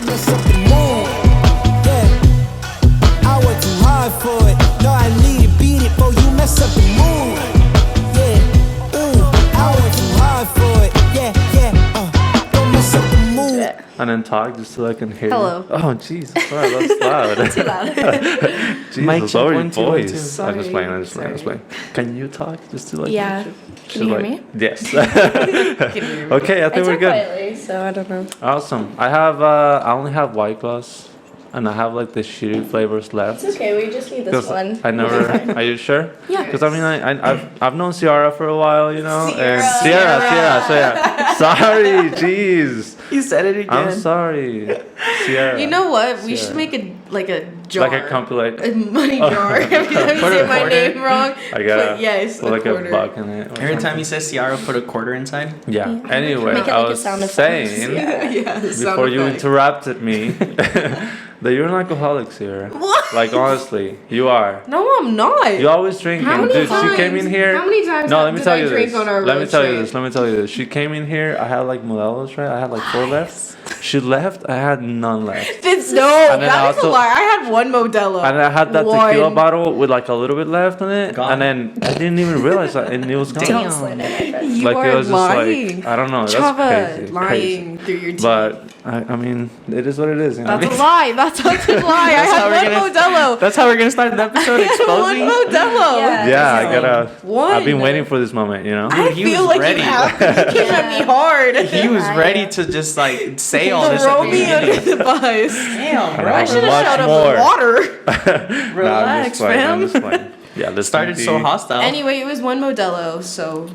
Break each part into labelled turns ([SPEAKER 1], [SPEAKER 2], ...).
[SPEAKER 1] Don't mess up the mood. Yeah, I work too hard for it. No, I need to beat it before you mess up the mood. Yeah, I work too hard for it. Yeah, don't mess up the mood.
[SPEAKER 2] And then talk just so I can hear
[SPEAKER 3] Hello.
[SPEAKER 2] you. Oh, jeez. Sorry, that's loud.
[SPEAKER 3] Too loud.
[SPEAKER 2] Jesus,
[SPEAKER 4] check,
[SPEAKER 2] lower your
[SPEAKER 4] 1 2 1 2.
[SPEAKER 2] voice. I'm just playing. I'm just playing. Can you talk just to like?
[SPEAKER 3] Yeah. Can you hear me?
[SPEAKER 2] Yes. Okay, I think we're good.
[SPEAKER 3] Quietly, so I don't know.
[SPEAKER 2] Awesome. I only have White Claws, and I have like the shitty flavors left.
[SPEAKER 3] It's okay. We just need this one.
[SPEAKER 2] I never. Are you sure?
[SPEAKER 3] Yeah.
[SPEAKER 2] Because I mean, I've known Ciara for a while, you know, and
[SPEAKER 3] Ciara.
[SPEAKER 2] Ciara. So yeah. Sorry, jeez.
[SPEAKER 4] You said it again.
[SPEAKER 2] I'm sorry, Ciara.
[SPEAKER 3] You know what? We
[SPEAKER 2] Ciara.
[SPEAKER 3] should make a jar.
[SPEAKER 2] Like a compilate.
[SPEAKER 3] A money jar. Every time you
[SPEAKER 4] Put
[SPEAKER 3] say
[SPEAKER 4] a
[SPEAKER 3] my
[SPEAKER 4] quarter.
[SPEAKER 3] name wrong.
[SPEAKER 2] I got
[SPEAKER 3] Put, yes,
[SPEAKER 2] like
[SPEAKER 3] quarter.
[SPEAKER 2] a buck in it. or
[SPEAKER 4] Every
[SPEAKER 2] something.
[SPEAKER 4] time you say Ciara, put a quarter inside.
[SPEAKER 2] Yeah. Anyway,
[SPEAKER 3] Make it
[SPEAKER 2] I
[SPEAKER 3] like a
[SPEAKER 2] was
[SPEAKER 3] sound effect.
[SPEAKER 2] saying
[SPEAKER 3] Yeah,
[SPEAKER 2] before you interrupted me that you're an alcoholic, Ciara.
[SPEAKER 3] What?
[SPEAKER 2] Like honestly, you are.
[SPEAKER 3] No, I'm not.
[SPEAKER 2] You always drinking.
[SPEAKER 3] How many
[SPEAKER 2] Dude,
[SPEAKER 3] times?
[SPEAKER 2] she came in here.
[SPEAKER 3] How many times
[SPEAKER 2] No, let me
[SPEAKER 3] did
[SPEAKER 2] tell
[SPEAKER 3] I
[SPEAKER 2] you
[SPEAKER 3] drink
[SPEAKER 2] this.
[SPEAKER 3] on our
[SPEAKER 2] Let me
[SPEAKER 3] road
[SPEAKER 2] tell you
[SPEAKER 3] trip?
[SPEAKER 2] this. Let me tell you this. She came in here. I had like Modelo's, right? I had like 4 left. She left. I had none left.
[SPEAKER 3] No,
[SPEAKER 2] then
[SPEAKER 3] that is a
[SPEAKER 2] also-
[SPEAKER 3] lie. I had one Modelo.
[SPEAKER 2] And I had that
[SPEAKER 3] One.
[SPEAKER 2] tequila bottle with like a little bit left in it,
[SPEAKER 4] Gone.
[SPEAKER 2] and then I didn't even realize that, and it was gone.
[SPEAKER 3] Don't slander my friend. You
[SPEAKER 2] Like
[SPEAKER 3] are
[SPEAKER 2] it was just
[SPEAKER 3] lying.
[SPEAKER 2] like I don't know. That's
[SPEAKER 3] Chava,
[SPEAKER 2] crazy.
[SPEAKER 3] lying through your teeth.
[SPEAKER 2] But I mean, it is what it is. You know?
[SPEAKER 3] That's a lie. That's such a lie. I
[SPEAKER 4] That's how we're
[SPEAKER 3] had one Modelo.
[SPEAKER 4] That's how we're gonna start the episode
[SPEAKER 3] One
[SPEAKER 4] exposing.
[SPEAKER 3] Modelo.
[SPEAKER 2] Yeah, I gotta.
[SPEAKER 3] One.
[SPEAKER 2] I've been waiting for this moment. You know.
[SPEAKER 3] I
[SPEAKER 4] He
[SPEAKER 3] feel
[SPEAKER 4] was
[SPEAKER 3] like
[SPEAKER 4] ready.
[SPEAKER 3] you have. You came at me hard.
[SPEAKER 4] He was ready to just like say all this at
[SPEAKER 3] Throw
[SPEAKER 4] the
[SPEAKER 3] me under
[SPEAKER 4] beginning.
[SPEAKER 3] the bus.
[SPEAKER 4] Damn,
[SPEAKER 2] I
[SPEAKER 4] bro.
[SPEAKER 3] I should have
[SPEAKER 2] Much
[SPEAKER 3] showed up
[SPEAKER 2] more.
[SPEAKER 3] with water.
[SPEAKER 2] Nah, I'm
[SPEAKER 4] Relax,
[SPEAKER 2] just playing. I'm
[SPEAKER 4] fam.
[SPEAKER 2] just playing. Yeah, this
[SPEAKER 4] Started so hostile.
[SPEAKER 3] Anyway, it was one Modelo, so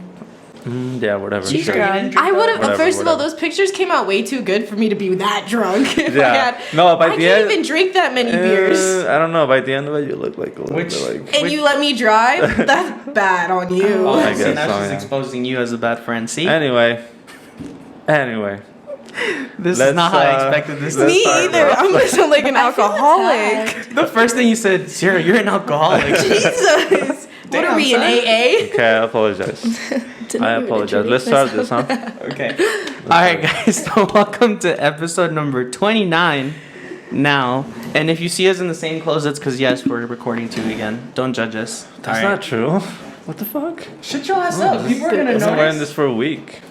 [SPEAKER 2] Yeah, whatever.
[SPEAKER 3] She's
[SPEAKER 2] sure.
[SPEAKER 3] drunk. I would have.
[SPEAKER 2] Whatever,
[SPEAKER 3] First of all,
[SPEAKER 2] whatever.
[SPEAKER 3] those pictures came out way too good for me to be that drunk. If I
[SPEAKER 2] Yeah.
[SPEAKER 3] had,
[SPEAKER 2] No, by
[SPEAKER 3] I
[SPEAKER 2] the
[SPEAKER 3] can't
[SPEAKER 2] end.
[SPEAKER 3] even drink that many beers.
[SPEAKER 2] I don't know. By the end of it, you look like a little
[SPEAKER 4] Which-
[SPEAKER 2] bit like.
[SPEAKER 3] And you let me drive? That's bad on you.
[SPEAKER 4] Oh,
[SPEAKER 2] I
[SPEAKER 4] see,
[SPEAKER 2] guess
[SPEAKER 4] now
[SPEAKER 2] so,
[SPEAKER 4] she's
[SPEAKER 2] yeah.
[SPEAKER 4] exposing you as a bad friend. See,
[SPEAKER 2] Anyway.
[SPEAKER 4] this is
[SPEAKER 2] let's,
[SPEAKER 4] not how I expected this to
[SPEAKER 3] Me
[SPEAKER 4] start.
[SPEAKER 3] either. I'm gonna sound like an alcoholic.
[SPEAKER 4] The first thing you said, Ciara, you're an alcoholic.
[SPEAKER 3] Jesus. What
[SPEAKER 4] Damn,
[SPEAKER 3] are we in
[SPEAKER 4] son.
[SPEAKER 3] AA?
[SPEAKER 2] Okay, I apologize. I apologize. Let's start this, huh?
[SPEAKER 4] Okay. All right, guys. So welcome to episode number 29 now. And if you see us in the same clothes, that's because, yes, we're recording too again. Don't judge us.
[SPEAKER 2] That's not true. What the fuck?
[SPEAKER 4] Shut your ass up. People are going to
[SPEAKER 2] I've been wearing
[SPEAKER 4] notice.
[SPEAKER 2] this for a week.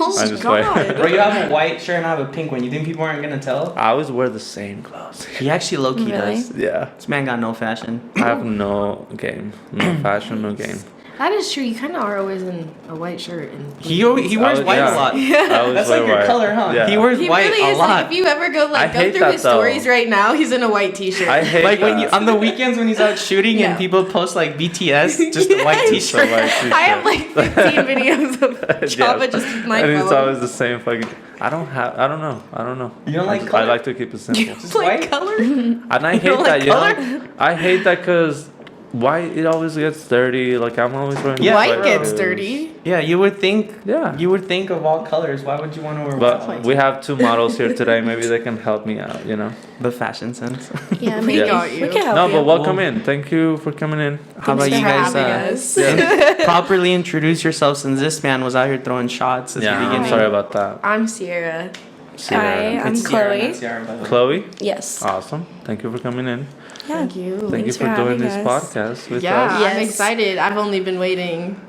[SPEAKER 3] Oh
[SPEAKER 2] I
[SPEAKER 3] my
[SPEAKER 2] just
[SPEAKER 3] god.
[SPEAKER 4] Bro, you have a white shirt and I have a pink one. You think people aren't going to tell?
[SPEAKER 2] I always wear the same clothes.
[SPEAKER 4] He actually low-key
[SPEAKER 3] Really?
[SPEAKER 4] does.
[SPEAKER 2] Yeah.
[SPEAKER 4] This man got no fashion.
[SPEAKER 2] I have no game. No fashion, no game.
[SPEAKER 3] That is true. You kind of are always in a white shirt. And
[SPEAKER 4] He wears white a lot.
[SPEAKER 2] I always
[SPEAKER 4] That's
[SPEAKER 2] wear
[SPEAKER 4] like your
[SPEAKER 2] white.
[SPEAKER 4] color, huh?
[SPEAKER 2] Yeah.
[SPEAKER 4] He wears
[SPEAKER 3] He
[SPEAKER 4] white
[SPEAKER 3] really
[SPEAKER 4] a
[SPEAKER 3] is.
[SPEAKER 4] lot.
[SPEAKER 3] Like, if you ever go
[SPEAKER 2] I
[SPEAKER 3] go
[SPEAKER 2] hate
[SPEAKER 3] through
[SPEAKER 2] that,
[SPEAKER 3] his
[SPEAKER 2] though.
[SPEAKER 3] stories right now, he's in a white t-shirt.
[SPEAKER 2] I hate
[SPEAKER 4] Like when
[SPEAKER 2] that.
[SPEAKER 4] you on the weekends when he's out shooting
[SPEAKER 3] Yeah.
[SPEAKER 4] and people post like BTS, just a white
[SPEAKER 3] Yes.
[SPEAKER 4] t-shirt.
[SPEAKER 2] So white t-shirt.
[SPEAKER 3] I have like 15 videos of Chava
[SPEAKER 2] Yeah.
[SPEAKER 3] just with my
[SPEAKER 2] and it's
[SPEAKER 3] phone.
[SPEAKER 2] always the same fucking. I don't know.
[SPEAKER 4] You don't like
[SPEAKER 2] I
[SPEAKER 4] color?
[SPEAKER 2] like to keep it simple.
[SPEAKER 4] Just
[SPEAKER 3] like
[SPEAKER 4] white?
[SPEAKER 3] color.
[SPEAKER 2] And I hate
[SPEAKER 4] don't
[SPEAKER 2] that,
[SPEAKER 4] like
[SPEAKER 2] you
[SPEAKER 4] color?
[SPEAKER 2] know. I hate that because white, it always gets dirty. Like I'm always wearing.
[SPEAKER 4] Yeah,
[SPEAKER 3] White
[SPEAKER 2] white
[SPEAKER 3] gets
[SPEAKER 2] clothes.
[SPEAKER 3] dirty.
[SPEAKER 4] Yeah, you would think.
[SPEAKER 2] Yeah.
[SPEAKER 4] You would think of all colors. Why would you want to wear
[SPEAKER 2] But
[SPEAKER 4] white?
[SPEAKER 2] we have 2 models here today. Maybe they can help me out. You know.
[SPEAKER 4] The fashion sense.
[SPEAKER 3] Yeah,
[SPEAKER 2] maybe.
[SPEAKER 3] got you.
[SPEAKER 5] We can help
[SPEAKER 2] No,
[SPEAKER 5] you.
[SPEAKER 2] but welcome in. Thank you for coming in.
[SPEAKER 4] How about
[SPEAKER 3] Thanks
[SPEAKER 4] you
[SPEAKER 3] for
[SPEAKER 4] guys
[SPEAKER 3] having us.
[SPEAKER 4] properly introduce yourself since this man was out here throwing shots at the
[SPEAKER 2] Yeah, I'm
[SPEAKER 4] beginning.
[SPEAKER 2] sorry about that.
[SPEAKER 3] I'm Ciara.
[SPEAKER 2] Ciara.
[SPEAKER 5] I'm
[SPEAKER 4] It's Ciara,
[SPEAKER 5] Chloe.
[SPEAKER 4] not Ciara, by the way.
[SPEAKER 2] Chloe.
[SPEAKER 5] Yes.
[SPEAKER 2] Awesome. Thank you for coming in.
[SPEAKER 3] Thank you.
[SPEAKER 2] Thank you
[SPEAKER 5] Thanks
[SPEAKER 2] for
[SPEAKER 5] for
[SPEAKER 2] doing
[SPEAKER 5] having
[SPEAKER 2] this
[SPEAKER 5] us.
[SPEAKER 2] podcast with
[SPEAKER 3] Yeah,
[SPEAKER 2] us.
[SPEAKER 5] Yes.
[SPEAKER 3] I'm excited. I've only been waiting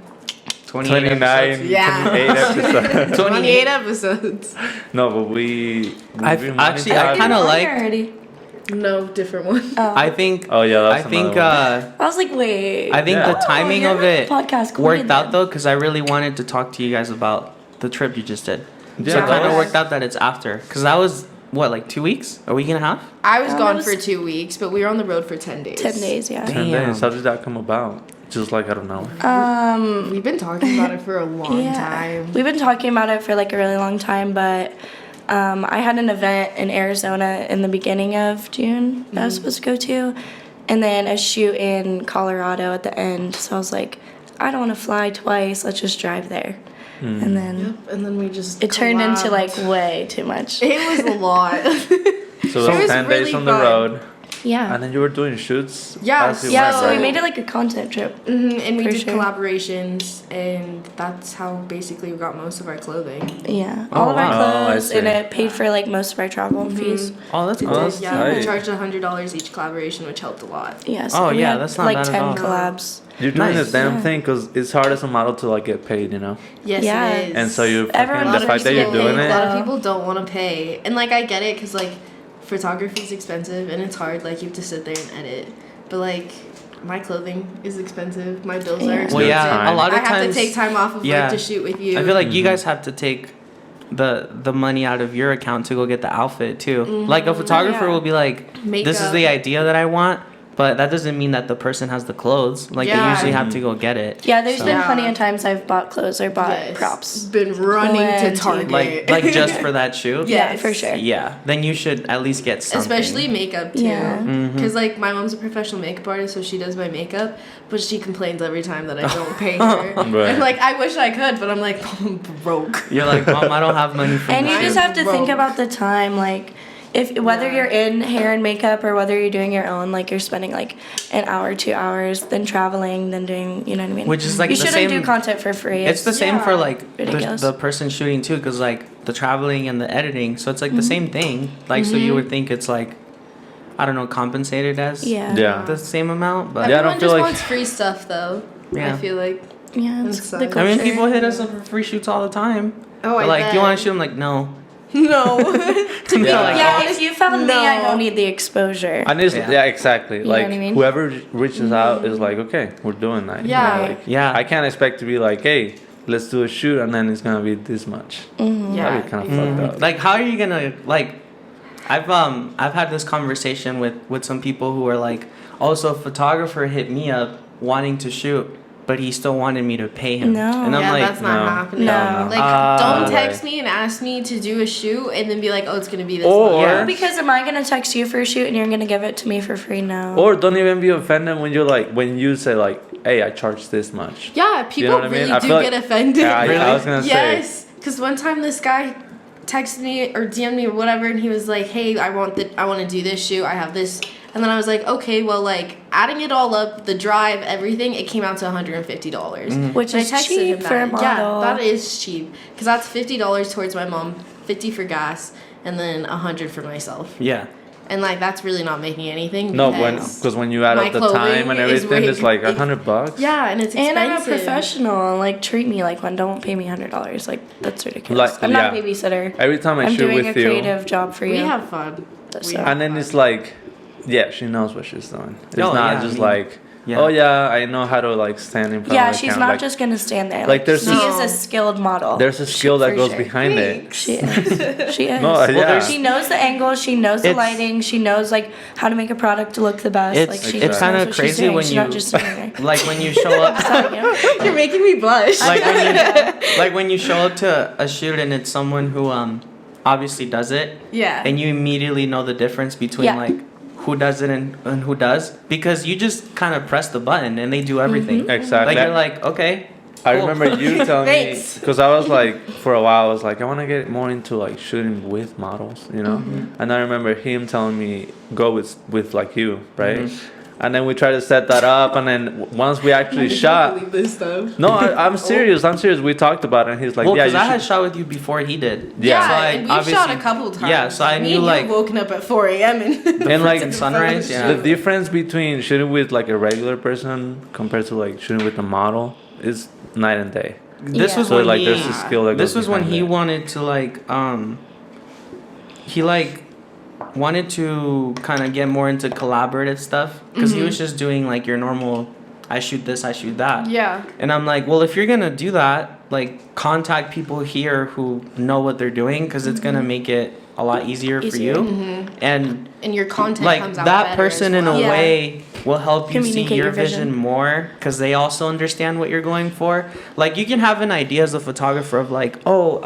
[SPEAKER 4] 29
[SPEAKER 2] 29,
[SPEAKER 3] Yeah.
[SPEAKER 2] 28 episodes.
[SPEAKER 3] 28 episodes.
[SPEAKER 2] No, but we've
[SPEAKER 4] I've
[SPEAKER 2] been
[SPEAKER 4] actually-
[SPEAKER 2] wanting to
[SPEAKER 4] I
[SPEAKER 2] have
[SPEAKER 4] kinda
[SPEAKER 2] you.
[SPEAKER 4] like-
[SPEAKER 5] already.
[SPEAKER 3] No, different one.
[SPEAKER 4] I think.
[SPEAKER 2] Oh yeah,
[SPEAKER 4] I
[SPEAKER 2] that's
[SPEAKER 4] think.
[SPEAKER 2] another one.
[SPEAKER 5] I was like, wait.
[SPEAKER 4] I think
[SPEAKER 2] Yeah.
[SPEAKER 4] the timing
[SPEAKER 5] you're
[SPEAKER 4] of
[SPEAKER 5] like
[SPEAKER 4] it
[SPEAKER 5] the podcast queen
[SPEAKER 4] worked out
[SPEAKER 5] then.
[SPEAKER 4] though, because I really wanted to talk to you guys about the trip you just did.
[SPEAKER 2] Yeah,
[SPEAKER 4] So it kind
[SPEAKER 2] that
[SPEAKER 4] of
[SPEAKER 2] was-
[SPEAKER 4] worked out that it's after, because that was what, like 2 weeks, a week and a half.
[SPEAKER 3] I was
[SPEAKER 5] That
[SPEAKER 3] gone
[SPEAKER 5] was-
[SPEAKER 3] for 2 weeks, but we were on the road for 10 days.
[SPEAKER 5] 10 days, yeah.
[SPEAKER 2] 10
[SPEAKER 4] Damn.
[SPEAKER 2] days. How did that come about? Just like I don't know.
[SPEAKER 3] We've been talking about it for a long
[SPEAKER 5] Yeah.
[SPEAKER 3] time.
[SPEAKER 5] We've been talking about it for like a really long time, but I had an event in Arizona in the beginning of June that I was supposed to go to, and then a shoot in Colorado at the end. So I was like, I don't want to fly twice. Let's just drive there. And then
[SPEAKER 3] Yep, and then we just
[SPEAKER 5] it turned into
[SPEAKER 3] collabed.
[SPEAKER 5] like way too much.
[SPEAKER 3] It was a lot.
[SPEAKER 2] So
[SPEAKER 3] It
[SPEAKER 2] that's
[SPEAKER 3] was
[SPEAKER 2] 10
[SPEAKER 3] really
[SPEAKER 2] days on the
[SPEAKER 3] fun.
[SPEAKER 2] road.
[SPEAKER 5] Yeah.
[SPEAKER 2] And then you were doing shoots.
[SPEAKER 3] Yeah,
[SPEAKER 2] as you
[SPEAKER 5] Yeah,
[SPEAKER 2] went,
[SPEAKER 5] so we
[SPEAKER 2] right?
[SPEAKER 5] made it like a content trip.
[SPEAKER 3] And we
[SPEAKER 5] For
[SPEAKER 3] did
[SPEAKER 5] sure.
[SPEAKER 3] collaborations, and that's how basically we got most of our clothing.
[SPEAKER 5] Yeah.
[SPEAKER 4] Oh,
[SPEAKER 5] All of our
[SPEAKER 2] wow. Oh, I
[SPEAKER 5] clothes, and
[SPEAKER 2] see.
[SPEAKER 5] it paid for like most of our travel fees.
[SPEAKER 4] Oh, that's
[SPEAKER 3] It
[SPEAKER 4] cool.
[SPEAKER 3] did,
[SPEAKER 2] that's
[SPEAKER 3] yeah, we
[SPEAKER 2] tight.
[SPEAKER 3] charged $100 each collaboration, which helped a lot.
[SPEAKER 5] Yeah. So
[SPEAKER 4] Oh,
[SPEAKER 5] we
[SPEAKER 4] yeah,
[SPEAKER 5] had,
[SPEAKER 4] that's not
[SPEAKER 5] like
[SPEAKER 4] bad at
[SPEAKER 5] 10
[SPEAKER 4] all.
[SPEAKER 5] collabs.
[SPEAKER 2] You're doing
[SPEAKER 4] Nice.
[SPEAKER 2] this damn
[SPEAKER 5] Yeah.
[SPEAKER 2] thing because it's hard as a model to like get paid, you know.
[SPEAKER 3] Yes,
[SPEAKER 5] Yeah.
[SPEAKER 3] it is.
[SPEAKER 2] And so you
[SPEAKER 5] Everyone
[SPEAKER 2] fucking, the
[SPEAKER 5] loves
[SPEAKER 2] fact that
[SPEAKER 5] to
[SPEAKER 2] you're
[SPEAKER 5] get
[SPEAKER 2] doing
[SPEAKER 5] paid,
[SPEAKER 3] A
[SPEAKER 2] it.
[SPEAKER 3] lot
[SPEAKER 5] though.
[SPEAKER 3] of people don't want to pay, and like I get it, cause like photography is expensive and it's hard. Like you have to sit there and edit, but like my clothing is expensive. My bills are
[SPEAKER 5] Yeah.
[SPEAKER 3] expensive.
[SPEAKER 4] Well, yeah, a lot of
[SPEAKER 3] I have
[SPEAKER 4] times
[SPEAKER 3] to take time off of
[SPEAKER 4] yeah.
[SPEAKER 3] work to shoot with you.
[SPEAKER 4] I feel like you
[SPEAKER 2] Mm-hmm.
[SPEAKER 4] guys have to take the money out of your account to go get the outfit too. Like a photographer
[SPEAKER 3] Yeah.
[SPEAKER 4] will be like, "This is
[SPEAKER 3] Makeup.
[SPEAKER 4] the idea that I want," but that doesn't mean that the person has the clothes. Like they
[SPEAKER 3] Yeah.
[SPEAKER 4] usually have to go get it.
[SPEAKER 5] Yeah, there's
[SPEAKER 4] So-
[SPEAKER 5] been
[SPEAKER 3] Yeah.
[SPEAKER 5] plenty of times I've bought clothes or bought
[SPEAKER 3] Yes.
[SPEAKER 5] props.
[SPEAKER 3] Been running
[SPEAKER 5] Plenty.
[SPEAKER 3] to Target.
[SPEAKER 4] Like just for that shoot.
[SPEAKER 5] Yeah,
[SPEAKER 3] Yes.
[SPEAKER 5] for sure.
[SPEAKER 4] Yeah, then you should at least get something.
[SPEAKER 3] Especially makeup too.
[SPEAKER 5] Yeah.
[SPEAKER 3] Because like my mom's a professional makeup artist, so she does my makeup, but she complains every time that I don't pay her.
[SPEAKER 2] Right.
[SPEAKER 3] And like I wish I could, but I'm like I'm broke.
[SPEAKER 4] You're like, "Mom, I don't have money for
[SPEAKER 5] And you
[SPEAKER 4] that."
[SPEAKER 5] just have to think
[SPEAKER 3] broke.
[SPEAKER 5] about the time, like if whether
[SPEAKER 3] Yeah.
[SPEAKER 5] you're in hair and makeup or whether you're doing your own, like you're spending like an hour, 2 hours, then traveling, then doing, you know what I mean?
[SPEAKER 4] Which is like
[SPEAKER 5] you
[SPEAKER 4] the
[SPEAKER 5] shouldn't
[SPEAKER 4] same-
[SPEAKER 5] do content for free.
[SPEAKER 4] It's the same for
[SPEAKER 3] Yeah.
[SPEAKER 4] like
[SPEAKER 5] Ridiculous.
[SPEAKER 4] the person shooting too, because like the traveling and the editing, so it's like the same thing. Like so you would think it's like, I don't know, compensated as
[SPEAKER 5] yeah.
[SPEAKER 2] Yeah.
[SPEAKER 4] the same amount, but
[SPEAKER 2] Yeah, I
[SPEAKER 3] Everyone
[SPEAKER 2] don't feel
[SPEAKER 3] just
[SPEAKER 2] like-
[SPEAKER 3] wants free stuff though.
[SPEAKER 4] Yeah.
[SPEAKER 3] I feel like.
[SPEAKER 5] Yeah, it's
[SPEAKER 3] That's
[SPEAKER 5] the
[SPEAKER 3] sad.
[SPEAKER 5] culture.
[SPEAKER 4] I mean, people hit us up for free shoots all the time.
[SPEAKER 3] Oh,
[SPEAKER 4] They're
[SPEAKER 3] I
[SPEAKER 4] like,
[SPEAKER 3] bet.
[SPEAKER 4] "Do you want to shoot?" I'm like, "No."
[SPEAKER 3] No.
[SPEAKER 4] To me,
[SPEAKER 2] Yeah.
[SPEAKER 4] like,
[SPEAKER 5] Yeah, if you found me, I
[SPEAKER 3] No.
[SPEAKER 5] don't need the exposure.
[SPEAKER 2] And it's,
[SPEAKER 4] Yeah.
[SPEAKER 2] yeah, exactly.
[SPEAKER 5] You know
[SPEAKER 2] Like
[SPEAKER 5] what I mean?
[SPEAKER 2] whoever reaches out is like, okay, we're doing that. you know,
[SPEAKER 3] Yeah.
[SPEAKER 2] like,
[SPEAKER 4] Yeah.
[SPEAKER 2] I can't expect to be like, hey, let's do a shoot, and then it's gonna be this much.
[SPEAKER 3] Yeah.
[SPEAKER 2] That'd be kind of fucked up.
[SPEAKER 4] Like, how are you gonna like? I've had this conversation with some people who are like, "Oh, so a photographer hit me up wanting to shoot, but he still wanted me to pay him."
[SPEAKER 5] No.
[SPEAKER 4] And I'm
[SPEAKER 3] Yeah,
[SPEAKER 4] like,
[SPEAKER 3] that's not
[SPEAKER 2] no.
[SPEAKER 3] happening.
[SPEAKER 5] No.
[SPEAKER 3] Like,
[SPEAKER 4] Ah.
[SPEAKER 3] don't text me and ask me to do a shoot and then be like, oh, it's gonna be this
[SPEAKER 2] Or-
[SPEAKER 3] much.
[SPEAKER 4] Yeah.
[SPEAKER 5] Because am I gonna text you for a shoot and you're gonna give it to me for free? No.
[SPEAKER 2] Or don't even be offended when you're like, when you say like, hey, I charge this much.
[SPEAKER 3] Yeah, people
[SPEAKER 2] know what I mean?
[SPEAKER 3] really
[SPEAKER 2] I
[SPEAKER 3] do
[SPEAKER 2] feel like-
[SPEAKER 3] get offended.
[SPEAKER 2] Yeah, I was gonna say.
[SPEAKER 3] Yes, because one time this guy texted me or DM'd me or whatever, and he was like, "Hey, I want to do this shoot. I have this," and then I was like, "Okay, well, like adding it all up, the drive, everything, it came out to $150,
[SPEAKER 5] Which is cheap for a model.
[SPEAKER 3] Yeah, that is cheap because that's $50 towards my mom, 50 for gas, and then 100 for myself,
[SPEAKER 4] yeah.
[SPEAKER 3] and like that's really not making anything.
[SPEAKER 2] No,
[SPEAKER 3] because
[SPEAKER 2] when you add
[SPEAKER 3] my
[SPEAKER 2] up the
[SPEAKER 3] clothing
[SPEAKER 2] time and
[SPEAKER 3] is
[SPEAKER 2] everything, it's like
[SPEAKER 3] way-
[SPEAKER 2] $100.
[SPEAKER 3] yeah, and it's expensive.
[SPEAKER 5] And I'm a professional. Like, treat me like one. Don't pay me $100. Like, that's ridiculous.
[SPEAKER 2] Like,
[SPEAKER 5] I'm not a
[SPEAKER 2] yeah.
[SPEAKER 5] babysitter.
[SPEAKER 2] Every time I
[SPEAKER 5] I'm
[SPEAKER 2] shoot
[SPEAKER 5] doing a
[SPEAKER 2] with you,
[SPEAKER 5] creative job for you.
[SPEAKER 3] We have fun.
[SPEAKER 5] So-
[SPEAKER 3] We have
[SPEAKER 2] and then
[SPEAKER 3] fun.
[SPEAKER 2] it's like, yeah, she knows what she's doing. It's
[SPEAKER 4] Oh,
[SPEAKER 2] not
[SPEAKER 4] yeah,
[SPEAKER 2] just
[SPEAKER 4] I mean,
[SPEAKER 2] like,
[SPEAKER 4] yeah.
[SPEAKER 2] oh yeah, I know how to like stand in front
[SPEAKER 5] Yeah,
[SPEAKER 2] of the
[SPEAKER 5] she's
[SPEAKER 2] camera.
[SPEAKER 5] not
[SPEAKER 2] Like,
[SPEAKER 5] just gonna stand there.
[SPEAKER 2] like, there's
[SPEAKER 5] she
[SPEAKER 3] this-
[SPEAKER 5] is a skilled model.
[SPEAKER 2] there's a skill that
[SPEAKER 5] for
[SPEAKER 2] goes
[SPEAKER 5] sure.
[SPEAKER 2] behind it.
[SPEAKER 5] She is. She is.
[SPEAKER 2] No, yeah.
[SPEAKER 4] there's-
[SPEAKER 5] She knows the angle. She knows the
[SPEAKER 4] It's-
[SPEAKER 5] lighting. She knows like how to make a product to look the best.
[SPEAKER 4] It's
[SPEAKER 5] like she
[SPEAKER 2] it's
[SPEAKER 5] just
[SPEAKER 2] kinda
[SPEAKER 5] knows what she's
[SPEAKER 4] crazy
[SPEAKER 5] doing.
[SPEAKER 4] when
[SPEAKER 5] she's
[SPEAKER 4] you-
[SPEAKER 5] not just sitting there.
[SPEAKER 4] Like when you show up,
[SPEAKER 5] Sorry, you know?
[SPEAKER 3] You're making me blush.
[SPEAKER 4] like when you show up to a shoot and it's someone who obviously does it,
[SPEAKER 3] Yeah.
[SPEAKER 4] and you immediately know the difference between
[SPEAKER 5] Yeah.
[SPEAKER 4] like who does it and who does, because you just kind of press the button and they do everything.
[SPEAKER 2] Exactly.
[SPEAKER 4] Like you're like, okay.
[SPEAKER 2] I
[SPEAKER 4] cool.
[SPEAKER 2] remember you telling me
[SPEAKER 3] Thanks.
[SPEAKER 2] because I was like, for a while, I was like, I want to get more into like shooting with models, you know. And I remember him telling me go with like you, right? And then we tried to set that up, and then once we actually shot.
[SPEAKER 3] believe this stuff.
[SPEAKER 2] No, I'm serious. I'm serious. We talked about it, and he's like,
[SPEAKER 4] Well,
[SPEAKER 2] yeah,
[SPEAKER 4] because
[SPEAKER 2] you
[SPEAKER 4] I had
[SPEAKER 2] should.
[SPEAKER 4] shot with you before he did.
[SPEAKER 2] Yeah.
[SPEAKER 4] So I
[SPEAKER 3] and we've shot a
[SPEAKER 4] obviously-
[SPEAKER 3] couple times.
[SPEAKER 4] Yeah, so I
[SPEAKER 3] Me
[SPEAKER 4] knew
[SPEAKER 3] and you
[SPEAKER 4] like
[SPEAKER 3] have woken up at 4 a.m. and
[SPEAKER 2] And like
[SPEAKER 4] freaking sunrise, yeah.
[SPEAKER 2] the difference between shooting with like a regular person compared to like shooting with a model is night and day.
[SPEAKER 4] this
[SPEAKER 5] Yeah.
[SPEAKER 4] was
[SPEAKER 2] So
[SPEAKER 4] when
[SPEAKER 2] like
[SPEAKER 4] he,
[SPEAKER 2] there's a skill that
[SPEAKER 4] this
[SPEAKER 2] goes
[SPEAKER 4] was when
[SPEAKER 2] behind
[SPEAKER 4] he
[SPEAKER 2] it.
[SPEAKER 4] wanted to like he like wanted to kind of get more into collaborative stuff because he was just doing like your normal I shoot this, I shoot that.
[SPEAKER 3] yeah.
[SPEAKER 4] And I'm like, well, if you're gonna do that, like contact people here who know what they're doing because it's gonna make it a lot easier for
[SPEAKER 5] Easier.
[SPEAKER 4] you. And
[SPEAKER 3] And your content
[SPEAKER 4] like
[SPEAKER 3] comes out
[SPEAKER 4] that
[SPEAKER 3] better
[SPEAKER 4] person
[SPEAKER 3] as
[SPEAKER 4] in a
[SPEAKER 3] well.
[SPEAKER 5] Yeah.
[SPEAKER 4] way will help you see
[SPEAKER 5] Communicate
[SPEAKER 4] your
[SPEAKER 5] your
[SPEAKER 4] vision
[SPEAKER 5] vision.
[SPEAKER 4] more because they also understand what you're going for. Like you can have an idea as a photographer of like, oh,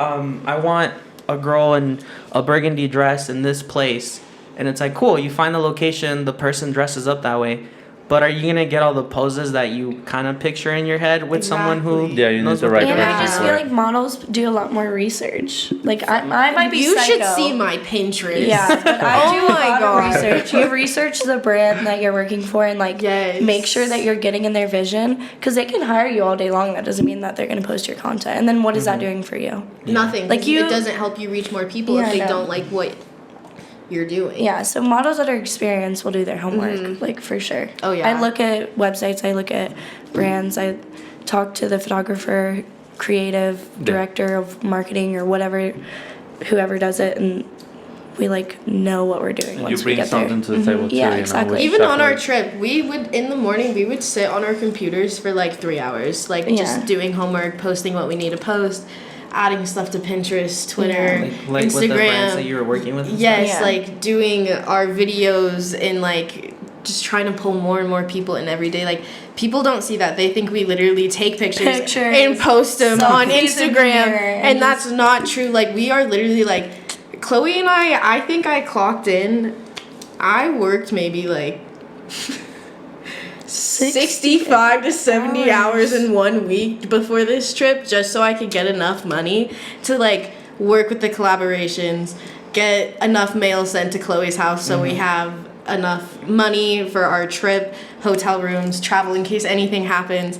[SPEAKER 4] I want a girl in a burgundy dress in this place, and it's like cool. You find the location, the person dresses up that way, but are you gonna get all the poses that you kind of picture in your head with someone who
[SPEAKER 2] Yeah, you need
[SPEAKER 4] knows
[SPEAKER 2] the
[SPEAKER 4] what
[SPEAKER 2] right
[SPEAKER 4] they're
[SPEAKER 5] And
[SPEAKER 4] doing?
[SPEAKER 5] I just
[SPEAKER 2] Yeah.
[SPEAKER 5] feel like models do a lot more research. Like I might be
[SPEAKER 3] You should
[SPEAKER 5] psycho.
[SPEAKER 3] see my Pinterest.
[SPEAKER 5] Yeah, but I do
[SPEAKER 3] Oh
[SPEAKER 5] a
[SPEAKER 3] my
[SPEAKER 5] lot
[SPEAKER 3] God.
[SPEAKER 5] of research. You research the brand that you're working for and like
[SPEAKER 3] Yes.
[SPEAKER 5] make sure that you're getting in their vision because they can hire you all day long. That doesn't mean that they're going to post your content. And then what is that doing for you?
[SPEAKER 3] Nothing.
[SPEAKER 5] Like you-
[SPEAKER 3] it doesn't help you reach more people
[SPEAKER 5] Yeah,
[SPEAKER 3] if they
[SPEAKER 5] I know.
[SPEAKER 3] don't like what you're doing.
[SPEAKER 5] Yeah, so models that are experienced will do their homework, like for sure.
[SPEAKER 3] Oh, yeah.
[SPEAKER 5] I look at websites, I look at brands, I talk to the photographer, creative director of marketing or whatever, whoever does it, and we like know what we're doing
[SPEAKER 2] And
[SPEAKER 5] once
[SPEAKER 2] you
[SPEAKER 5] we
[SPEAKER 2] bring
[SPEAKER 5] get there.
[SPEAKER 2] something to the table too.
[SPEAKER 5] Yeah,
[SPEAKER 2] you know,
[SPEAKER 5] exactly.
[SPEAKER 2] which
[SPEAKER 3] Even on our
[SPEAKER 2] definitely-
[SPEAKER 3] trip, we would in the morning we would sit on our computers for like 3 hours, like
[SPEAKER 5] Yeah.
[SPEAKER 3] just doing homework, posting what we need to post, adding stuff to Pinterest, Twitter,
[SPEAKER 4] Like with the brands that
[SPEAKER 3] Instagram.
[SPEAKER 4] you were working with? and
[SPEAKER 3] Yes,
[SPEAKER 5] Yeah.
[SPEAKER 3] like doing our videos and like just trying to pull more and more people in every day. Like people don't see that. They think we literally take pictures and post them on
[SPEAKER 5] selfies in the
[SPEAKER 3] Instagram,
[SPEAKER 5] mirror,
[SPEAKER 3] and that's not true. Like we are literally like Chloe and I think I clocked in. I worked maybe like 65 to 70 hours in 1 week before this trip just so I could get enough money to like work with the collaborations, get enough mail sent to Chloe's house so we have enough money for our trip, hotel rooms, travel in case anything happens,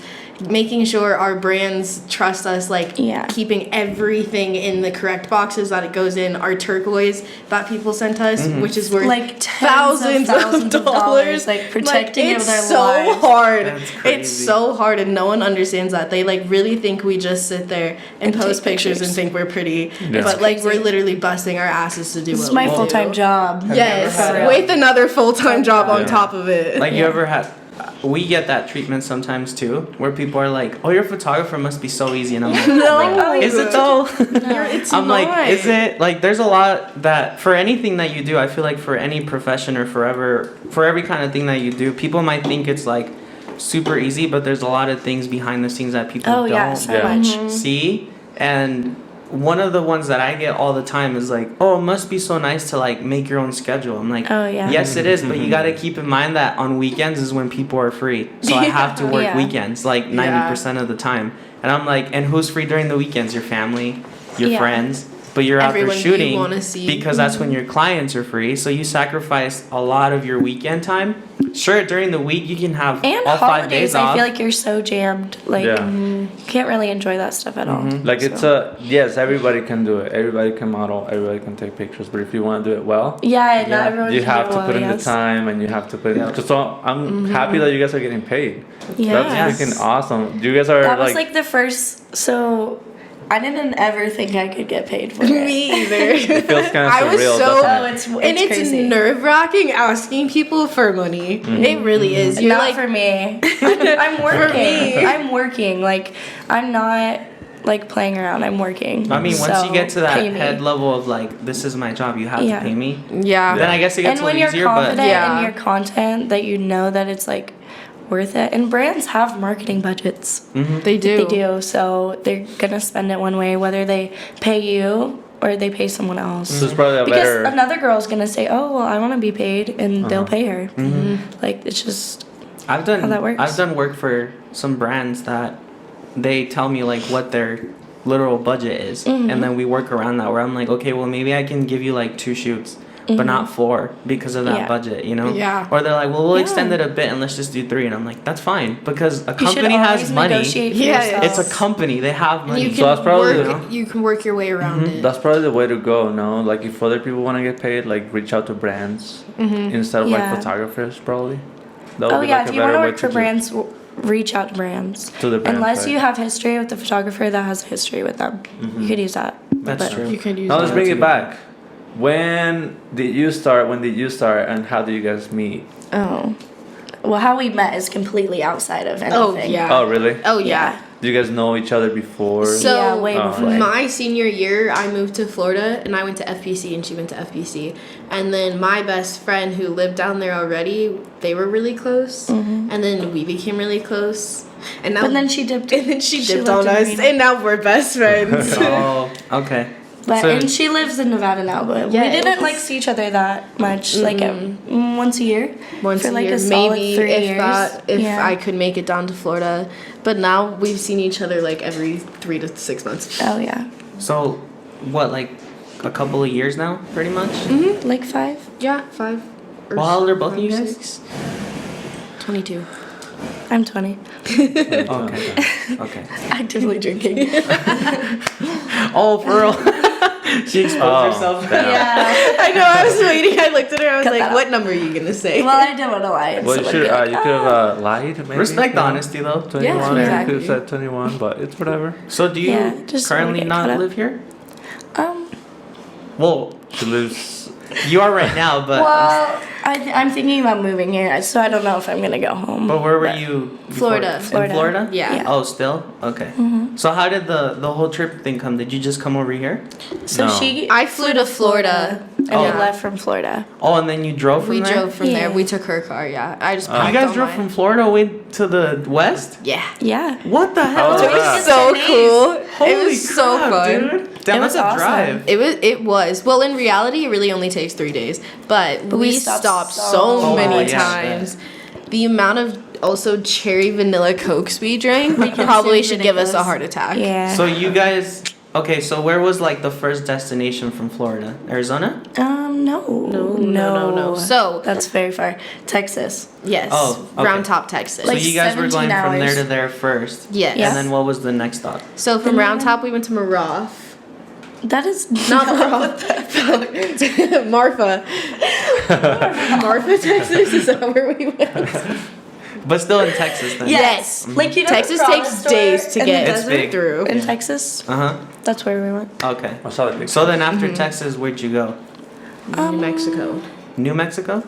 [SPEAKER 3] making sure our brands trust us, like
[SPEAKER 5] Yeah.
[SPEAKER 3] keeping everything in the correct boxes that it goes in, our turquoise that people sent us, which is worth
[SPEAKER 5] Like
[SPEAKER 3] thousands of dollars,
[SPEAKER 5] like protecting
[SPEAKER 3] it's
[SPEAKER 5] their
[SPEAKER 3] so
[SPEAKER 5] lives.
[SPEAKER 3] hard.
[SPEAKER 4] That's
[SPEAKER 3] It's
[SPEAKER 4] crazy.
[SPEAKER 3] so hard, and no one understands that. They like really think we just sit there and post
[SPEAKER 5] take
[SPEAKER 3] pictures and
[SPEAKER 5] pictures.
[SPEAKER 3] think we're pretty,
[SPEAKER 2] Yeah.
[SPEAKER 3] but like
[SPEAKER 5] crazy.
[SPEAKER 3] we're literally busting our asses to do
[SPEAKER 5] This
[SPEAKER 3] what
[SPEAKER 5] is my
[SPEAKER 3] we
[SPEAKER 5] full-time
[SPEAKER 3] do.
[SPEAKER 5] job.
[SPEAKER 3] Yes,
[SPEAKER 5] For real.
[SPEAKER 3] with another full-time job on
[SPEAKER 2] Yeah.
[SPEAKER 3] top of it.
[SPEAKER 4] Like you
[SPEAKER 5] Yeah.
[SPEAKER 4] ever had, we get that treatment sometimes too, where people are like, "Oh, your photographer must be so easy," and I'm like,
[SPEAKER 3] No.
[SPEAKER 4] "Is it though?"
[SPEAKER 3] It's
[SPEAKER 4] I'm
[SPEAKER 3] not.
[SPEAKER 4] like, "Is it?" Like, there's a lot that for anything that you do, I feel like for any profession or for every kind of thing that you do, people might think it's like super easy, but there's a lot of things behind the scenes that people
[SPEAKER 5] Oh
[SPEAKER 4] don't
[SPEAKER 5] yeah, so
[SPEAKER 2] Yeah.
[SPEAKER 5] much.
[SPEAKER 4] see. And one of the ones that I get all the time is like, "Oh, it must be so nice to like make your own schedule." I'm like,
[SPEAKER 5] Oh, yeah.
[SPEAKER 4] yes, it is, but you got to keep in mind that on weekends is when people are free. So I have to work
[SPEAKER 5] Yeah.
[SPEAKER 4] weekends like 90% of the time. And I'm like, and who's free during the weekends? Your family, your
[SPEAKER 5] Yeah.
[SPEAKER 4] friends. But you're out
[SPEAKER 3] Everyone
[SPEAKER 4] there
[SPEAKER 3] you
[SPEAKER 4] shooting
[SPEAKER 3] wanna see.
[SPEAKER 4] because that's when your clients are free. So you sacrifice a lot of your weekend time. Sure, during the week you can have
[SPEAKER 5] And
[SPEAKER 4] all 5 days
[SPEAKER 5] holidays, I
[SPEAKER 4] off.
[SPEAKER 5] feel like you're so jammed. Like
[SPEAKER 2] Yeah.
[SPEAKER 5] you can't really enjoy that stuff at all.
[SPEAKER 2] Like it's
[SPEAKER 5] So-
[SPEAKER 2] yes, everybody can do it. Everybody can model. Everybody can take pictures. But if you want to do it well,
[SPEAKER 5] Yeah,
[SPEAKER 4] Yeah.
[SPEAKER 5] not everyone
[SPEAKER 2] you
[SPEAKER 5] can
[SPEAKER 2] have
[SPEAKER 5] do
[SPEAKER 2] to
[SPEAKER 5] it
[SPEAKER 2] put in
[SPEAKER 5] well,
[SPEAKER 2] the
[SPEAKER 5] yes.
[SPEAKER 2] time, and you have to put in. So I'm happy that you guys are getting paid.
[SPEAKER 5] Yeah.
[SPEAKER 2] That's freaking awesome. You guys are
[SPEAKER 5] That was
[SPEAKER 2] like
[SPEAKER 5] like the first. So I didn't ever think I could get paid for it.
[SPEAKER 3] Me either.
[SPEAKER 2] it feels kind of
[SPEAKER 3] I was
[SPEAKER 2] surreal.
[SPEAKER 3] so-
[SPEAKER 2] doesn't it?
[SPEAKER 3] And it's
[SPEAKER 5] crazy.
[SPEAKER 3] nerve-wracking asking people for money. It really is. You're
[SPEAKER 5] Not
[SPEAKER 3] like,
[SPEAKER 5] for me. I'm working.
[SPEAKER 3] me.
[SPEAKER 5] I'm working. Like I'm not like playing around. I'm working.
[SPEAKER 4] I mean, once
[SPEAKER 5] So,
[SPEAKER 4] you get to that
[SPEAKER 5] pay me.
[SPEAKER 4] head level of like, this is my job, you have
[SPEAKER 5] Yeah.
[SPEAKER 4] to pay me.
[SPEAKER 3] yeah.
[SPEAKER 4] Then I guess it gets
[SPEAKER 5] And
[SPEAKER 4] a
[SPEAKER 5] when
[SPEAKER 4] little
[SPEAKER 5] you're
[SPEAKER 4] easier,
[SPEAKER 5] confident
[SPEAKER 4] but
[SPEAKER 3] Yeah.
[SPEAKER 5] in your content, that you know that it's like worth it. And brands have marketing budgets.
[SPEAKER 3] They do.
[SPEAKER 5] They do. So they're gonna spend it one way, whether they pay you or they pay someone else.
[SPEAKER 2] So it's probably a
[SPEAKER 5] Because
[SPEAKER 2] better.
[SPEAKER 5] another girl's gonna say, "Oh, well, I want to be paid," and they'll pay her. Like it's just
[SPEAKER 4] I've done
[SPEAKER 5] how that works.
[SPEAKER 4] I've done work for some brands that they tell me like what their literal budget is,
[SPEAKER 5] Mm-hmm.
[SPEAKER 4] and then we work around that. Where I'm like, okay, well maybe I can give you like 2 shoots, but not 4 because of that
[SPEAKER 5] Mm-hmm. Yeah.
[SPEAKER 4] budget, you know?
[SPEAKER 3] Yeah.
[SPEAKER 4] Or they're like, well we'll
[SPEAKER 5] Yeah.
[SPEAKER 4] extend it a bit and let's just do 3, and I'm like, that's fine because a
[SPEAKER 5] you should
[SPEAKER 4] company has
[SPEAKER 5] always
[SPEAKER 4] money.
[SPEAKER 5] negotiate for
[SPEAKER 3] Yeah,
[SPEAKER 5] yourself.
[SPEAKER 4] It's a company. They have money.
[SPEAKER 3] You can
[SPEAKER 2] So that's probably
[SPEAKER 3] work. You can work your way around it.
[SPEAKER 2] That's probably the way to go. No, like if other people want to get paid, like reach out to brands instead of
[SPEAKER 5] Yeah.
[SPEAKER 2] like photographers, probably. That would
[SPEAKER 5] Oh
[SPEAKER 2] be
[SPEAKER 5] yeah,
[SPEAKER 2] like
[SPEAKER 5] if
[SPEAKER 2] a
[SPEAKER 5] you want
[SPEAKER 2] better
[SPEAKER 5] to
[SPEAKER 2] way
[SPEAKER 5] work for
[SPEAKER 2] do-
[SPEAKER 5] brands, reach out to brands.
[SPEAKER 2] To the brands,
[SPEAKER 5] Unless
[SPEAKER 2] right.
[SPEAKER 5] you have history with the photographer that has a history with them, you could use that.
[SPEAKER 4] That's true.
[SPEAKER 3] You could use
[SPEAKER 2] Now let's
[SPEAKER 3] that.
[SPEAKER 2] bring it back. When did you start? When did you start? And how did you guys meet?
[SPEAKER 5] Oh, well, how we met is completely outside of anything.
[SPEAKER 3] Oh yeah.
[SPEAKER 2] Oh, really?
[SPEAKER 3] Oh yeah.
[SPEAKER 2] Do you guys know each other before?
[SPEAKER 3] So
[SPEAKER 5] Yeah, way
[SPEAKER 2] Oh.
[SPEAKER 5] before.
[SPEAKER 3] my senior year, I moved to Florida and I went to FPC and she went to FPC. And then my best friend who lived down there already, they were really close. And then we became really close. And now
[SPEAKER 5] But then she dipped.
[SPEAKER 3] and then she dipped
[SPEAKER 5] lived
[SPEAKER 3] on
[SPEAKER 5] in
[SPEAKER 3] us
[SPEAKER 5] Maine.
[SPEAKER 3] and now we're best friends.
[SPEAKER 4] Oh, okay.
[SPEAKER 5] But
[SPEAKER 4] So-
[SPEAKER 5] and she lives in Nevada now, but
[SPEAKER 3] Yeah,
[SPEAKER 5] we didn't
[SPEAKER 3] it's-
[SPEAKER 5] like see each other that much, like once a year.
[SPEAKER 3] Once
[SPEAKER 5] for
[SPEAKER 3] a
[SPEAKER 5] like
[SPEAKER 3] year,
[SPEAKER 5] a solid
[SPEAKER 3] maybe
[SPEAKER 5] 3
[SPEAKER 3] if
[SPEAKER 5] years.
[SPEAKER 3] that, if
[SPEAKER 5] Yeah.
[SPEAKER 3] I could make it down to Florida. But now we've seen each other like every 3 to 6 months.
[SPEAKER 5] Oh yeah,
[SPEAKER 4] So, what, like a couple of years now, pretty much?
[SPEAKER 5] like 5.
[SPEAKER 3] Yeah, 5. Or
[SPEAKER 4] Well, how old are both of you
[SPEAKER 3] 5 or
[SPEAKER 4] guys?
[SPEAKER 3] 6. 22.
[SPEAKER 5] I'm 20.
[SPEAKER 4] Okay. Okay.
[SPEAKER 3] Actively drinking.
[SPEAKER 4] Oh, for real? She exposed herself.
[SPEAKER 2] damn.
[SPEAKER 5] Yeah.
[SPEAKER 3] I know. I was waiting. I looked at her. I was
[SPEAKER 5] Cut
[SPEAKER 3] like,
[SPEAKER 5] that
[SPEAKER 3] "What number are you gonna say?"
[SPEAKER 5] Well, I didn't want to lie. and
[SPEAKER 2] Well, you
[SPEAKER 5] someone
[SPEAKER 2] should.
[SPEAKER 5] be like,
[SPEAKER 2] You could have lied. Maybe.
[SPEAKER 4] Respect the
[SPEAKER 2] you know?
[SPEAKER 4] honesty, though.
[SPEAKER 2] 21.
[SPEAKER 3] Yeah,
[SPEAKER 2] You
[SPEAKER 3] exactly.
[SPEAKER 2] could have said 21, but it's whatever.
[SPEAKER 4] So, do you
[SPEAKER 5] Yeah, just
[SPEAKER 4] currently
[SPEAKER 5] wanna get caught
[SPEAKER 4] not
[SPEAKER 5] up.
[SPEAKER 4] live here?
[SPEAKER 5] Um.
[SPEAKER 4] Well,
[SPEAKER 2] She lives.
[SPEAKER 4] you are right now, but
[SPEAKER 5] Well, I'm thinking about moving here, so I don't know if I'm gonna go home.
[SPEAKER 4] but where were you? before?
[SPEAKER 3] Florida.
[SPEAKER 4] In
[SPEAKER 5] Florida.
[SPEAKER 4] Florida?
[SPEAKER 3] Yeah.
[SPEAKER 5] Yeah.
[SPEAKER 4] Oh, still? Okay. So how did the whole trip thing come? Did you just come over here?
[SPEAKER 5] So
[SPEAKER 2] No.
[SPEAKER 3] I flew to Florida.
[SPEAKER 5] and
[SPEAKER 4] Oh.
[SPEAKER 5] we left from Florida.
[SPEAKER 4] Oh, and then you drove from
[SPEAKER 3] We
[SPEAKER 4] there?
[SPEAKER 3] drove from there.
[SPEAKER 5] Yeah.
[SPEAKER 3] We took her car. Yeah, I just.
[SPEAKER 4] You
[SPEAKER 3] packed
[SPEAKER 4] guys
[SPEAKER 3] all
[SPEAKER 4] drove
[SPEAKER 3] mine.
[SPEAKER 4] from Florida away to the west?
[SPEAKER 3] Yeah.
[SPEAKER 5] Yeah.
[SPEAKER 4] What the hell?
[SPEAKER 2] was
[SPEAKER 3] It was
[SPEAKER 2] that?
[SPEAKER 3] so cool.
[SPEAKER 4] Holy
[SPEAKER 3] it was so
[SPEAKER 4] crap,
[SPEAKER 3] fun.
[SPEAKER 4] dude. Damn,
[SPEAKER 5] It
[SPEAKER 4] that's
[SPEAKER 5] was
[SPEAKER 4] a
[SPEAKER 5] awesome.
[SPEAKER 4] drive.
[SPEAKER 3] It was. Well, in reality, it really only takes 3 days. But we
[SPEAKER 5] we
[SPEAKER 3] stopped
[SPEAKER 5] stopped
[SPEAKER 3] so
[SPEAKER 5] so
[SPEAKER 3] many
[SPEAKER 4] much.
[SPEAKER 3] times. The amount of also cherry vanilla cokes we drank
[SPEAKER 5] consumed
[SPEAKER 3] probably should give us a
[SPEAKER 5] ridiculous.
[SPEAKER 3] heart attack.
[SPEAKER 5] Yeah.
[SPEAKER 4] So you guys, okay, so where was like the first destination from Florida? Arizona?
[SPEAKER 5] No.
[SPEAKER 3] So
[SPEAKER 5] That's very far. Texas.
[SPEAKER 3] yes,
[SPEAKER 4] Oh, okay.
[SPEAKER 3] Round Top, Texas.
[SPEAKER 5] Like
[SPEAKER 4] so you guys were
[SPEAKER 5] 17
[SPEAKER 4] going from there
[SPEAKER 5] hours.
[SPEAKER 4] to there first.
[SPEAKER 3] yes.
[SPEAKER 5] Yeah.
[SPEAKER 4] And then what was the next stop?
[SPEAKER 3] So from Round Top, we went to Maroff.
[SPEAKER 5] That is
[SPEAKER 3] Not Maroff. Marfa. Marfa, Texas. Is that where we went?
[SPEAKER 4] But still in Texas then.
[SPEAKER 3] Yes.
[SPEAKER 5] Like, you know,
[SPEAKER 3] Texas
[SPEAKER 5] the
[SPEAKER 3] takes
[SPEAKER 5] Prada store
[SPEAKER 3] days to
[SPEAKER 5] in
[SPEAKER 3] get
[SPEAKER 5] the
[SPEAKER 4] It's
[SPEAKER 5] desert?
[SPEAKER 4] big.
[SPEAKER 3] through.
[SPEAKER 5] In Texas,
[SPEAKER 4] Uh-huh.
[SPEAKER 5] that's where we went.
[SPEAKER 4] Okay.
[SPEAKER 2] I saw the picture.
[SPEAKER 4] So then after Texas, where'd you go?
[SPEAKER 3] New Mexico.
[SPEAKER 4] New Mexico?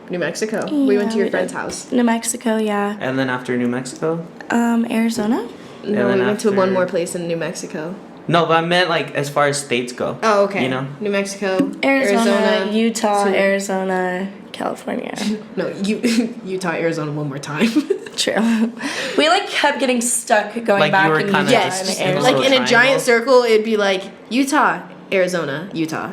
[SPEAKER 3] New Mexico. We went to
[SPEAKER 5] Yeah,
[SPEAKER 3] your
[SPEAKER 5] we
[SPEAKER 3] friend's
[SPEAKER 5] did.
[SPEAKER 3] house.
[SPEAKER 5] New Mexico, yeah.
[SPEAKER 4] And then after New Mexico?
[SPEAKER 5] Arizona.
[SPEAKER 3] No,
[SPEAKER 4] then
[SPEAKER 3] we went to
[SPEAKER 4] after-
[SPEAKER 3] one more place in New Mexico.
[SPEAKER 4] No, but I meant like as far as states go.
[SPEAKER 3] Oh, okay.
[SPEAKER 4] You know?
[SPEAKER 3] New Mexico,
[SPEAKER 5] Arizona, Utah,
[SPEAKER 3] to-
[SPEAKER 5] Arizona, California.
[SPEAKER 3] No, Utah, Arizona one more time.
[SPEAKER 5] True. We like kept getting stuck going
[SPEAKER 4] Like,
[SPEAKER 5] back
[SPEAKER 4] you were
[SPEAKER 5] in
[SPEAKER 4] kinda
[SPEAKER 5] Utah
[SPEAKER 3] yes,
[SPEAKER 5] and
[SPEAKER 4] just
[SPEAKER 5] Arizona.
[SPEAKER 3] like in a
[SPEAKER 4] triangle.
[SPEAKER 3] giant circle, it'd be like Utah, Arizona, Utah,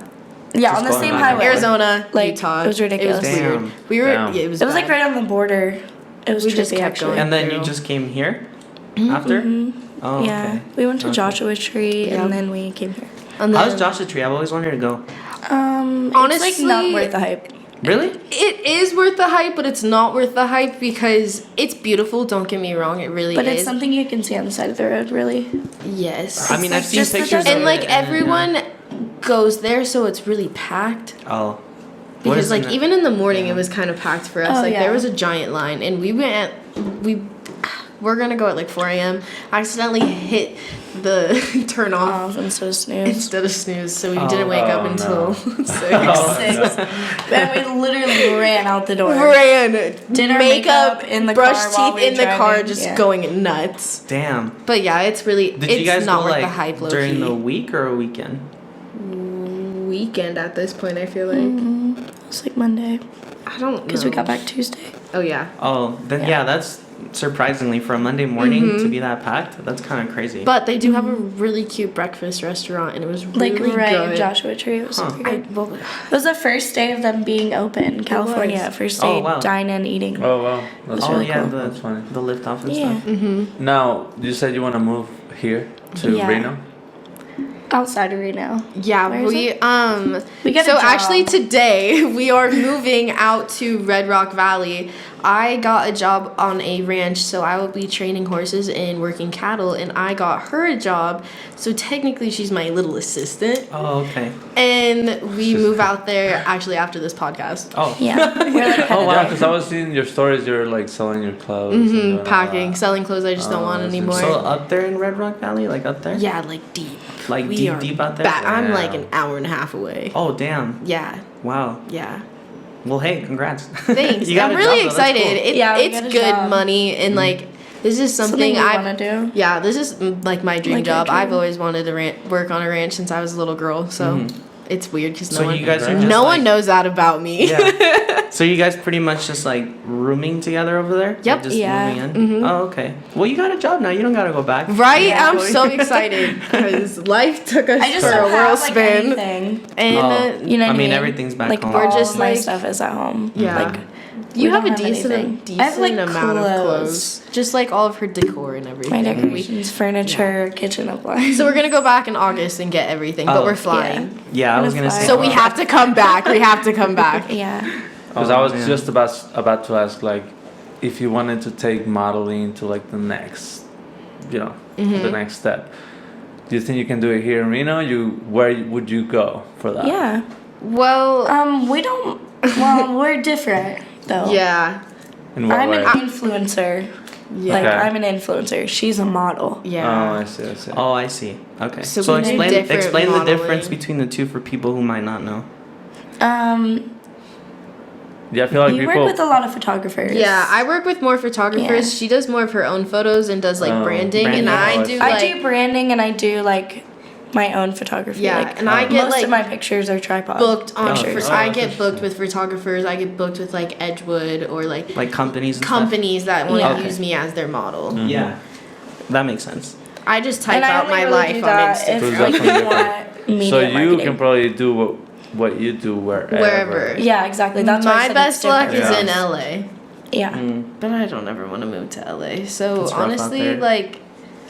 [SPEAKER 5] Yeah,
[SPEAKER 4] Just
[SPEAKER 5] on the
[SPEAKER 4] going
[SPEAKER 5] same
[SPEAKER 4] back and
[SPEAKER 5] highway.
[SPEAKER 3] Arizona,
[SPEAKER 5] Like,
[SPEAKER 3] Utah.
[SPEAKER 5] it was ridiculous.
[SPEAKER 3] It was weird.
[SPEAKER 4] Damn.
[SPEAKER 3] We were.
[SPEAKER 2] Damn.
[SPEAKER 3] Yeah, it was.
[SPEAKER 5] It was like
[SPEAKER 3] bad.
[SPEAKER 5] right on the border. It was
[SPEAKER 3] We
[SPEAKER 5] trippy,
[SPEAKER 3] just kept
[SPEAKER 5] actually.
[SPEAKER 3] going.
[SPEAKER 4] And then you
[SPEAKER 3] Girl.
[SPEAKER 4] just came here after? Oh,
[SPEAKER 5] Yeah,
[SPEAKER 4] okay.
[SPEAKER 5] we went to
[SPEAKER 4] Okay.
[SPEAKER 5] Joshua Tree
[SPEAKER 3] Yeah.
[SPEAKER 5] and then we came here.
[SPEAKER 3] And
[SPEAKER 4] How's
[SPEAKER 3] then-
[SPEAKER 4] Joshua Tree? I've always wanted to go.
[SPEAKER 5] It's
[SPEAKER 3] Honestly-
[SPEAKER 5] like not worth the hype.
[SPEAKER 4] Really?
[SPEAKER 3] It is worth the hype, but it's not worth the hype because it's beautiful. Don't get me wrong, it really
[SPEAKER 5] But
[SPEAKER 3] is.
[SPEAKER 5] it's something you can see on the side of the road, really.
[SPEAKER 3] Yes.
[SPEAKER 4] I mean,
[SPEAKER 5] like
[SPEAKER 4] I've seen
[SPEAKER 5] just the
[SPEAKER 4] pictures
[SPEAKER 5] desert.
[SPEAKER 4] of
[SPEAKER 3] and like
[SPEAKER 4] it
[SPEAKER 3] everyone goes there, so it's really packed.
[SPEAKER 4] Oh. What
[SPEAKER 3] Because
[SPEAKER 4] is
[SPEAKER 3] like
[SPEAKER 4] in it?
[SPEAKER 3] even in the morning, it was kind of packed for us.
[SPEAKER 5] Oh,
[SPEAKER 3] Like
[SPEAKER 5] yeah.
[SPEAKER 3] there was a giant line, and we're gonna go at like 4 a.m. I accidentally hit the turn off
[SPEAKER 5] Off instead of snooze.
[SPEAKER 3] instead of snooze, so we
[SPEAKER 4] Oh.
[SPEAKER 3] didn't wake up
[SPEAKER 2] Oh,
[SPEAKER 3] until
[SPEAKER 2] no.
[SPEAKER 3] 6.
[SPEAKER 5] And we literally ran out the door.
[SPEAKER 3] Ran,
[SPEAKER 5] Did our
[SPEAKER 3] makeup
[SPEAKER 5] makeup in the
[SPEAKER 3] brush
[SPEAKER 5] car while
[SPEAKER 3] teeth
[SPEAKER 5] we
[SPEAKER 3] in
[SPEAKER 5] were
[SPEAKER 3] the car,
[SPEAKER 5] driving.
[SPEAKER 3] just
[SPEAKER 5] Yeah.
[SPEAKER 3] going nuts.
[SPEAKER 4] Damn.
[SPEAKER 3] But yeah, it's really
[SPEAKER 4] Did
[SPEAKER 3] it's
[SPEAKER 4] you guys
[SPEAKER 3] not
[SPEAKER 4] go
[SPEAKER 3] worth
[SPEAKER 4] like
[SPEAKER 3] the hype. Low
[SPEAKER 4] during
[SPEAKER 3] key.
[SPEAKER 4] the week or a weekend?
[SPEAKER 3] Weekend at this point, I feel like
[SPEAKER 5] It's like Monday
[SPEAKER 3] I don't know
[SPEAKER 5] because we got back Tuesday.
[SPEAKER 3] Oh yeah,
[SPEAKER 4] Oh, then yeah, that's surprisingly for a Monday morning to be that packed. That's kind of crazy.
[SPEAKER 3] but they do have a really cute breakfast restaurant, and it was
[SPEAKER 5] Like
[SPEAKER 3] really
[SPEAKER 5] right
[SPEAKER 3] good.
[SPEAKER 5] in Joshua Tree. It was
[SPEAKER 4] Huh.
[SPEAKER 5] super
[SPEAKER 3] I,
[SPEAKER 5] good.
[SPEAKER 3] well,
[SPEAKER 5] It was the first day of them being open, California.
[SPEAKER 3] was.
[SPEAKER 5] First
[SPEAKER 4] Oh,
[SPEAKER 5] day
[SPEAKER 4] wow.
[SPEAKER 5] dine-in eating.
[SPEAKER 2] Oh wow, that's
[SPEAKER 4] oh
[SPEAKER 2] really
[SPEAKER 4] yeah,
[SPEAKER 2] cool.
[SPEAKER 4] the
[SPEAKER 2] That's funny.
[SPEAKER 4] the lift off and
[SPEAKER 5] Yeah.
[SPEAKER 4] stuff.
[SPEAKER 2] Now you said you want to move here to
[SPEAKER 5] Yeah.
[SPEAKER 2] Reno.
[SPEAKER 5] Outside of Reno.
[SPEAKER 3] yeah,
[SPEAKER 5] Where is We got
[SPEAKER 3] so
[SPEAKER 5] a job.
[SPEAKER 3] actually today we are moving out to Red Rock Valley. I got a job on a ranch, so I will be training horses and working cattle, and I got her a job, so technically she's my little assistant.
[SPEAKER 4] Oh, okay.
[SPEAKER 3] And we move out there actually after this podcast.
[SPEAKER 4] Oh.
[SPEAKER 5] Yeah. We're like
[SPEAKER 4] Oh, wow.
[SPEAKER 2] Yeah, because I was seeing your stories. You're like selling your clothes. and doing all
[SPEAKER 3] Packing,
[SPEAKER 2] that.
[SPEAKER 3] selling clothes I just don't
[SPEAKER 2] Oh,
[SPEAKER 3] want
[SPEAKER 2] that's
[SPEAKER 3] anymore.
[SPEAKER 4] So up there in Red Rock Valley, like up there?
[SPEAKER 3] Yeah, like deep.
[SPEAKER 4] Like
[SPEAKER 3] We
[SPEAKER 4] deep,
[SPEAKER 3] are
[SPEAKER 4] deep out there?
[SPEAKER 3] I'm
[SPEAKER 2] Yeah.
[SPEAKER 3] like an hour and a half away.
[SPEAKER 4] Oh, damn.
[SPEAKER 3] Yeah,
[SPEAKER 4] Wow.
[SPEAKER 3] yeah.
[SPEAKER 4] Well, hey, congrats.
[SPEAKER 3] Thanks.
[SPEAKER 4] You got
[SPEAKER 3] I'm
[SPEAKER 4] a
[SPEAKER 3] really
[SPEAKER 4] job, though. That's
[SPEAKER 3] excited.
[SPEAKER 4] cool.
[SPEAKER 3] It,
[SPEAKER 5] Yeah, we
[SPEAKER 3] it's
[SPEAKER 5] got a
[SPEAKER 3] good
[SPEAKER 5] job.
[SPEAKER 3] money, and like this is something
[SPEAKER 5] we
[SPEAKER 3] I
[SPEAKER 5] want to do.
[SPEAKER 3] Yeah, this is like my dream
[SPEAKER 5] Like your
[SPEAKER 3] job. I've
[SPEAKER 5] dream.
[SPEAKER 3] always wanted to work on a ranch since I was a little girl. So it's weird because
[SPEAKER 4] So you guys are just
[SPEAKER 3] no
[SPEAKER 4] like,
[SPEAKER 3] one knows that about me.
[SPEAKER 4] Yeah. So you guys pretty much just like rooming together over there?
[SPEAKER 3] Yep.
[SPEAKER 4] Like, just
[SPEAKER 5] Yeah.
[SPEAKER 4] moving in? Oh, okay. Well, you got a job now. You don't got to go back.
[SPEAKER 3] Right?
[SPEAKER 5] Yeah.
[SPEAKER 3] I'm so excited because life took us
[SPEAKER 5] I just
[SPEAKER 3] for a
[SPEAKER 5] don't
[SPEAKER 3] world
[SPEAKER 5] have like
[SPEAKER 3] spin.
[SPEAKER 5] anything.
[SPEAKER 3] And
[SPEAKER 5] You know what
[SPEAKER 4] I
[SPEAKER 5] I
[SPEAKER 4] mean,
[SPEAKER 5] mean?
[SPEAKER 4] everything's back
[SPEAKER 5] like,
[SPEAKER 4] home.
[SPEAKER 3] We're
[SPEAKER 5] all
[SPEAKER 3] just
[SPEAKER 5] of my
[SPEAKER 3] like-
[SPEAKER 5] stuff is at home.
[SPEAKER 3] Yeah.
[SPEAKER 5] Like,
[SPEAKER 3] you
[SPEAKER 5] we
[SPEAKER 3] have a
[SPEAKER 5] don't
[SPEAKER 3] decent
[SPEAKER 5] anything. I have, like,
[SPEAKER 3] amount of
[SPEAKER 5] clothes.
[SPEAKER 3] clothes. Just like all of her decor and everything.
[SPEAKER 5] my decorations, furniture, kitchen appliances.
[SPEAKER 3] So we're gonna go back in August and get everything, but
[SPEAKER 4] Oh.
[SPEAKER 3] we're flying.
[SPEAKER 4] Yeah, I was
[SPEAKER 5] Gonna
[SPEAKER 4] going to say.
[SPEAKER 5] fly.
[SPEAKER 3] So we have to come back. We have to come back.
[SPEAKER 5] Yeah.
[SPEAKER 2] Because
[SPEAKER 4] Oh,
[SPEAKER 2] I was
[SPEAKER 4] man.
[SPEAKER 2] just about to ask, like, if you wanted to take modeling to like the next, the next step. Do you think you can do it here in Reno? Where would you go for that?
[SPEAKER 5] Yeah.
[SPEAKER 3] Well,
[SPEAKER 5] We don't. Well, we're different though.
[SPEAKER 3] yeah,
[SPEAKER 2] In what
[SPEAKER 5] I'm
[SPEAKER 2] way?
[SPEAKER 5] an influencer.
[SPEAKER 3] yeah,
[SPEAKER 5] Like
[SPEAKER 2] Okay.
[SPEAKER 5] I'm an influencer. She's a model.
[SPEAKER 3] yeah.
[SPEAKER 2] Oh, I see.
[SPEAKER 4] Oh, I see. Okay.
[SPEAKER 3] So
[SPEAKER 4] So,
[SPEAKER 3] we do
[SPEAKER 4] explain
[SPEAKER 3] different
[SPEAKER 4] the
[SPEAKER 3] modeling.
[SPEAKER 4] difference between the two for people who might not know.
[SPEAKER 2] Yeah, I feel like
[SPEAKER 5] You
[SPEAKER 2] people.
[SPEAKER 5] work with a lot of photographers.
[SPEAKER 3] Yeah, I work with more photographers.
[SPEAKER 5] Yeah.
[SPEAKER 3] She does more of her own photos and does like
[SPEAKER 2] Oh,
[SPEAKER 3] branding,
[SPEAKER 4] branding.
[SPEAKER 3] and I
[SPEAKER 2] Oh,
[SPEAKER 3] do
[SPEAKER 2] I
[SPEAKER 5] I
[SPEAKER 3] like
[SPEAKER 5] do branding and I do like my own photography.
[SPEAKER 3] yeah,
[SPEAKER 5] like,
[SPEAKER 3] and I get
[SPEAKER 5] most
[SPEAKER 3] like
[SPEAKER 5] of my pictures are tripod
[SPEAKER 3] booked on.
[SPEAKER 5] pictures.
[SPEAKER 2] Oh,
[SPEAKER 3] I
[SPEAKER 2] that's
[SPEAKER 3] get booked with photographers. I get booked with like Edgewood or like
[SPEAKER 4] Like companies and
[SPEAKER 3] companies that want
[SPEAKER 5] Yeah.
[SPEAKER 3] to use me as their model.
[SPEAKER 4] stuff. Yeah. That makes sense.
[SPEAKER 3] I just type
[SPEAKER 5] and I
[SPEAKER 3] out
[SPEAKER 5] only
[SPEAKER 3] my
[SPEAKER 5] really
[SPEAKER 3] life
[SPEAKER 5] do
[SPEAKER 3] on
[SPEAKER 5] that
[SPEAKER 3] Instagram.
[SPEAKER 5] if
[SPEAKER 2] Who's
[SPEAKER 5] like,
[SPEAKER 2] that
[SPEAKER 5] you
[SPEAKER 2] from
[SPEAKER 5] want media
[SPEAKER 2] so you
[SPEAKER 5] marketing.
[SPEAKER 2] can probably do what you do wherever.
[SPEAKER 3] Wherever.
[SPEAKER 5] Yeah, exactly. That's why I
[SPEAKER 3] My
[SPEAKER 5] said
[SPEAKER 3] best
[SPEAKER 5] it's
[SPEAKER 3] luck
[SPEAKER 5] different.
[SPEAKER 3] is in
[SPEAKER 2] Yeah.
[SPEAKER 3] LA,
[SPEAKER 5] Yeah.
[SPEAKER 3] but I don't ever want to move to LA. So
[SPEAKER 4] It's rough out
[SPEAKER 3] honestly,
[SPEAKER 4] there.
[SPEAKER 3] like,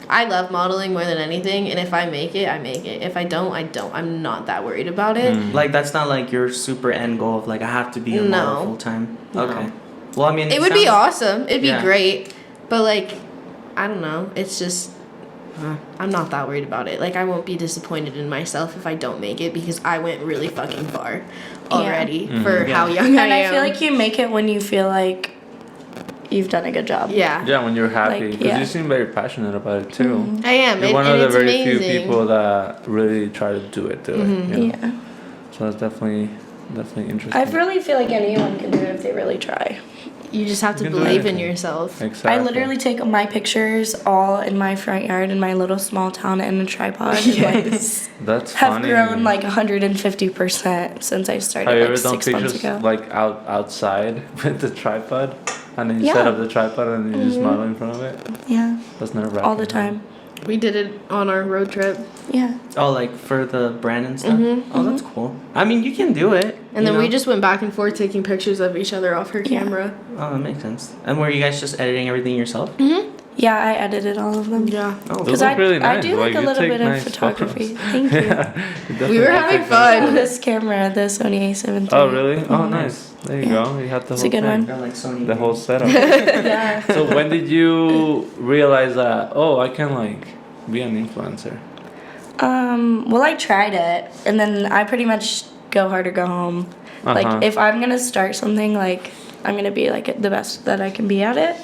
[SPEAKER 3] I love modeling more than anything, and if I make it, I make it. If I don't, I don't. I'm not that worried about it.
[SPEAKER 4] Like that's not like your super end goal of like I have to be a
[SPEAKER 3] No.
[SPEAKER 4] model full time.
[SPEAKER 3] No.
[SPEAKER 4] Okay. Well, I mean,
[SPEAKER 3] It would be
[SPEAKER 4] sounds-
[SPEAKER 3] awesome. It'd be
[SPEAKER 4] Yeah.
[SPEAKER 3] great, but like, I don't know. It's just. I'm not that worried about it. Like, I won't be disappointed in myself if I don't make it because I went really fucking far already for how young I
[SPEAKER 5] And
[SPEAKER 3] am.
[SPEAKER 5] I feel like you make it when you feel like you've done a good job.
[SPEAKER 3] yeah,
[SPEAKER 2] Yeah, when you're happy,
[SPEAKER 5] Like,
[SPEAKER 2] because
[SPEAKER 5] yeah.
[SPEAKER 2] you seem very passionate about it too.
[SPEAKER 3] I am.
[SPEAKER 2] You're
[SPEAKER 3] It,
[SPEAKER 2] one
[SPEAKER 3] and
[SPEAKER 2] of the
[SPEAKER 3] it's
[SPEAKER 2] very
[SPEAKER 3] amazing.
[SPEAKER 2] few people that really try to do it.
[SPEAKER 5] Yeah.
[SPEAKER 2] So that's definitely interesting.
[SPEAKER 5] I really feel like anyone can do it if they really try.
[SPEAKER 3] You just have to
[SPEAKER 2] You can do
[SPEAKER 3] believe in
[SPEAKER 2] anything.
[SPEAKER 3] yourself.
[SPEAKER 2] Exactly.
[SPEAKER 5] I literally take my pictures all in my front yard in my little small town in a tripod. And,
[SPEAKER 3] Yes.
[SPEAKER 2] That's
[SPEAKER 5] have
[SPEAKER 2] funny.
[SPEAKER 5] grown like 150% since I started
[SPEAKER 2] Have you ever
[SPEAKER 5] like
[SPEAKER 2] done
[SPEAKER 5] 6 months
[SPEAKER 2] pictures
[SPEAKER 5] ago.
[SPEAKER 2] like outside with the tripod, and then you set
[SPEAKER 5] Yeah.
[SPEAKER 2] up the tripod and you just model in front of it?
[SPEAKER 5] Yeah,
[SPEAKER 2] That's nerve wracking.
[SPEAKER 5] all the time.
[SPEAKER 3] We did it on our road trip,
[SPEAKER 5] Yeah.
[SPEAKER 4] Oh, like for the brand and stuff. Oh, that's cool. I mean, you can do it.
[SPEAKER 3] and
[SPEAKER 4] you
[SPEAKER 3] then we
[SPEAKER 4] know?
[SPEAKER 3] just went back and forth taking pictures of each other off her
[SPEAKER 5] Yeah.
[SPEAKER 3] camera.
[SPEAKER 4] Oh, that makes sense. And were you guys just editing everything yourself?
[SPEAKER 5] Yeah, I edited all of them.
[SPEAKER 3] Yeah.
[SPEAKER 4] Oh,
[SPEAKER 2] Those
[SPEAKER 5] Because
[SPEAKER 2] look
[SPEAKER 5] I,
[SPEAKER 2] really
[SPEAKER 5] I
[SPEAKER 2] nice.
[SPEAKER 5] do like a
[SPEAKER 2] you
[SPEAKER 5] little
[SPEAKER 2] take
[SPEAKER 5] bit
[SPEAKER 2] nice
[SPEAKER 5] of photography.
[SPEAKER 2] photos.
[SPEAKER 5] Thank you.
[SPEAKER 2] You definitely
[SPEAKER 3] We were
[SPEAKER 2] take
[SPEAKER 3] having
[SPEAKER 2] nice
[SPEAKER 3] fun.
[SPEAKER 2] photos.
[SPEAKER 5] This camera, the Sony A7 III.
[SPEAKER 2] Oh really? Oh nice. There you
[SPEAKER 5] Yeah.
[SPEAKER 2] go. You have the
[SPEAKER 5] It's
[SPEAKER 2] whole
[SPEAKER 5] a good
[SPEAKER 2] thing.
[SPEAKER 5] one.
[SPEAKER 4] got like Sony.
[SPEAKER 2] The whole setup.
[SPEAKER 5] Yeah.
[SPEAKER 2] So when did you realize that? Oh, I can like be an influencer.
[SPEAKER 5] Well, I tried it, and then I pretty much go hard or go home.
[SPEAKER 2] Uh-huh.
[SPEAKER 5] Like, if I'm gonna start something, like, I'm gonna be like the best that I can be at it.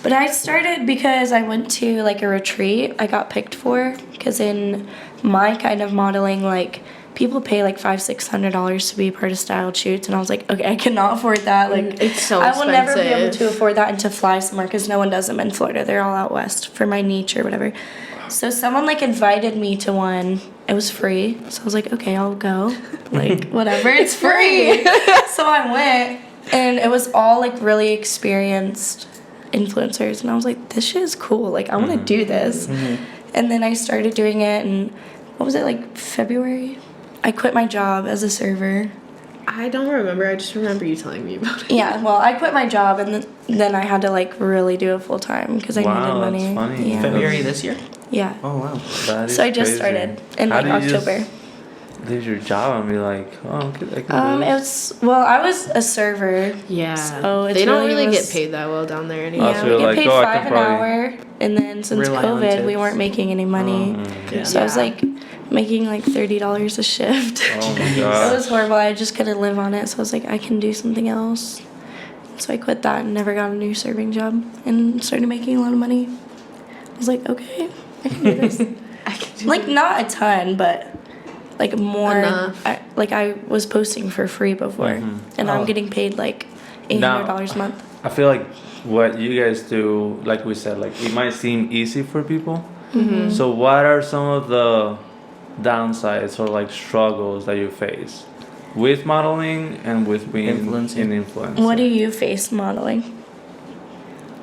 [SPEAKER 5] But I started because I went to like a retreat I got picked for, because in my kind of modeling, like, people pay like $500-600 to be part of styled shoots, and I was like, okay, I cannot afford that. Like,
[SPEAKER 3] It's so
[SPEAKER 5] I will never be able
[SPEAKER 3] expensive.
[SPEAKER 5] to afford that and to fly somewhere because no one does them in Florida. They're all out west for my niche or whatever. So someone like invited me to one. It was free, so I was like, okay, I'll go. Like, whatever, it's free. So I went, and it was all like really experienced influencers, and I was like, this shit is cool. Like, I want to do this. And then I started doing it, and what was it, like February? I quit my job as a server.
[SPEAKER 3] I don't remember. I just remember you telling me about it.
[SPEAKER 5] Yeah, well, I quit my job, and then I had to like really do it full time because I
[SPEAKER 2] Wow,
[SPEAKER 5] needed money.
[SPEAKER 2] that's funny.
[SPEAKER 5] Yeah.
[SPEAKER 4] February this year?
[SPEAKER 5] Yeah.
[SPEAKER 4] Oh, wow.
[SPEAKER 2] That is
[SPEAKER 5] So I just
[SPEAKER 2] crazy.
[SPEAKER 5] started in
[SPEAKER 2] How
[SPEAKER 5] like
[SPEAKER 2] did you
[SPEAKER 5] October.
[SPEAKER 2] just leave your job and be like, oh, I can do
[SPEAKER 5] It
[SPEAKER 2] this?
[SPEAKER 5] was, well, I was a server.
[SPEAKER 3] Yeah.
[SPEAKER 5] So it's
[SPEAKER 3] they don't
[SPEAKER 5] really
[SPEAKER 3] really
[SPEAKER 5] was-
[SPEAKER 3] get paid that well down there
[SPEAKER 2] Oh,
[SPEAKER 3] anymore.
[SPEAKER 5] Yeah,
[SPEAKER 2] so
[SPEAKER 5] we
[SPEAKER 2] you're
[SPEAKER 5] get
[SPEAKER 2] like,
[SPEAKER 5] paid
[SPEAKER 2] oh, I
[SPEAKER 5] $5
[SPEAKER 2] can
[SPEAKER 5] an
[SPEAKER 2] probably-
[SPEAKER 5] hour, and then since
[SPEAKER 4] Rely on
[SPEAKER 5] COVID, we
[SPEAKER 4] tips.
[SPEAKER 5] weren't making any money.
[SPEAKER 3] Yeah.
[SPEAKER 5] So I was like making like $30 a shift.
[SPEAKER 2] Oh my
[SPEAKER 5] It
[SPEAKER 2] god.
[SPEAKER 5] was horrible. I just couldn't live on it. So I was like, I can do something else. So I quit that and never got a new serving job and started making a lot of money. I was like, okay, I can do this.
[SPEAKER 3] I can do
[SPEAKER 5] Like, not a ton, but like more.
[SPEAKER 3] Enough.
[SPEAKER 5] I was posting for free before, and
[SPEAKER 4] Oh.
[SPEAKER 5] I'm getting paid like $800 a month.
[SPEAKER 2] I feel like what you guys do, like we said, like it might seem easy for people. So what are some of the downsides or like struggles that you face with modeling and with being
[SPEAKER 4] Influencing.
[SPEAKER 2] in influence?
[SPEAKER 5] What do you face modeling?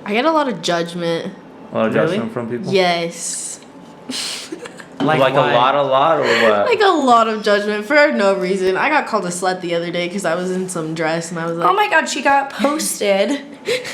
[SPEAKER 3] I get a lot of judgment.
[SPEAKER 2] A lot of
[SPEAKER 4] Really?
[SPEAKER 2] judgment from people?
[SPEAKER 3] Yes.
[SPEAKER 2] Like
[SPEAKER 4] why?
[SPEAKER 2] a lot, or what?
[SPEAKER 3] Like a lot of judgment for no reason. I got called a slut the other day because I was in some dress and I was like,
[SPEAKER 5] Oh my god, she got posted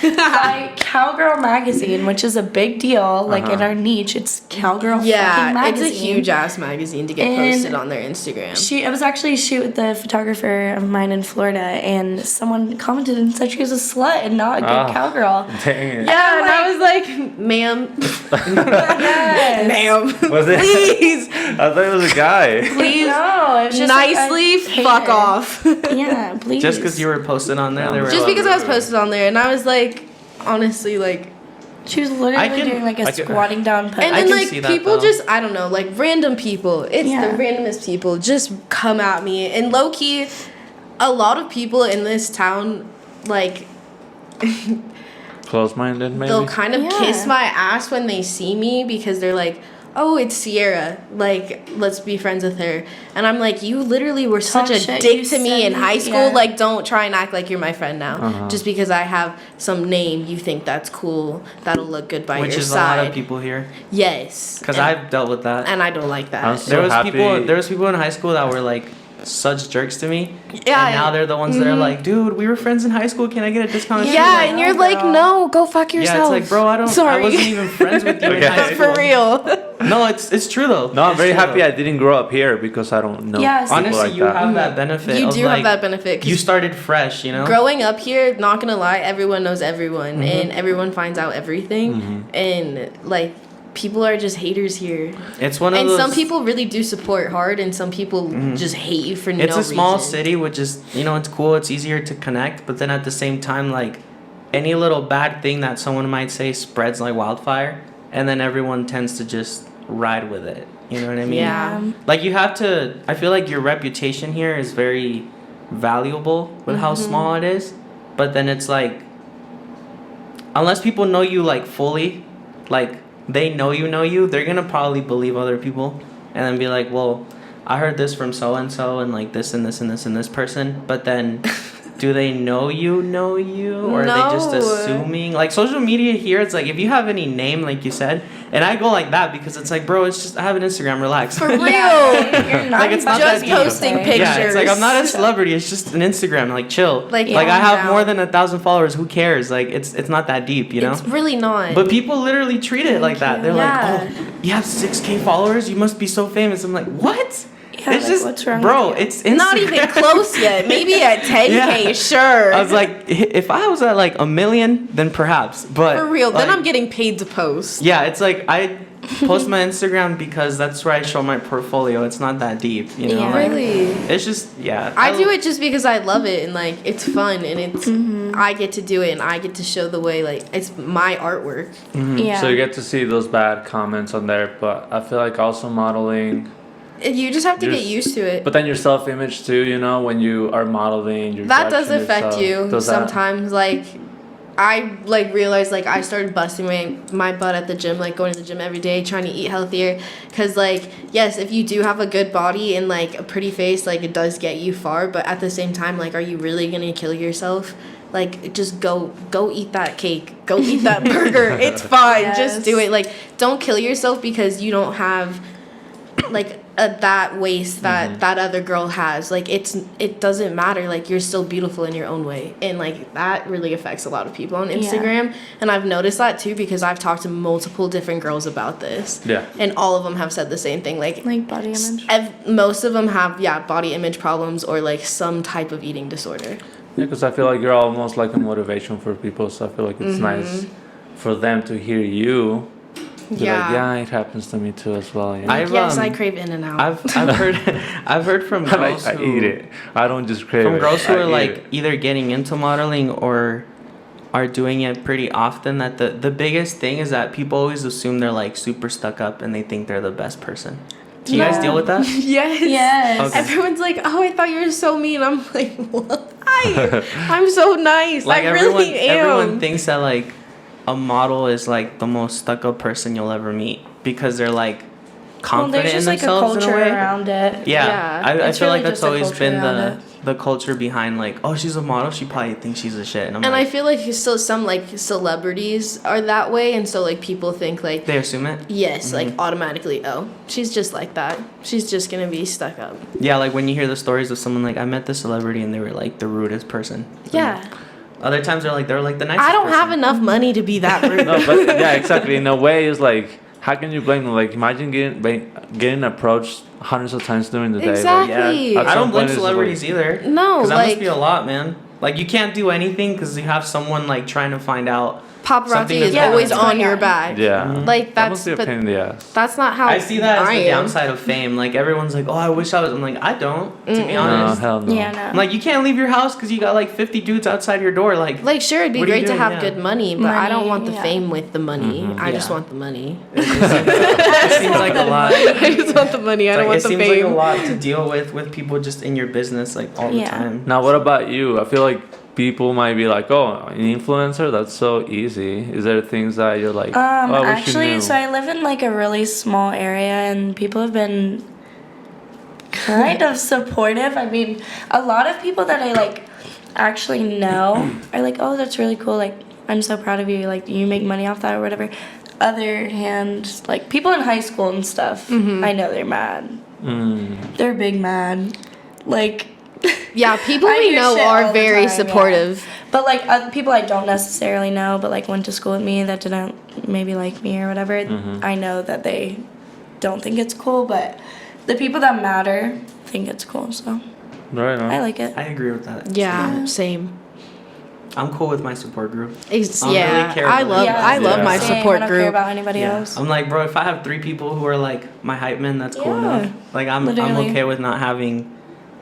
[SPEAKER 5] by Cowgirl Magazine, which is a big deal. Like in our niche, it's Cowgirl fucking
[SPEAKER 3] yeah,
[SPEAKER 5] magazine.
[SPEAKER 3] it's a huge ass magazine to get
[SPEAKER 5] And
[SPEAKER 3] posted on their Instagram.
[SPEAKER 5] It was actually a shoot with the photographer of mine in Florida, and someone commented and said she was a slut and not a good cowgirl.
[SPEAKER 2] Dang it.
[SPEAKER 3] Yeah, and I was like, ma'am,
[SPEAKER 5] Yes.
[SPEAKER 3] ma'am,
[SPEAKER 2] Was it?
[SPEAKER 3] please,
[SPEAKER 2] I thought it was a guy.
[SPEAKER 3] please,
[SPEAKER 5] No, it was just like,
[SPEAKER 3] nicely,
[SPEAKER 5] I hate
[SPEAKER 3] fuck
[SPEAKER 5] her.
[SPEAKER 3] off.
[SPEAKER 5] Yeah, please.
[SPEAKER 4] Just because you were posted on there, they were
[SPEAKER 3] Just
[SPEAKER 4] like,
[SPEAKER 3] because I was posted on there, and I was like, honestly, like,
[SPEAKER 5] She was literally
[SPEAKER 4] I can-
[SPEAKER 5] doing like a
[SPEAKER 4] I can-
[SPEAKER 5] squatting down pose.
[SPEAKER 3] and
[SPEAKER 4] I
[SPEAKER 3] then
[SPEAKER 4] can
[SPEAKER 3] like
[SPEAKER 4] see that,
[SPEAKER 3] people
[SPEAKER 4] though.
[SPEAKER 3] just, I don't know, like random people. It's
[SPEAKER 5] Yeah.
[SPEAKER 3] the randomest people just come at me, and low key, a lot of people in this town, like,
[SPEAKER 2] Close-minded, maybe?
[SPEAKER 3] they'll kind of
[SPEAKER 5] Yeah.
[SPEAKER 3] kiss my ass when they see me because they're like, oh, it's Ciara. Like, let's be friends with her. And I'm like, you literally were such
[SPEAKER 5] Talk
[SPEAKER 3] a
[SPEAKER 5] shit,
[SPEAKER 3] dick
[SPEAKER 5] you
[SPEAKER 3] to me
[SPEAKER 5] said
[SPEAKER 3] in
[SPEAKER 5] you-
[SPEAKER 3] high school.
[SPEAKER 5] yeah.
[SPEAKER 3] Like, don't try and act like you're my friend now.
[SPEAKER 2] Uh-huh.
[SPEAKER 3] Just because I have some name, you think that's cool. That'll look good by
[SPEAKER 4] which
[SPEAKER 3] your
[SPEAKER 4] is
[SPEAKER 3] side.
[SPEAKER 4] a lot of people here.
[SPEAKER 3] Yes.
[SPEAKER 4] Because
[SPEAKER 3] And-
[SPEAKER 4] I've dealt with that.
[SPEAKER 3] and I don't like that.
[SPEAKER 2] I'm so
[SPEAKER 4] There was
[SPEAKER 2] happy.
[SPEAKER 4] people in high school that were like such jerks to me.
[SPEAKER 3] Yeah,
[SPEAKER 4] And now they're the ones that are like, dude, we were friends in high school. Can I get a discount?
[SPEAKER 3] yeah,
[SPEAKER 5] Yeah,
[SPEAKER 3] and you're
[SPEAKER 5] no,
[SPEAKER 3] like,
[SPEAKER 5] girl.
[SPEAKER 3] no, go fuck yourself.
[SPEAKER 4] Yeah, it's like, bro, I
[SPEAKER 3] Sorry.
[SPEAKER 4] wasn't even friends with you in
[SPEAKER 2] Okay.
[SPEAKER 4] high school.
[SPEAKER 3] For real.
[SPEAKER 4] No, it's true though.
[SPEAKER 2] No, I'm
[SPEAKER 4] It's
[SPEAKER 2] very
[SPEAKER 4] true,
[SPEAKER 2] happy
[SPEAKER 4] though.
[SPEAKER 2] I didn't grow up here because I don't know
[SPEAKER 5] Yes.
[SPEAKER 2] people
[SPEAKER 4] Honestly,
[SPEAKER 2] like
[SPEAKER 4] you
[SPEAKER 2] that.
[SPEAKER 4] have that benefit.
[SPEAKER 3] You
[SPEAKER 4] of,
[SPEAKER 3] do
[SPEAKER 4] like,
[SPEAKER 3] have that benefit. 'Cause
[SPEAKER 4] You started fresh, you know.
[SPEAKER 3] growing up here, not gonna lie, everyone knows everyone,
[SPEAKER 4] Mm-hmm.
[SPEAKER 3] and everyone finds out everything, and like people are just haters here.
[SPEAKER 4] It's one of
[SPEAKER 3] And
[SPEAKER 4] those.
[SPEAKER 3] some people really do support hard, and some people just hate you for no
[SPEAKER 4] It's
[SPEAKER 3] reason.
[SPEAKER 4] a small city, which is it's cool. It's easier to connect, but then at the same time, like any little bad thing that someone might say spreads like wildfire, and then everyone tends to just ride with it. You know what I mean?
[SPEAKER 3] Yeah.
[SPEAKER 4] Like you have to. I feel like your reputation here is very valuable with how small it is, but then it's like unless people know you like fully, like they know you, they're gonna probably believe other people and then be like, well, I heard this from so and so and like this and this and this and this person, but then do they know you, or are they just
[SPEAKER 3] No.
[SPEAKER 4] assuming? Like social media here, it's like if you have any name, like you said, and I go like that because it's like, bro, it's just I have an Instagram, relax.
[SPEAKER 3] For real.
[SPEAKER 5] You're not
[SPEAKER 4] Like, it's not
[SPEAKER 3] Just
[SPEAKER 4] that deep.
[SPEAKER 3] posting pictures.
[SPEAKER 4] Yeah, it's like I'm not a celebrity. It's just an Instagram. Like chill.
[SPEAKER 3] Like,
[SPEAKER 4] I
[SPEAKER 3] calm
[SPEAKER 4] have
[SPEAKER 3] down.
[SPEAKER 4] more than 1,000 followers. Who cares? Like it's not that deep, you know.
[SPEAKER 3] It's really not.
[SPEAKER 4] But people literally treat it like that. They're
[SPEAKER 3] Yeah.
[SPEAKER 4] like, oh, you have 6K followers. You must be so famous. I'm like, what?
[SPEAKER 5] Yeah,
[SPEAKER 4] it's
[SPEAKER 5] like,
[SPEAKER 4] just,
[SPEAKER 5] what's wrong
[SPEAKER 4] bro.
[SPEAKER 5] with you?
[SPEAKER 4] It's Instagram.
[SPEAKER 3] not even close yet. Maybe at 10K,
[SPEAKER 4] Yeah.
[SPEAKER 3] sure.
[SPEAKER 4] I was like, if I was at like 1 million, then perhaps. But
[SPEAKER 3] for real. Then
[SPEAKER 4] like,
[SPEAKER 3] I'm getting paid to post.
[SPEAKER 4] Yeah, it's like I post my Instagram because that's where I show my portfolio. It's not that deep, you know.
[SPEAKER 5] Yeah.
[SPEAKER 4] Like,
[SPEAKER 3] Really.
[SPEAKER 4] it's just yeah.
[SPEAKER 3] I do it just because I love it and like it's fun and it's I get to do it and I get to show the way, like it's my artwork.
[SPEAKER 5] Yeah.
[SPEAKER 2] So you get to see those bad comments on there, but I feel like also modeling.
[SPEAKER 3] You just have to get
[SPEAKER 2] Just-
[SPEAKER 3] used to it.
[SPEAKER 2] But then your self-image too, when you are modeling, you're
[SPEAKER 3] That does
[SPEAKER 2] judging
[SPEAKER 3] affect
[SPEAKER 2] yourself.
[SPEAKER 3] you
[SPEAKER 2] Does that-
[SPEAKER 3] sometimes. Like I like realized like I started busting my butt at the gym, like going to the gym every day, trying to eat healthier. Cause like yes, if you do have a good body and like a pretty face, like it does get you far. But at the same time, like, are you really gonna kill yourself? Like just go eat that cake, go eat that burger. It's fine.
[SPEAKER 5] Yes.
[SPEAKER 3] Just do it. Like don't kill yourself because you don't have like that waist that other girl has. Like it doesn't matter. Like you're still beautiful in your own way, and like that really affects a lot of people on Instagram. And I've noticed that too because I've talked to multiple different girls about this.
[SPEAKER 2] Yeah.
[SPEAKER 3] And all of them have said the same thing. Like
[SPEAKER 5] body image.
[SPEAKER 3] most of them have body image problems or like some type of eating disorder.
[SPEAKER 2] Yeah, because I feel like you're almost like a motivation for people. So I feel like it's nice for them to hear you. Be like, yeah, it happens to me too as well. Yeah.
[SPEAKER 3] Yes, I crave In-N-Out.
[SPEAKER 4] I've heard from girls
[SPEAKER 2] I
[SPEAKER 4] who
[SPEAKER 2] eat it. I don't just crave
[SPEAKER 4] from
[SPEAKER 2] it.
[SPEAKER 4] girls who
[SPEAKER 2] I
[SPEAKER 4] are
[SPEAKER 2] eat
[SPEAKER 4] like
[SPEAKER 2] it.
[SPEAKER 4] either getting into modeling or are doing it pretty often that the biggest thing is that people always assume they're like super stuck up and they think they're the best person. Do you guys deal with that?
[SPEAKER 3] Yes.
[SPEAKER 5] Yes.
[SPEAKER 4] Okay.
[SPEAKER 3] Everyone's like, oh, I thought you were so mean. I'm like, what? I'm so nice.
[SPEAKER 4] Like
[SPEAKER 3] I really am.
[SPEAKER 4] everyone thinks that like a model is like the most stuck up person you'll ever meet because they're like confident
[SPEAKER 5] there's just
[SPEAKER 4] in
[SPEAKER 5] like a
[SPEAKER 4] themselves in
[SPEAKER 5] culture
[SPEAKER 4] a way.
[SPEAKER 5] around it.
[SPEAKER 4] Yeah,
[SPEAKER 3] Yeah.
[SPEAKER 4] I
[SPEAKER 5] It's
[SPEAKER 4] feel
[SPEAKER 5] really
[SPEAKER 4] like that's
[SPEAKER 5] just a
[SPEAKER 4] always
[SPEAKER 5] culture
[SPEAKER 4] been
[SPEAKER 5] around
[SPEAKER 4] the culture behind like, oh, she's a model, she probably thinks she's a shit, and I'm
[SPEAKER 3] And I
[SPEAKER 4] like,
[SPEAKER 3] feel like still some like celebrities are that way, and so like people think like
[SPEAKER 4] they assume it.
[SPEAKER 3] yes, like automatically, oh, she's just like that. She's just gonna be stuck up.
[SPEAKER 4] Yeah, like when you hear the stories of someone like, I met this celebrity and they were like the rudest person.
[SPEAKER 3] Yeah.
[SPEAKER 4] Other times they're like the nicest
[SPEAKER 3] I don't have
[SPEAKER 4] person.
[SPEAKER 3] enough money to be that rude.
[SPEAKER 2] No, but yeah, exactly. In a way, it's like, how can you blame them? Like, imagine getting approached hundreds of times during the day.
[SPEAKER 3] Exactly.
[SPEAKER 2] Like, at
[SPEAKER 4] I
[SPEAKER 2] some
[SPEAKER 4] don't blame
[SPEAKER 2] point it's
[SPEAKER 4] celebrities either.
[SPEAKER 3] No,
[SPEAKER 4] because that
[SPEAKER 3] like-
[SPEAKER 4] must be a lot, man. Like you can't do anything because you have someone like trying to find out.
[SPEAKER 3] Paparazzi
[SPEAKER 4] Something
[SPEAKER 3] is
[SPEAKER 4] that's
[SPEAKER 3] always
[SPEAKER 5] going
[SPEAKER 3] on your
[SPEAKER 5] on.
[SPEAKER 3] back.
[SPEAKER 2] Yeah.
[SPEAKER 3] Like
[SPEAKER 2] That
[SPEAKER 3] that's
[SPEAKER 2] must be a
[SPEAKER 3] but
[SPEAKER 2] pain in the ass.
[SPEAKER 3] that's not how
[SPEAKER 4] I see that as
[SPEAKER 3] I
[SPEAKER 4] the
[SPEAKER 3] am.
[SPEAKER 4] downside of fame. Like everyone's like, oh, I wish I was. I'm like, I don't. To be
[SPEAKER 2] No,
[SPEAKER 4] honest.
[SPEAKER 2] hell no.
[SPEAKER 5] Yeah, no.
[SPEAKER 4] I'm like, you can't leave your house because you got like 50 dudes outside your door. Like
[SPEAKER 3] Like, sure, it'd be
[SPEAKER 4] What are you
[SPEAKER 3] great to
[SPEAKER 4] doing?
[SPEAKER 3] have
[SPEAKER 4] Yeah.
[SPEAKER 3] good money, but I don't
[SPEAKER 5] Money,
[SPEAKER 3] want the
[SPEAKER 5] yeah.
[SPEAKER 3] fame with the money. I just
[SPEAKER 4] Yeah.
[SPEAKER 3] want the money.
[SPEAKER 4] it seems like a lot.
[SPEAKER 3] I just want the money. I don't
[SPEAKER 4] Like,
[SPEAKER 3] want
[SPEAKER 4] it
[SPEAKER 3] the
[SPEAKER 4] seems
[SPEAKER 3] fame.
[SPEAKER 4] like a lot to deal with people just in your business like all the
[SPEAKER 5] Yeah.
[SPEAKER 4] time.
[SPEAKER 2] Now, what about you? I feel like people might be like, oh, an influencer, that's so easy. Is there things that you're like, oh, I wish you
[SPEAKER 5] Actually,
[SPEAKER 2] knew?
[SPEAKER 5] so I live in like a really small area, and people have been kind of supportive. I mean, a lot of people that I like actually know are like, oh, that's really cool. Like, I'm so proud of you. Like, you make money off that or whatever. Other hand, like people in high school and stuff, I know they're mad. They're big mad. Like,
[SPEAKER 3] Yeah, people
[SPEAKER 5] I
[SPEAKER 3] we
[SPEAKER 5] hear
[SPEAKER 3] know
[SPEAKER 5] shit all
[SPEAKER 3] are
[SPEAKER 5] the
[SPEAKER 3] very
[SPEAKER 5] time,
[SPEAKER 3] supportive.
[SPEAKER 5] but like people I don't necessarily know, but like went to school with me that didn't maybe like me or whatever. I know that they don't think it's cool, but the people that matter think it's cool. So
[SPEAKER 2] Right on.
[SPEAKER 5] I like it.
[SPEAKER 4] I agree with that.
[SPEAKER 3] Yeah, same.
[SPEAKER 4] I'm cool with my support group. I don't
[SPEAKER 3] Yeah,
[SPEAKER 4] really care
[SPEAKER 3] I
[SPEAKER 4] about
[SPEAKER 3] love
[SPEAKER 4] it.
[SPEAKER 3] I love
[SPEAKER 2] Yeah.
[SPEAKER 3] my
[SPEAKER 5] Same,
[SPEAKER 3] support
[SPEAKER 5] I don't
[SPEAKER 3] group.
[SPEAKER 5] care about anybody
[SPEAKER 4] Yeah.
[SPEAKER 5] else.
[SPEAKER 4] I'm like, bro, if I have 3 people who are like my hype men, that's cool
[SPEAKER 5] Yeah.
[SPEAKER 4] enough. Like I'm
[SPEAKER 5] Literally.
[SPEAKER 4] okay with not having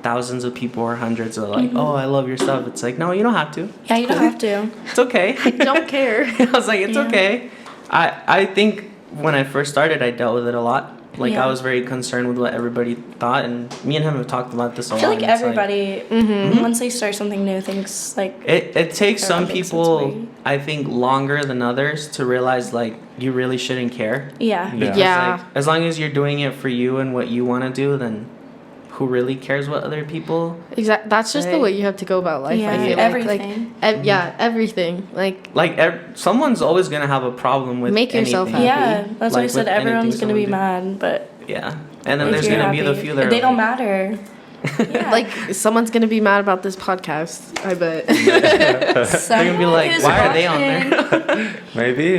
[SPEAKER 4] thousands of people or hundreds of like, oh, I love your stuff. It's like, no, you don't have to.
[SPEAKER 5] Yeah, you don't have to.
[SPEAKER 4] It's okay.
[SPEAKER 3] Don't care.
[SPEAKER 4] I was like, it's
[SPEAKER 5] Yeah.
[SPEAKER 4] okay. I think when I first started, I dealt with it a lot. Like
[SPEAKER 5] Yeah.
[SPEAKER 4] I was very concerned with what everybody thought, and me and him have talked about this a lot.
[SPEAKER 5] I feel like
[SPEAKER 4] and it's
[SPEAKER 5] everybody, once they start something new, thinks like
[SPEAKER 4] it takes some
[SPEAKER 5] Everyone thinks it's
[SPEAKER 4] people,
[SPEAKER 5] weird.
[SPEAKER 4] I think, longer than others to realize like you really shouldn't care.
[SPEAKER 5] yeah.
[SPEAKER 2] Yeah.
[SPEAKER 3] Yeah.
[SPEAKER 4] Like, as long as you're doing it for you and what you want to do, then who really cares what other people?
[SPEAKER 3] Exactly. That's just the
[SPEAKER 4] Right.
[SPEAKER 3] way you have to go about life.
[SPEAKER 5] Yeah,
[SPEAKER 3] I feel
[SPEAKER 5] everything.
[SPEAKER 3] Like, yeah, everything. Like,
[SPEAKER 4] Someone's always gonna have a problem with
[SPEAKER 3] Make yourself
[SPEAKER 4] anything.
[SPEAKER 3] happy.
[SPEAKER 5] Yeah, that's why I
[SPEAKER 4] Like,
[SPEAKER 5] said
[SPEAKER 4] with
[SPEAKER 5] everyone's
[SPEAKER 4] anything
[SPEAKER 5] gonna be
[SPEAKER 4] someone
[SPEAKER 5] mad, but
[SPEAKER 4] Yeah, and then
[SPEAKER 5] if
[SPEAKER 4] there's
[SPEAKER 5] you're
[SPEAKER 4] gonna be the
[SPEAKER 5] happy,
[SPEAKER 4] few that are
[SPEAKER 5] they don't
[SPEAKER 4] like,
[SPEAKER 5] matter. Yeah.
[SPEAKER 3] like someone's gonna be mad about this podcast. I bet.
[SPEAKER 4] They're gonna be like,
[SPEAKER 5] Someone
[SPEAKER 4] why
[SPEAKER 5] is
[SPEAKER 4] are they on
[SPEAKER 5] watching.
[SPEAKER 4] there?
[SPEAKER 2] Maybe.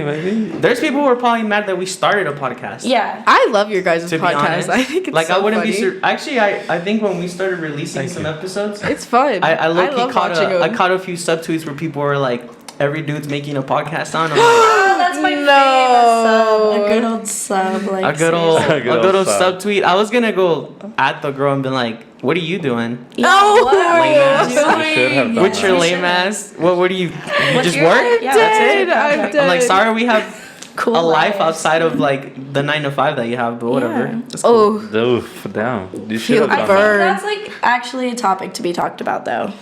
[SPEAKER 4] There's people who are probably mad that we started a podcast.
[SPEAKER 5] Yeah.
[SPEAKER 3] I love your guys'
[SPEAKER 4] To be
[SPEAKER 3] podcast.
[SPEAKER 4] honest,
[SPEAKER 3] I think it's
[SPEAKER 4] like
[SPEAKER 3] so
[SPEAKER 4] I wouldn't
[SPEAKER 3] funny.
[SPEAKER 4] be actually. I think when we started releasing
[SPEAKER 2] Thank
[SPEAKER 4] some
[SPEAKER 2] you.
[SPEAKER 4] episodes,
[SPEAKER 3] It's fun.
[SPEAKER 4] I low-key
[SPEAKER 3] love
[SPEAKER 4] caught
[SPEAKER 3] watching
[SPEAKER 4] I
[SPEAKER 3] them.
[SPEAKER 4] caught a few subtweets where people were like, every dude's making a podcast on. I'm like,
[SPEAKER 5] Oh, that's my
[SPEAKER 3] No.
[SPEAKER 5] favorite sub. A good old sub. Like,
[SPEAKER 4] a good old
[SPEAKER 5] seriously.
[SPEAKER 2] A good old sub.
[SPEAKER 4] subtweet. I was gonna go at the girl and be like, what are you doing?
[SPEAKER 5] No. What are
[SPEAKER 4] Lame
[SPEAKER 5] you
[SPEAKER 4] ass.
[SPEAKER 5] doing?
[SPEAKER 2] You should have done
[SPEAKER 4] What's your
[SPEAKER 5] You
[SPEAKER 4] lame
[SPEAKER 5] should
[SPEAKER 4] ass? What do you
[SPEAKER 5] What's
[SPEAKER 4] just
[SPEAKER 5] your-
[SPEAKER 4] work?
[SPEAKER 5] Yeah,
[SPEAKER 3] dead.
[SPEAKER 5] that's
[SPEAKER 3] I'm
[SPEAKER 5] it.
[SPEAKER 3] dead.
[SPEAKER 4] I'm like, sorry, we have
[SPEAKER 5] Cool
[SPEAKER 4] a life
[SPEAKER 5] life.
[SPEAKER 4] outside of like the 9 to 5 that you have, but whatever.
[SPEAKER 5] Yeah.
[SPEAKER 4] It's cool.
[SPEAKER 3] Oh,
[SPEAKER 2] Oof, damn. You should
[SPEAKER 3] Feel
[SPEAKER 2] have
[SPEAKER 5] I
[SPEAKER 2] done
[SPEAKER 5] think
[SPEAKER 2] that.
[SPEAKER 3] Burn.
[SPEAKER 5] that's like actually a topic to be talked about though.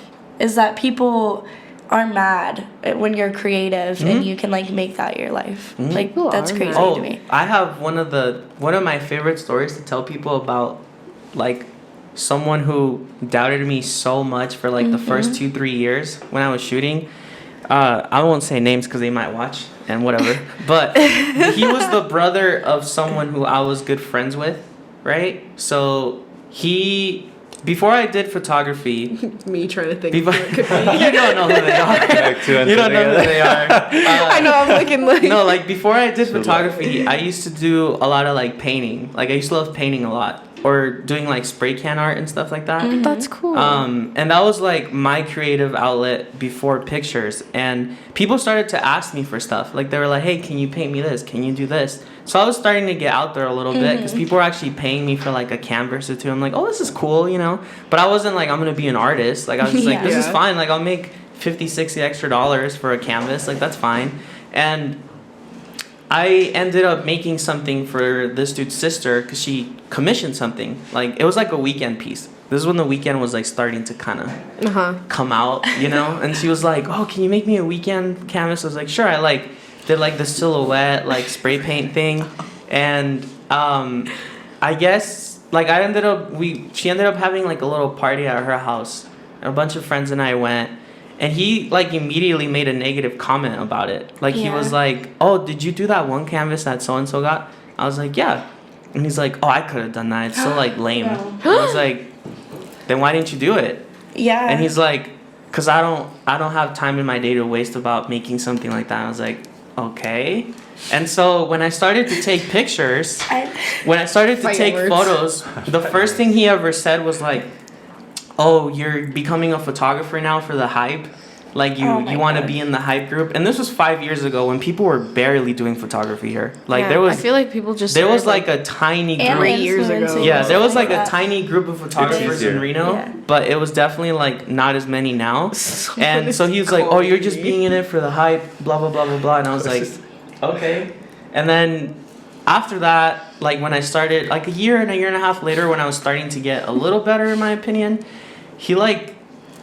[SPEAKER 5] Is that people are mad when you're creative and you can like make that your life. Like
[SPEAKER 3] People
[SPEAKER 5] that's
[SPEAKER 3] are
[SPEAKER 5] crazy
[SPEAKER 3] mad.
[SPEAKER 5] to me.
[SPEAKER 4] I have one of my favorite stories to tell people about, like someone who doubted me so much for like the first 2-3 years when I was shooting. I won't say names because they might watch and whatever. But he was the brother of someone who I was good friends with, right? So before I did photography,
[SPEAKER 3] me trying to think.
[SPEAKER 4] before, you don't know who they are.
[SPEAKER 2] Like two and
[SPEAKER 4] You
[SPEAKER 2] two
[SPEAKER 4] don't know who
[SPEAKER 2] together.
[SPEAKER 4] they are.
[SPEAKER 3] I know. I'm looking like.
[SPEAKER 4] No, like before I did
[SPEAKER 2] So
[SPEAKER 4] photography, I used to do a lot of like painting. Like I used to love painting a lot, or doing like spray can art and stuff like that.
[SPEAKER 3] That's cool.
[SPEAKER 4] And that was like my creative outlet before pictures. And people started to ask me for stuff. Like they were like, "Hey, can you paint me this? Can you do this?" So I was starting to get out there a little bit because people were actually paying me for like a canvas or two. I'm like, "Oh, this is cool," you know. But I wasn't like, I'm gonna be an artist. Like I was just like,
[SPEAKER 5] Yeah.
[SPEAKER 4] "This is
[SPEAKER 3] Yeah.
[SPEAKER 4] fine. Like I'll make $50-$60 extra for a canvas. Like that's fine." And I ended up making something for this dude's sister because she commissioned something. Like it was like a weekend piece. This is when the weekend was like starting to kind of come out, you know. And she was like, "Oh, can you make me a weekend canvas?" I was like, "Sure." I like did like the silhouette like spray paint thing, and I guess like she ended up having like a little party at her house, and a bunch of friends and I went, and he like immediately made a negative comment about it. Like he was like, "Oh, did you do that one canvas that so and so got?" I was like, "Yeah," and he's like, "Oh, I could have done that. It's so like lame." I was like, "Then why didn't you do it?"
[SPEAKER 5] Yeah.
[SPEAKER 4] And he's like, "Cause I don't have time in my day to waste about making something like that." I was like, "Okay." And so when I started to take pictures, when I started to take photos, the first thing he ever said was like, "Oh, you're becoming a photographer now for the hype? Like you want to be in the hype group?" And this was 5 years ago when people were barely doing photography here. Like
[SPEAKER 3] Yeah,
[SPEAKER 4] there was
[SPEAKER 3] I feel like people just
[SPEAKER 4] there was
[SPEAKER 3] started,
[SPEAKER 4] like a tiny group.
[SPEAKER 3] 3 years ago.
[SPEAKER 4] Yeah, there was like a
[SPEAKER 5] that.
[SPEAKER 4] tiny group of photographers in Reno,
[SPEAKER 5] Yeah.
[SPEAKER 4] but it was definitely like not as many now. And so he was like, "Oh, you're just being in it for the hype, blah blah blah blah blah." And I was like, "Okay." And then after that, like when I started, like a year and a half later, when I was starting to get a little better in my opinion, he like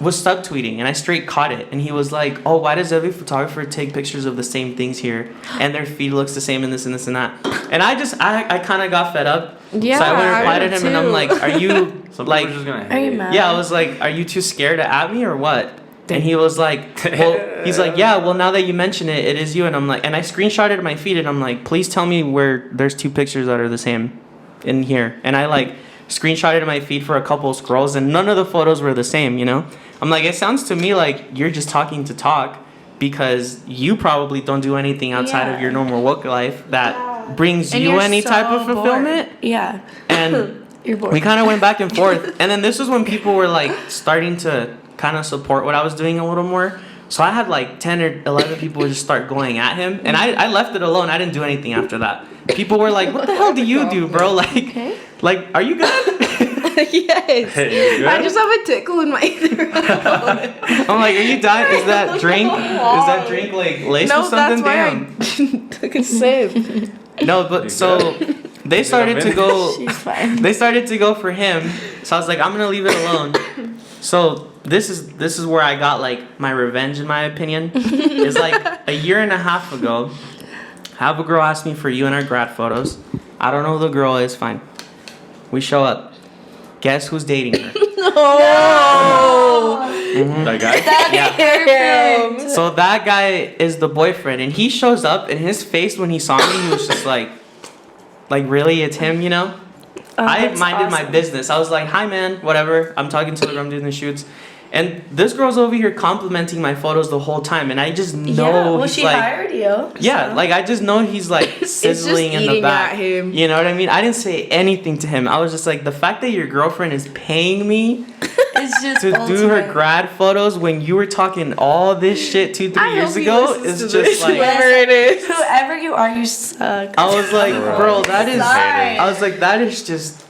[SPEAKER 4] was subtweeting, and I straight caught it. And he was like, "Oh, why does every photographer take pictures of the same things here, and their feed looks the same and this and this and that?" And I kind of got fed up.
[SPEAKER 3] Yeah,
[SPEAKER 4] so I went and replied to
[SPEAKER 3] I
[SPEAKER 4] him, and I'm
[SPEAKER 3] too.
[SPEAKER 4] like, "Are you
[SPEAKER 2] Some
[SPEAKER 4] like?"
[SPEAKER 2] people are just gonna
[SPEAKER 5] Are you
[SPEAKER 2] hate.
[SPEAKER 5] mad?
[SPEAKER 4] Yeah, I was like, "Are you too scared to at me or what?" And he was like, "Well," he's like, "Yeah, well, now that you mention it, it is you." And I'm like, and I screenshotted my feed, and I'm like, "Please tell me where there's 2 pictures that are the same in here." And I like screenshotted my feed for a couple of scrolls, and none of the photos were the same, you know? I'm like, it sounds to me like you're just talking to talk, because you probably don't do anything outside of your normal work life that brings
[SPEAKER 5] And
[SPEAKER 4] you
[SPEAKER 5] you're
[SPEAKER 4] any
[SPEAKER 5] so
[SPEAKER 4] type of fulfillment.
[SPEAKER 5] bored. Yeah.
[SPEAKER 4] And
[SPEAKER 5] You're bored.
[SPEAKER 4] we kind of went back and forth. And then this was when people were like starting to kind of support what I was doing a little more. So I had like 10 or 11 people just start going at him. And I left it alone. I didn't do anything after that. People were like, "What the hell do you do, bro? Like, are you good?"
[SPEAKER 3] Yes.
[SPEAKER 2] Hey, you good?
[SPEAKER 3] I just have a tickle in my throat.
[SPEAKER 4] I'm like, "Are you dying? Is that drink? Is that drink like laced
[SPEAKER 3] No,
[SPEAKER 4] with something?"
[SPEAKER 3] that's why
[SPEAKER 4] Damn.
[SPEAKER 3] I took a sip.
[SPEAKER 4] No, but so they started to go.
[SPEAKER 5] She's fine.
[SPEAKER 4] They started to go for him. So I was like, "I'm gonna leave it alone." So this is where I got like my revenge, in my opinion. It's like a year and a half ago. Have a girl ask me for you in our grad photos. I don't know who the girl is. Fine. We show up. Guess who's dating her?
[SPEAKER 2] That guy?
[SPEAKER 4] Yeah. So that guy is the boyfriend, and he shows up, and his face when he saw me, he was just like really, it's him, you know? I
[SPEAKER 5] that's
[SPEAKER 4] minded my
[SPEAKER 5] awesome.
[SPEAKER 4] business. I was like, "Hi, man, whatever." I'm talking to the girl I'm doing the shoots. And this girl's over here complimenting my photos the whole time, and I just know
[SPEAKER 5] Yeah, well,
[SPEAKER 4] he's
[SPEAKER 5] she
[SPEAKER 4] like,
[SPEAKER 5] hired you.
[SPEAKER 4] yeah,
[SPEAKER 5] so.
[SPEAKER 4] like I just know he's like sizzling in the
[SPEAKER 3] eating
[SPEAKER 4] back.
[SPEAKER 3] at him.
[SPEAKER 4] You know what I mean? I didn't say anything to him. I was just like, the fact that your girlfriend is paying me
[SPEAKER 5] It's just
[SPEAKER 4] to do her
[SPEAKER 5] ultimate.
[SPEAKER 4] grad photos when you were talking all this shit 2-3
[SPEAKER 3] I
[SPEAKER 4] years
[SPEAKER 3] hope he
[SPEAKER 4] ago
[SPEAKER 3] listens
[SPEAKER 4] is
[SPEAKER 3] to
[SPEAKER 4] just
[SPEAKER 3] this,
[SPEAKER 4] like.
[SPEAKER 3] whoever it is.
[SPEAKER 5] Whoever you are, you suck.
[SPEAKER 4] I was like, bro, that is.
[SPEAKER 5] Sorry.
[SPEAKER 4] I was like, that is just.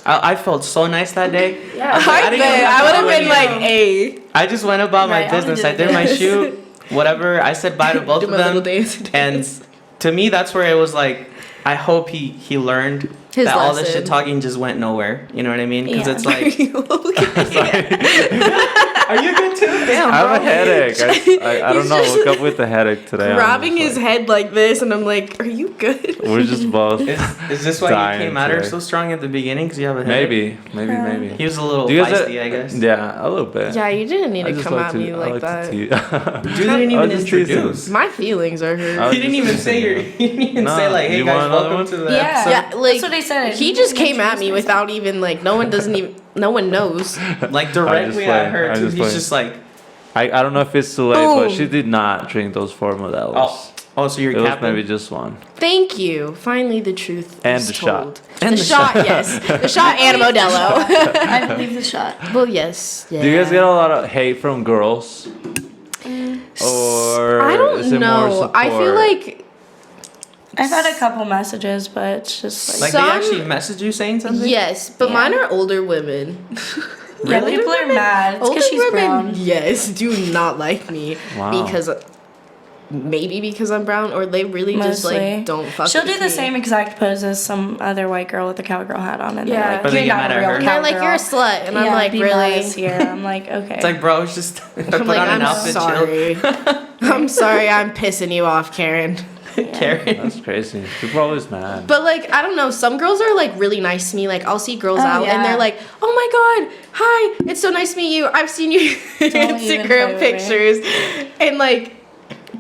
[SPEAKER 4] I felt so nice that day.
[SPEAKER 5] Yeah.
[SPEAKER 4] I didn't even
[SPEAKER 3] I
[SPEAKER 4] have
[SPEAKER 3] would
[SPEAKER 4] to
[SPEAKER 3] have
[SPEAKER 4] do
[SPEAKER 3] been
[SPEAKER 4] anything.
[SPEAKER 3] like, "A."
[SPEAKER 4] I just went about
[SPEAKER 5] Right,
[SPEAKER 4] my
[SPEAKER 5] I
[SPEAKER 4] business.
[SPEAKER 5] did
[SPEAKER 4] I did my
[SPEAKER 5] this.
[SPEAKER 4] shoot, whatever. I said bye to both
[SPEAKER 3] Do
[SPEAKER 4] of
[SPEAKER 3] my little
[SPEAKER 4] them.
[SPEAKER 3] dance.
[SPEAKER 4] And to me, that's where it was like, I hope he learned
[SPEAKER 3] His
[SPEAKER 4] that all this
[SPEAKER 3] lesson.
[SPEAKER 4] shit talking just went nowhere. You know what I mean? Because
[SPEAKER 5] Yeah.
[SPEAKER 4] it's like,
[SPEAKER 3] Okay.
[SPEAKER 4] are you good too? Damn,
[SPEAKER 2] I have
[SPEAKER 4] bro.
[SPEAKER 2] a headache. I don't
[SPEAKER 3] He's
[SPEAKER 2] know.
[SPEAKER 3] just
[SPEAKER 2] Woke up with a headache today. I'm
[SPEAKER 3] Grabbing
[SPEAKER 2] just
[SPEAKER 3] his head like this, and I'm like, "Are you good?"
[SPEAKER 2] We're just both.
[SPEAKER 4] Is this why
[SPEAKER 2] Dying
[SPEAKER 4] you came at her
[SPEAKER 2] today.
[SPEAKER 4] so strong at the beginning? Because you have a headache?
[SPEAKER 2] Maybe.
[SPEAKER 4] He was a little
[SPEAKER 2] Do you guys-
[SPEAKER 4] feisty, I guess.
[SPEAKER 2] Yeah, a little bit.
[SPEAKER 3] Yeah, you didn't need
[SPEAKER 2] I
[SPEAKER 3] to
[SPEAKER 2] just
[SPEAKER 3] come
[SPEAKER 2] like
[SPEAKER 3] at
[SPEAKER 2] to-
[SPEAKER 3] me
[SPEAKER 2] I
[SPEAKER 3] like
[SPEAKER 2] to
[SPEAKER 3] that.
[SPEAKER 2] tease.
[SPEAKER 4] You didn't
[SPEAKER 2] I
[SPEAKER 4] even
[SPEAKER 2] was just teasing.
[SPEAKER 4] introduce.
[SPEAKER 3] My feelings are
[SPEAKER 2] I
[SPEAKER 3] hurt.
[SPEAKER 2] was
[SPEAKER 4] He didn't
[SPEAKER 2] just
[SPEAKER 4] even say
[SPEAKER 2] teasing
[SPEAKER 4] your.
[SPEAKER 2] you.
[SPEAKER 4] He didn't even
[SPEAKER 2] No,
[SPEAKER 4] say like, "Hey
[SPEAKER 2] you
[SPEAKER 4] guys,
[SPEAKER 2] want another
[SPEAKER 4] welcome
[SPEAKER 2] one?
[SPEAKER 4] to the
[SPEAKER 5] Yeah.
[SPEAKER 4] episode."
[SPEAKER 3] Yeah, like
[SPEAKER 5] That's what I said.
[SPEAKER 3] he just came at me without even like no one knows.
[SPEAKER 4] Like directly at her,
[SPEAKER 2] I
[SPEAKER 4] too.
[SPEAKER 2] just
[SPEAKER 4] He's
[SPEAKER 2] played.
[SPEAKER 4] just like,
[SPEAKER 2] I don't know if it's too late, but
[SPEAKER 3] Boom.
[SPEAKER 2] she did not drink those 4 Modelos.
[SPEAKER 4] oh, so you're
[SPEAKER 2] It was
[SPEAKER 4] capping.
[SPEAKER 2] maybe just one.
[SPEAKER 3] Thank you. Finally, the truth
[SPEAKER 2] And
[SPEAKER 3] is
[SPEAKER 2] the shot.
[SPEAKER 3] told.
[SPEAKER 4] And
[SPEAKER 3] the
[SPEAKER 4] the
[SPEAKER 3] shot, yes, the shot and Modelo.
[SPEAKER 5] I believe the shot.
[SPEAKER 3] Well, yes. Yeah.
[SPEAKER 2] Do you guys get a lot of hate from girls? Or
[SPEAKER 3] I
[SPEAKER 2] is
[SPEAKER 3] don't
[SPEAKER 2] it more
[SPEAKER 3] know. I feel
[SPEAKER 2] support?
[SPEAKER 3] like
[SPEAKER 5] I've had a couple messages, but it's just
[SPEAKER 4] Like
[SPEAKER 5] like,
[SPEAKER 4] they
[SPEAKER 3] Some-
[SPEAKER 4] actually message you saying something?
[SPEAKER 3] yes, but
[SPEAKER 5] Yeah.
[SPEAKER 3] mine are older women.
[SPEAKER 5] yeah,
[SPEAKER 3] Older
[SPEAKER 5] people are
[SPEAKER 3] women-
[SPEAKER 5] mad. It's
[SPEAKER 3] Older
[SPEAKER 5] because she's
[SPEAKER 3] women,
[SPEAKER 5] brown.
[SPEAKER 3] yes, do not like me
[SPEAKER 2] Wow.
[SPEAKER 3] because maybe because I'm brown, or they really just
[SPEAKER 5] Mostly.
[SPEAKER 3] like don't fuck.
[SPEAKER 5] She'll
[SPEAKER 3] with
[SPEAKER 5] do the
[SPEAKER 3] me.
[SPEAKER 5] same exact pose as some other white girl with a cowgirl hat on, and
[SPEAKER 3] Yeah.
[SPEAKER 5] they're like,
[SPEAKER 4] But they
[SPEAKER 5] "You're
[SPEAKER 4] get
[SPEAKER 5] not
[SPEAKER 4] mad
[SPEAKER 5] a
[SPEAKER 4] at
[SPEAKER 5] real
[SPEAKER 4] her.
[SPEAKER 3] And they're like,
[SPEAKER 5] cowgirl."
[SPEAKER 3] "You're a slut," and I'm
[SPEAKER 5] Yeah,
[SPEAKER 3] like,
[SPEAKER 5] be
[SPEAKER 3] "Really?"
[SPEAKER 5] modest here. I'm like, okay.
[SPEAKER 4] It's like, bro, it's just put
[SPEAKER 3] I'm like,
[SPEAKER 4] on an
[SPEAKER 3] "I'm
[SPEAKER 4] outfit, chill.
[SPEAKER 3] sorry. I'm sorry, I'm pissing you off, Karen."
[SPEAKER 4] Karen.
[SPEAKER 2] That's crazy. People are always mad.
[SPEAKER 3] But like, I don't know, some girls are like really nice to me. Like, I'll see girls
[SPEAKER 5] Oh,
[SPEAKER 3] out
[SPEAKER 5] yeah.
[SPEAKER 3] and they're like, "Oh my god, hi, it's so nice to meet you. I've seen your
[SPEAKER 5] Don't even play
[SPEAKER 3] Instagram
[SPEAKER 5] with me.
[SPEAKER 3] pictures." And like,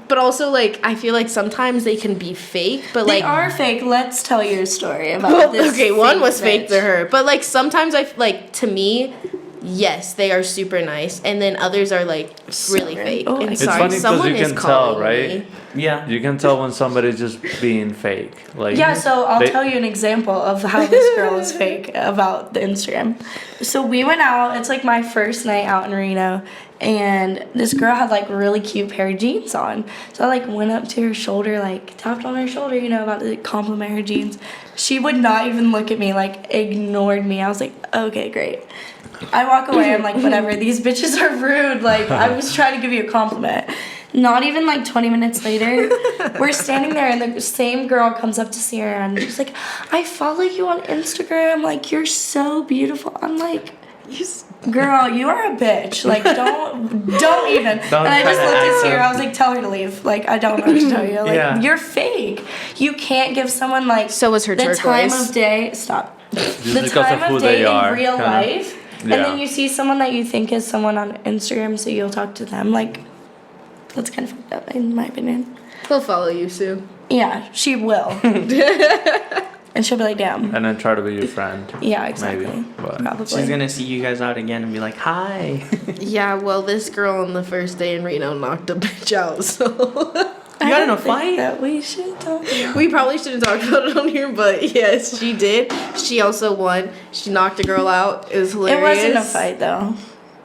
[SPEAKER 3] but also like, I feel like sometimes they can be fake, but
[SPEAKER 5] They
[SPEAKER 3] like,
[SPEAKER 5] are fake. Let's tell your story about
[SPEAKER 3] well,
[SPEAKER 5] this.
[SPEAKER 3] okay, one was fake
[SPEAKER 5] bitch.
[SPEAKER 3] to her, but like sometimes like to me, yes, they are super nice, and then others are like really fake.
[SPEAKER 5] Oh,
[SPEAKER 3] and
[SPEAKER 5] it's
[SPEAKER 3] sorry,
[SPEAKER 2] funny 'cause
[SPEAKER 3] someone
[SPEAKER 2] you
[SPEAKER 3] is
[SPEAKER 2] can
[SPEAKER 3] calling
[SPEAKER 2] tell, right?
[SPEAKER 3] me.
[SPEAKER 4] Yeah.
[SPEAKER 2] You can tell when somebody's just being fake. Like
[SPEAKER 5] Yeah, so I'll
[SPEAKER 2] they-
[SPEAKER 5] tell you an example of how this girl is fake about the Instagram. So we went out, it's like my first night out in Reno, and this girl had like really cute pair of jeans on. So I like went up to her shoulder, like tapped on her shoulder, you know, about to compliment her jeans. She would not even look at me, like ignored me. I was like, okay, great. I walk away, I'm like, whatever, these bitches are rude. Like, I was trying to give you a compliment. Not even like 20 minutes later, we're standing there and the same girl comes up to Ciara and she's like, I follow you on Instagram. Like, you're so beautiful. I'm like, girl, you are a bitch. Like, don't even.
[SPEAKER 4] Don't
[SPEAKER 5] And I just
[SPEAKER 4] try to
[SPEAKER 5] looked at
[SPEAKER 4] act
[SPEAKER 5] Ciara.
[SPEAKER 4] up.
[SPEAKER 5] I was like, tell her to leave. Like, I don't know what to tell you. Like,
[SPEAKER 4] Yeah.
[SPEAKER 5] you're fake. You can't give someone like
[SPEAKER 3] So was her
[SPEAKER 5] the time
[SPEAKER 3] turquoise.
[SPEAKER 5] of day. Stop. The
[SPEAKER 2] because
[SPEAKER 5] time
[SPEAKER 2] of who
[SPEAKER 5] of day
[SPEAKER 2] they are,
[SPEAKER 5] in real
[SPEAKER 2] kinda.
[SPEAKER 5] life.
[SPEAKER 2] Yeah.
[SPEAKER 5] And then you see someone that you think is someone on Instagram, so you'll talk to them. Like, that's kind of fucked up, in my opinion.
[SPEAKER 3] He'll follow you, Sue.
[SPEAKER 5] Yeah, she will. And she'll be like, damn.
[SPEAKER 2] and then try to be your friend.
[SPEAKER 5] Yeah, exactly.
[SPEAKER 2] Maybe, but-
[SPEAKER 5] Probably.
[SPEAKER 4] She's gonna see you guys out again and be like, hi.
[SPEAKER 3] Yeah, well, this girl on the first day in Reno knocked a bitch out, so.
[SPEAKER 5] I
[SPEAKER 4] You got in
[SPEAKER 5] don't
[SPEAKER 4] a
[SPEAKER 5] think
[SPEAKER 4] fight?
[SPEAKER 5] that we should talk about.
[SPEAKER 3] We probably shouldn't talk about it on here, but yes, she did. She also won. She knocked a girl out. It was
[SPEAKER 5] It
[SPEAKER 3] hilarious.
[SPEAKER 5] wasn't a fight, though.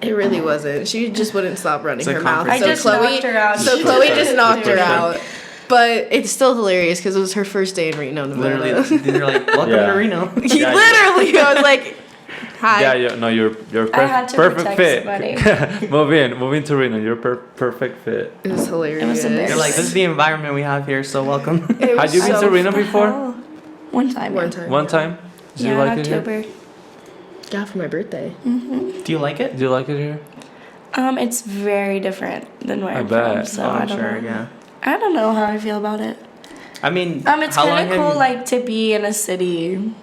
[SPEAKER 3] It really wasn't. She just wouldn't stop running
[SPEAKER 4] It's a
[SPEAKER 3] her mouth.
[SPEAKER 4] conference.
[SPEAKER 5] I
[SPEAKER 3] So
[SPEAKER 5] just
[SPEAKER 3] Chloe,
[SPEAKER 5] knocked her out.
[SPEAKER 3] so
[SPEAKER 5] She
[SPEAKER 3] Chloe
[SPEAKER 5] was
[SPEAKER 3] just knocked her
[SPEAKER 5] doing it.
[SPEAKER 3] out. But it's still hilarious because it was her first day in Reno, Nevada.
[SPEAKER 4] Literally, they're like, welcome
[SPEAKER 2] Yeah.
[SPEAKER 4] to Reno.
[SPEAKER 3] Literally, I was like, "Hi."
[SPEAKER 2] Yeah, no, you're
[SPEAKER 5] I had to
[SPEAKER 2] perfect
[SPEAKER 5] protect
[SPEAKER 2] fit. move into Reno. You're perfect fit.
[SPEAKER 3] It was hilarious.
[SPEAKER 4] They're like, this is the environment we have here, so welcome.
[SPEAKER 3] It
[SPEAKER 2] Had
[SPEAKER 3] was
[SPEAKER 2] you been
[SPEAKER 3] so
[SPEAKER 2] to Reno
[SPEAKER 3] fun.
[SPEAKER 2] before?
[SPEAKER 5] One time.
[SPEAKER 3] One
[SPEAKER 5] yeah.
[SPEAKER 3] time.
[SPEAKER 2] One
[SPEAKER 3] yeah.
[SPEAKER 2] time? Did
[SPEAKER 5] Yeah,
[SPEAKER 2] you like
[SPEAKER 5] in
[SPEAKER 2] it here?
[SPEAKER 5] October.
[SPEAKER 3] Yeah, for my birthday.
[SPEAKER 4] Do you like it?
[SPEAKER 2] Do you like it here?
[SPEAKER 5] It's very different than where
[SPEAKER 2] I
[SPEAKER 5] I'm
[SPEAKER 2] bet.
[SPEAKER 5] from, so
[SPEAKER 4] Oh,
[SPEAKER 5] I
[SPEAKER 4] I'm
[SPEAKER 5] don't
[SPEAKER 4] sure,
[SPEAKER 5] know.
[SPEAKER 4] yeah.
[SPEAKER 5] I don't know how I feel about it.
[SPEAKER 4] I mean,
[SPEAKER 5] It's
[SPEAKER 4] how long
[SPEAKER 5] kind of
[SPEAKER 4] have
[SPEAKER 5] cool,
[SPEAKER 4] you-
[SPEAKER 5] like, to be in a city.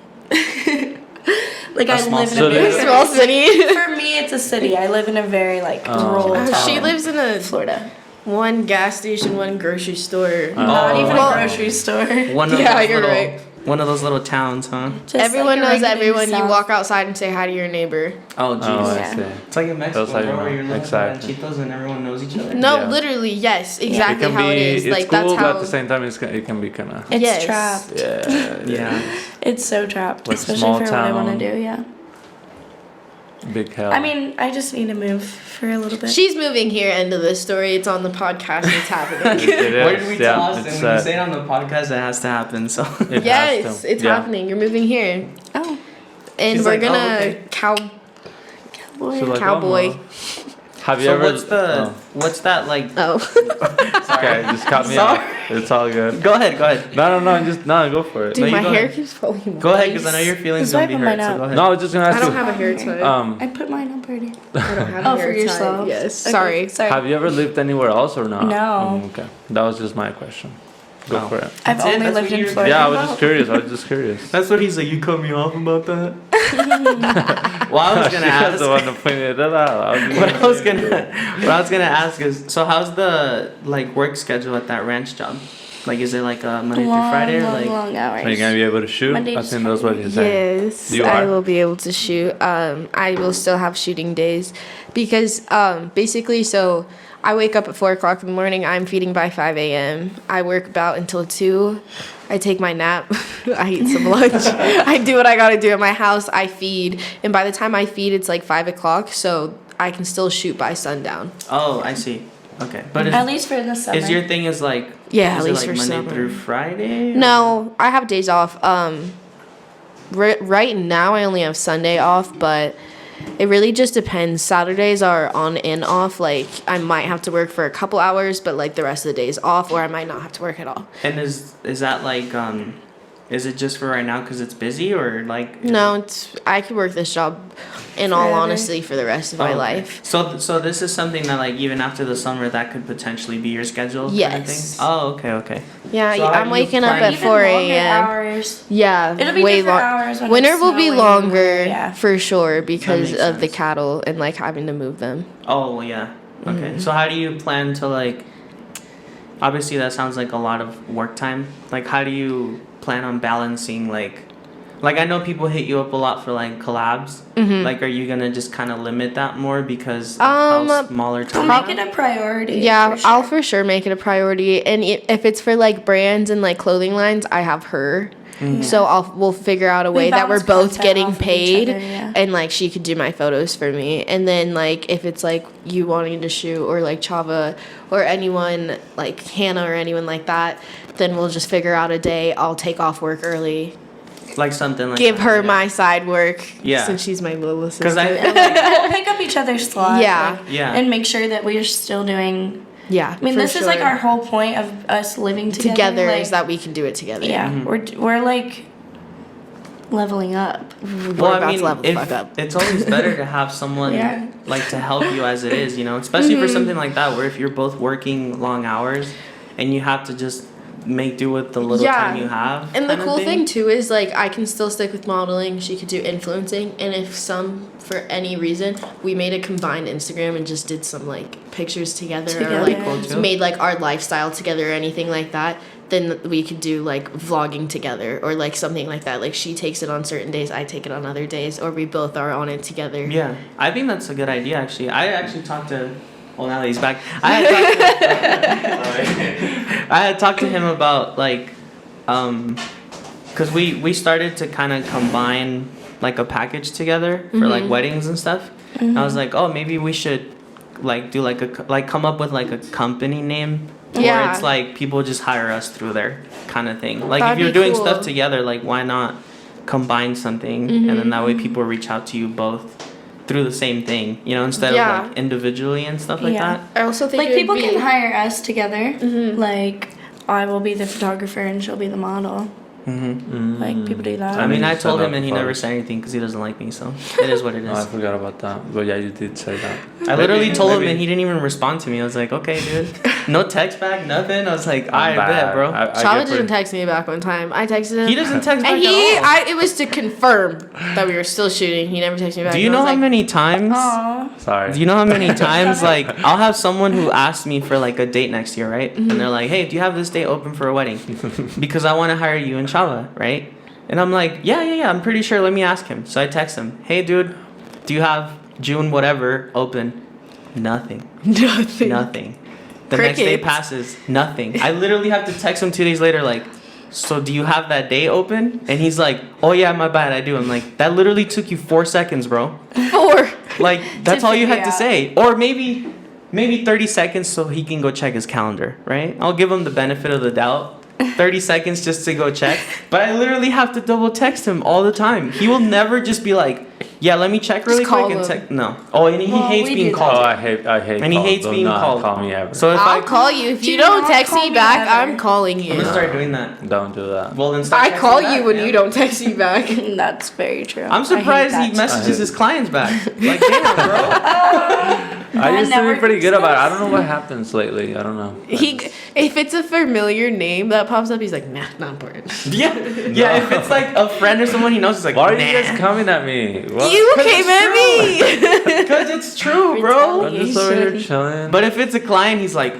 [SPEAKER 5] Like,
[SPEAKER 4] A
[SPEAKER 5] I
[SPEAKER 4] small
[SPEAKER 5] live in a
[SPEAKER 2] city.
[SPEAKER 5] very...
[SPEAKER 3] Small city.
[SPEAKER 5] For me, it's a city. I live in a very, like, rural town.
[SPEAKER 3] She lives in a
[SPEAKER 5] Florida.
[SPEAKER 3] one gas station, one grocery store.
[SPEAKER 5] Not even
[SPEAKER 3] Well-
[SPEAKER 5] a grocery store.
[SPEAKER 4] One of
[SPEAKER 3] Yeah,
[SPEAKER 4] those
[SPEAKER 3] you're
[SPEAKER 4] little,
[SPEAKER 3] right.
[SPEAKER 4] One of those little towns, huh?
[SPEAKER 5] Just
[SPEAKER 3] Everyone
[SPEAKER 5] like a
[SPEAKER 3] knows
[SPEAKER 5] regular
[SPEAKER 3] everyone. You
[SPEAKER 5] South.
[SPEAKER 3] walk outside and say hi to your neighbor.
[SPEAKER 4] Oh, jeez.
[SPEAKER 2] Oh,
[SPEAKER 5] Yeah.
[SPEAKER 2] I see.
[SPEAKER 4] It's like in Mexico,
[SPEAKER 2] That's how you
[SPEAKER 4] bro,
[SPEAKER 2] know.
[SPEAKER 4] where you're living
[SPEAKER 2] Exactly.
[SPEAKER 4] with ranchitos and everyone knows each other.
[SPEAKER 3] No,
[SPEAKER 2] Yeah.
[SPEAKER 3] literally, yes, exactly
[SPEAKER 2] It can
[SPEAKER 3] how
[SPEAKER 2] be.
[SPEAKER 3] it is.
[SPEAKER 2] It's
[SPEAKER 3] Like
[SPEAKER 2] cool,
[SPEAKER 3] that's
[SPEAKER 2] but
[SPEAKER 3] how.
[SPEAKER 2] at the same time, it can be kind of.
[SPEAKER 5] It's
[SPEAKER 3] Yes.
[SPEAKER 5] trapped.
[SPEAKER 2] Yeah.
[SPEAKER 4] Yeah.
[SPEAKER 5] It's so trapped,
[SPEAKER 2] Like
[SPEAKER 5] especially
[SPEAKER 2] small
[SPEAKER 5] for what I want
[SPEAKER 2] town.
[SPEAKER 5] to do, yeah.
[SPEAKER 2] Big hell.
[SPEAKER 5] I mean, I just need to move for a little bit.
[SPEAKER 3] She's moving here. End of this story. It's on the podcast. It's happening.
[SPEAKER 2] It is.
[SPEAKER 4] Where did we tell
[SPEAKER 2] Yeah,
[SPEAKER 4] Austin?
[SPEAKER 2] it's
[SPEAKER 4] When you say it on the podcast, it has to happen, so.
[SPEAKER 2] It
[SPEAKER 3] Yeah,
[SPEAKER 2] has to.
[SPEAKER 3] it's
[SPEAKER 2] Yeah.
[SPEAKER 3] happening. You're moving here,
[SPEAKER 5] Oh,
[SPEAKER 3] and
[SPEAKER 4] She's
[SPEAKER 3] we're
[SPEAKER 4] like, oh,
[SPEAKER 3] gonna
[SPEAKER 4] okay.
[SPEAKER 5] boy.
[SPEAKER 2] So, like,
[SPEAKER 3] cowboy.
[SPEAKER 2] Have you
[SPEAKER 4] So
[SPEAKER 2] ever?
[SPEAKER 4] what's that like?
[SPEAKER 3] Oh,
[SPEAKER 2] Okay, just cut me
[SPEAKER 4] Sorry.
[SPEAKER 2] off. It's all good.
[SPEAKER 4] Go ahead, go ahead.
[SPEAKER 2] No, go for it.
[SPEAKER 3] dude,
[SPEAKER 4] you
[SPEAKER 3] my
[SPEAKER 4] go
[SPEAKER 3] hair
[SPEAKER 4] ahead.
[SPEAKER 3] keeps falling.
[SPEAKER 4] Go ahead, because I know your feelings
[SPEAKER 5] Just
[SPEAKER 4] gonna be
[SPEAKER 5] wipe
[SPEAKER 4] hurt.
[SPEAKER 5] mine
[SPEAKER 4] So
[SPEAKER 5] out.
[SPEAKER 4] go ahead.
[SPEAKER 2] No, I was just gonna ask
[SPEAKER 3] I don't
[SPEAKER 2] you.
[SPEAKER 3] have a hair tie.
[SPEAKER 5] I put mine up already.
[SPEAKER 3] I don't have a
[SPEAKER 5] Oh,
[SPEAKER 3] hair
[SPEAKER 5] for
[SPEAKER 3] tie.
[SPEAKER 5] yourself?
[SPEAKER 3] Yes.
[SPEAKER 5] Okay,
[SPEAKER 3] Sorry.
[SPEAKER 5] Sorry.
[SPEAKER 2] Have you ever lived anywhere else or not?
[SPEAKER 5] No.
[SPEAKER 2] Okay, that was just my question. Go
[SPEAKER 4] No.
[SPEAKER 2] for it.
[SPEAKER 5] I've
[SPEAKER 4] That's it?
[SPEAKER 5] only
[SPEAKER 4] That's
[SPEAKER 5] lived
[SPEAKER 4] what
[SPEAKER 5] in
[SPEAKER 4] you're-
[SPEAKER 5] Florida.
[SPEAKER 2] Yeah, I was just curious.
[SPEAKER 4] That's what he's like. You cut me off about that. Well, I was gonna
[SPEAKER 2] She was
[SPEAKER 4] ask.
[SPEAKER 2] the one that pointed it out.
[SPEAKER 4] What I was gonna ask is, so how's the like work schedule at that ranch job? Like, is it like a Monday through Friday, or like?
[SPEAKER 5] long hours.
[SPEAKER 2] Are you gonna be able to shoot?
[SPEAKER 5] Monday
[SPEAKER 2] I
[SPEAKER 5] to
[SPEAKER 2] think that's what you said.
[SPEAKER 3] Yes,
[SPEAKER 2] You
[SPEAKER 3] I
[SPEAKER 2] are?
[SPEAKER 3] will be able to shoot. I will still have shooting days because basically, so I wake up at 4 o'clock in the morning. I'm feeding by 5 a.m. I work about until 2. I take my nap. I eat some lunch. I do what I gotta do at my house. I feed, and by the time I feed, it's like 5 o'clock, so I can still shoot by sundown.
[SPEAKER 4] Oh, I see. Okay, but
[SPEAKER 5] At least for the summer.
[SPEAKER 4] is your thing is like?
[SPEAKER 3] Yeah,
[SPEAKER 4] is
[SPEAKER 3] at
[SPEAKER 4] it
[SPEAKER 3] least
[SPEAKER 4] like
[SPEAKER 3] for
[SPEAKER 4] Monday
[SPEAKER 3] summer.
[SPEAKER 4] through Friday? or-
[SPEAKER 3] No, I have days off. Right now I only have Sunday off, but it really just depends. Saturdays are on and off. Like I might have to work for a couple hours, but like the rest of the days off, or I might not have to work at all.
[SPEAKER 4] And is that like Is it just for right now because it's busy, or like?
[SPEAKER 3] No, I could work this job, in all
[SPEAKER 5] Forever.
[SPEAKER 3] honesty, for the rest of my
[SPEAKER 4] Okay.
[SPEAKER 3] life.
[SPEAKER 4] So this is something that like even after the summer that could potentially be your schedule. Kind of
[SPEAKER 3] Yes.
[SPEAKER 4] thing? Oh, okay.
[SPEAKER 3] Yeah,
[SPEAKER 4] So how
[SPEAKER 3] I'm
[SPEAKER 4] do you
[SPEAKER 3] waking up
[SPEAKER 4] plan-
[SPEAKER 3] at
[SPEAKER 5] Even
[SPEAKER 3] 4
[SPEAKER 5] longer
[SPEAKER 3] a.m.
[SPEAKER 5] hours.
[SPEAKER 3] Yeah,
[SPEAKER 5] It'll be
[SPEAKER 3] way
[SPEAKER 5] different
[SPEAKER 3] long.
[SPEAKER 5] hours when
[SPEAKER 3] Winter
[SPEAKER 5] it's
[SPEAKER 3] will be
[SPEAKER 5] snowing,
[SPEAKER 3] longer
[SPEAKER 5] yeah.
[SPEAKER 3] for sure because
[SPEAKER 4] makes
[SPEAKER 3] of the
[SPEAKER 4] sense.
[SPEAKER 3] cattle and like having to move them.
[SPEAKER 4] Oh yeah. Okay. So how do you plan to like? Obviously, that sounds like a lot of work time. Like, how do you plan on balancing like? Like I know people hit you up a lot for like collabs. Like, are you gonna just kind of limit that more because of how smaller time?
[SPEAKER 5] Make it a priority.
[SPEAKER 3] Yeah,
[SPEAKER 5] for sure.
[SPEAKER 3] I'll for sure make it a priority. And if it's for like brands and like clothing lines, I have her. So we'll figure out a way that we're
[SPEAKER 5] bounce
[SPEAKER 3] both
[SPEAKER 5] content
[SPEAKER 3] getting
[SPEAKER 5] off of each
[SPEAKER 3] paid,
[SPEAKER 5] other, yeah.
[SPEAKER 3] and like she could do my photos for me. And then like if it's like you wanting to shoot or like Chava or anyone like Hannah or anyone like that, then we'll just figure out a day. I'll take off work early,
[SPEAKER 4] Like something like
[SPEAKER 3] give
[SPEAKER 4] that,
[SPEAKER 3] her
[SPEAKER 4] yeah.
[SPEAKER 3] my side work.
[SPEAKER 4] Yeah.
[SPEAKER 3] since she's my little
[SPEAKER 4] Because I
[SPEAKER 3] assistant.
[SPEAKER 4] feel like
[SPEAKER 5] We'll pick up each other's slots.
[SPEAKER 3] Yeah.
[SPEAKER 5] like,
[SPEAKER 4] Yeah.
[SPEAKER 5] And make sure that we are still doing.
[SPEAKER 3] Yeah,
[SPEAKER 5] I mean,
[SPEAKER 3] for
[SPEAKER 5] this is like
[SPEAKER 3] sure.
[SPEAKER 5] our whole point of us living together.
[SPEAKER 3] together
[SPEAKER 5] like,
[SPEAKER 3] is that we can do it together.
[SPEAKER 5] Yeah, we're like leveling up.
[SPEAKER 3] We're
[SPEAKER 4] well,
[SPEAKER 3] about
[SPEAKER 4] I mean,
[SPEAKER 3] to level the fuck up.
[SPEAKER 4] it's always better to have someone
[SPEAKER 5] Yeah.
[SPEAKER 4] like to help you as it is, you know, especially for something like that where if you're both working long hours and you have to just make do with the little
[SPEAKER 3] Yeah.
[SPEAKER 4] time you have.
[SPEAKER 3] And the
[SPEAKER 4] kind of
[SPEAKER 3] cool thing too is like I can still stick with modeling. She could do influencing, and if for any reason we made a combined Instagram and just did some like pictures together, or like
[SPEAKER 5] Cool,
[SPEAKER 4] too.
[SPEAKER 3] made like our lifestyle together or anything like that, then we could do like vlogging together or like something like that. Like she takes it on certain days, I take it on other days, or we both are on it together.
[SPEAKER 4] Yeah, I think that's a good idea actually. I actually talked to. Well, now that he's back, I had talked to him about like, cause we started to kind of combine like a package together for like weddings and stuff. And I was like, oh, maybe we should like do like come up with like a company name. Where
[SPEAKER 3] Yeah.
[SPEAKER 4] it's like people just hire us through there kind of thing. Like
[SPEAKER 3] That'd
[SPEAKER 4] if you're
[SPEAKER 3] be
[SPEAKER 4] doing
[SPEAKER 3] cool.
[SPEAKER 4] stuff together, like why not combine something and then that way people reach out to you both through the same thing, you know, instead
[SPEAKER 3] Yeah.
[SPEAKER 4] of like individually and stuff like
[SPEAKER 5] Yeah.
[SPEAKER 4] that.
[SPEAKER 3] I also think
[SPEAKER 5] Like
[SPEAKER 3] it would
[SPEAKER 5] people
[SPEAKER 3] be,
[SPEAKER 5] can hire us together. Like I will be the photographer and she'll be the model. Like people do that.
[SPEAKER 4] I mean, I
[SPEAKER 2] Set
[SPEAKER 4] told
[SPEAKER 2] up
[SPEAKER 4] him and he
[SPEAKER 2] photos.
[SPEAKER 4] never said anything because he doesn't like me, so it is what it
[SPEAKER 2] Oh, I
[SPEAKER 4] is.
[SPEAKER 2] forgot about that. But yeah, you did say that.
[SPEAKER 4] I literally told him
[SPEAKER 2] maybe-
[SPEAKER 4] and he didn't even respond to me. I was like, okay, dude. No text back, nothing. I was like,
[SPEAKER 2] I'm
[SPEAKER 4] I bet,
[SPEAKER 2] bad.
[SPEAKER 4] bro.
[SPEAKER 2] I
[SPEAKER 3] Chava
[SPEAKER 2] get
[SPEAKER 3] didn't
[SPEAKER 2] pretty-
[SPEAKER 3] text me back one time. I texted him.
[SPEAKER 4] He doesn't text back
[SPEAKER 3] And
[SPEAKER 4] at all.
[SPEAKER 3] it was to confirm that we were still shooting. He never texted me back.
[SPEAKER 4] Do you
[SPEAKER 3] and I
[SPEAKER 4] know
[SPEAKER 3] was
[SPEAKER 4] how
[SPEAKER 3] like,
[SPEAKER 4] many times?
[SPEAKER 5] Aw.
[SPEAKER 2] Sorry.
[SPEAKER 4] Do you know how many times like I'll have someone who asks me for like a date next year, right? And they're like, "Hey, do you have this date open for a wedding?" Because I want to hire you and Chava, right? And I'm like, "Yeah, I'm pretty sure. Let me ask him." So I text him, "Hey, dude, do you have June whatever open?" Nothing. Nothing. The next day
[SPEAKER 3] Crickets.
[SPEAKER 4] passes. Nothing. I literally have to text him 2 days later, like, so do you have that day open? And he's like, oh yeah, my bad, I do. I'm like, that literally took you 4 seconds, bro.
[SPEAKER 3] 4.
[SPEAKER 4] Like, that's all you had
[SPEAKER 5] figure
[SPEAKER 4] to
[SPEAKER 5] out.
[SPEAKER 4] say. Or maybe 30 seconds so he can go check his calendar, right? I'll give him the benefit of the doubt. 30 seconds just to go check. But I literally have to double text him all the time. He will never just be like, yeah, let me check really
[SPEAKER 3] Just call
[SPEAKER 4] quick and
[SPEAKER 3] him.
[SPEAKER 4] check. No. Oh, and he
[SPEAKER 5] Well,
[SPEAKER 4] hates
[SPEAKER 5] we
[SPEAKER 4] being
[SPEAKER 5] do that.
[SPEAKER 2] Oh,
[SPEAKER 4] called.
[SPEAKER 2] I hate
[SPEAKER 4] And he
[SPEAKER 2] calls.
[SPEAKER 4] hates
[SPEAKER 2] Do
[SPEAKER 4] being
[SPEAKER 2] not
[SPEAKER 4] called.
[SPEAKER 2] call me ever.
[SPEAKER 4] So if
[SPEAKER 3] I'll
[SPEAKER 4] I
[SPEAKER 3] call you. If you
[SPEAKER 5] Do
[SPEAKER 3] don't
[SPEAKER 5] not
[SPEAKER 3] text
[SPEAKER 5] call
[SPEAKER 3] me
[SPEAKER 5] me
[SPEAKER 3] back,
[SPEAKER 5] ever.
[SPEAKER 3] I'm calling you.
[SPEAKER 4] I'm gonna start doing that.
[SPEAKER 2] Don't do that.
[SPEAKER 4] Well, then start
[SPEAKER 3] I
[SPEAKER 4] texting
[SPEAKER 3] call
[SPEAKER 4] back,
[SPEAKER 3] you when
[SPEAKER 4] yeah.
[SPEAKER 3] you don't text me back.
[SPEAKER 5] That's very true.
[SPEAKER 4] I'm surprised
[SPEAKER 5] I
[SPEAKER 4] he
[SPEAKER 5] hate that.
[SPEAKER 4] messages his clients back. Like, damn, bro.
[SPEAKER 2] I used to be
[SPEAKER 5] network
[SPEAKER 2] pretty good about it. I
[SPEAKER 5] success.
[SPEAKER 2] don't know what happens lately. I don't know.
[SPEAKER 3] If it's a familiar name that pops up, he's like, nah, not important.
[SPEAKER 4] Yeah, yeah. If it's like a friend or someone he knows, it's like,
[SPEAKER 2] Why are
[SPEAKER 4] nah.
[SPEAKER 2] you guys coming at me? What?
[SPEAKER 3] You
[SPEAKER 4] 'Cause
[SPEAKER 3] came at me.
[SPEAKER 4] Because it's true, bro.
[SPEAKER 2] I'm just over here chilling.
[SPEAKER 4] But if it's a client, he's like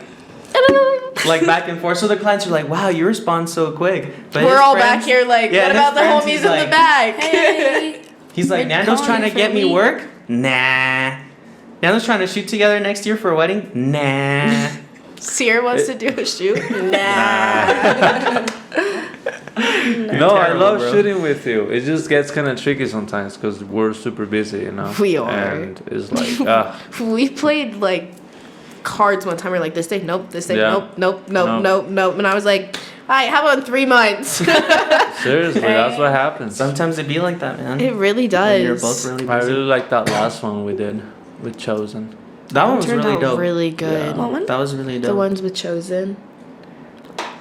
[SPEAKER 4] back and forth. So the clients are like, wow, you respond so quick. But
[SPEAKER 3] We're
[SPEAKER 4] his
[SPEAKER 3] all
[SPEAKER 4] friends-
[SPEAKER 3] back here like,
[SPEAKER 4] Yeah,
[SPEAKER 3] what
[SPEAKER 4] his
[SPEAKER 3] about the
[SPEAKER 4] friends,
[SPEAKER 3] homies
[SPEAKER 4] he's
[SPEAKER 3] in
[SPEAKER 4] like-
[SPEAKER 3] the back?
[SPEAKER 5] Hey.
[SPEAKER 4] He's like,
[SPEAKER 5] Been
[SPEAKER 4] Nando's
[SPEAKER 5] calling
[SPEAKER 4] trying to
[SPEAKER 5] you for
[SPEAKER 4] get
[SPEAKER 5] a
[SPEAKER 4] me
[SPEAKER 5] week.
[SPEAKER 4] work? Nah. Nando's trying to shoot together next year for a wedding? Nah.
[SPEAKER 3] Ciara wants to do a shoot. Nah.
[SPEAKER 2] No, I
[SPEAKER 4] terrible,
[SPEAKER 2] love
[SPEAKER 4] bro.
[SPEAKER 2] shooting with you. It just gets kind of tricky sometimes because we're super busy, you know.
[SPEAKER 3] We are.
[SPEAKER 2] And it's like,
[SPEAKER 3] We played like cards one time. We're like, this day, nope. This day,
[SPEAKER 2] Yeah.
[SPEAKER 3] nope.
[SPEAKER 2] No.
[SPEAKER 3] And I was like, all right, how about in 3 months?
[SPEAKER 2] seriously, that's what happens.
[SPEAKER 4] Sometimes it be like that, man.
[SPEAKER 3] It really
[SPEAKER 4] When
[SPEAKER 3] does.
[SPEAKER 4] you're both really
[SPEAKER 2] I
[SPEAKER 4] busy.
[SPEAKER 2] really like that last one we did with Chosen.
[SPEAKER 4] That one was
[SPEAKER 3] turned
[SPEAKER 4] really
[SPEAKER 3] out
[SPEAKER 4] dope.
[SPEAKER 3] really good.
[SPEAKER 5] What one?
[SPEAKER 4] That was really dope.
[SPEAKER 3] The ones with Chosen.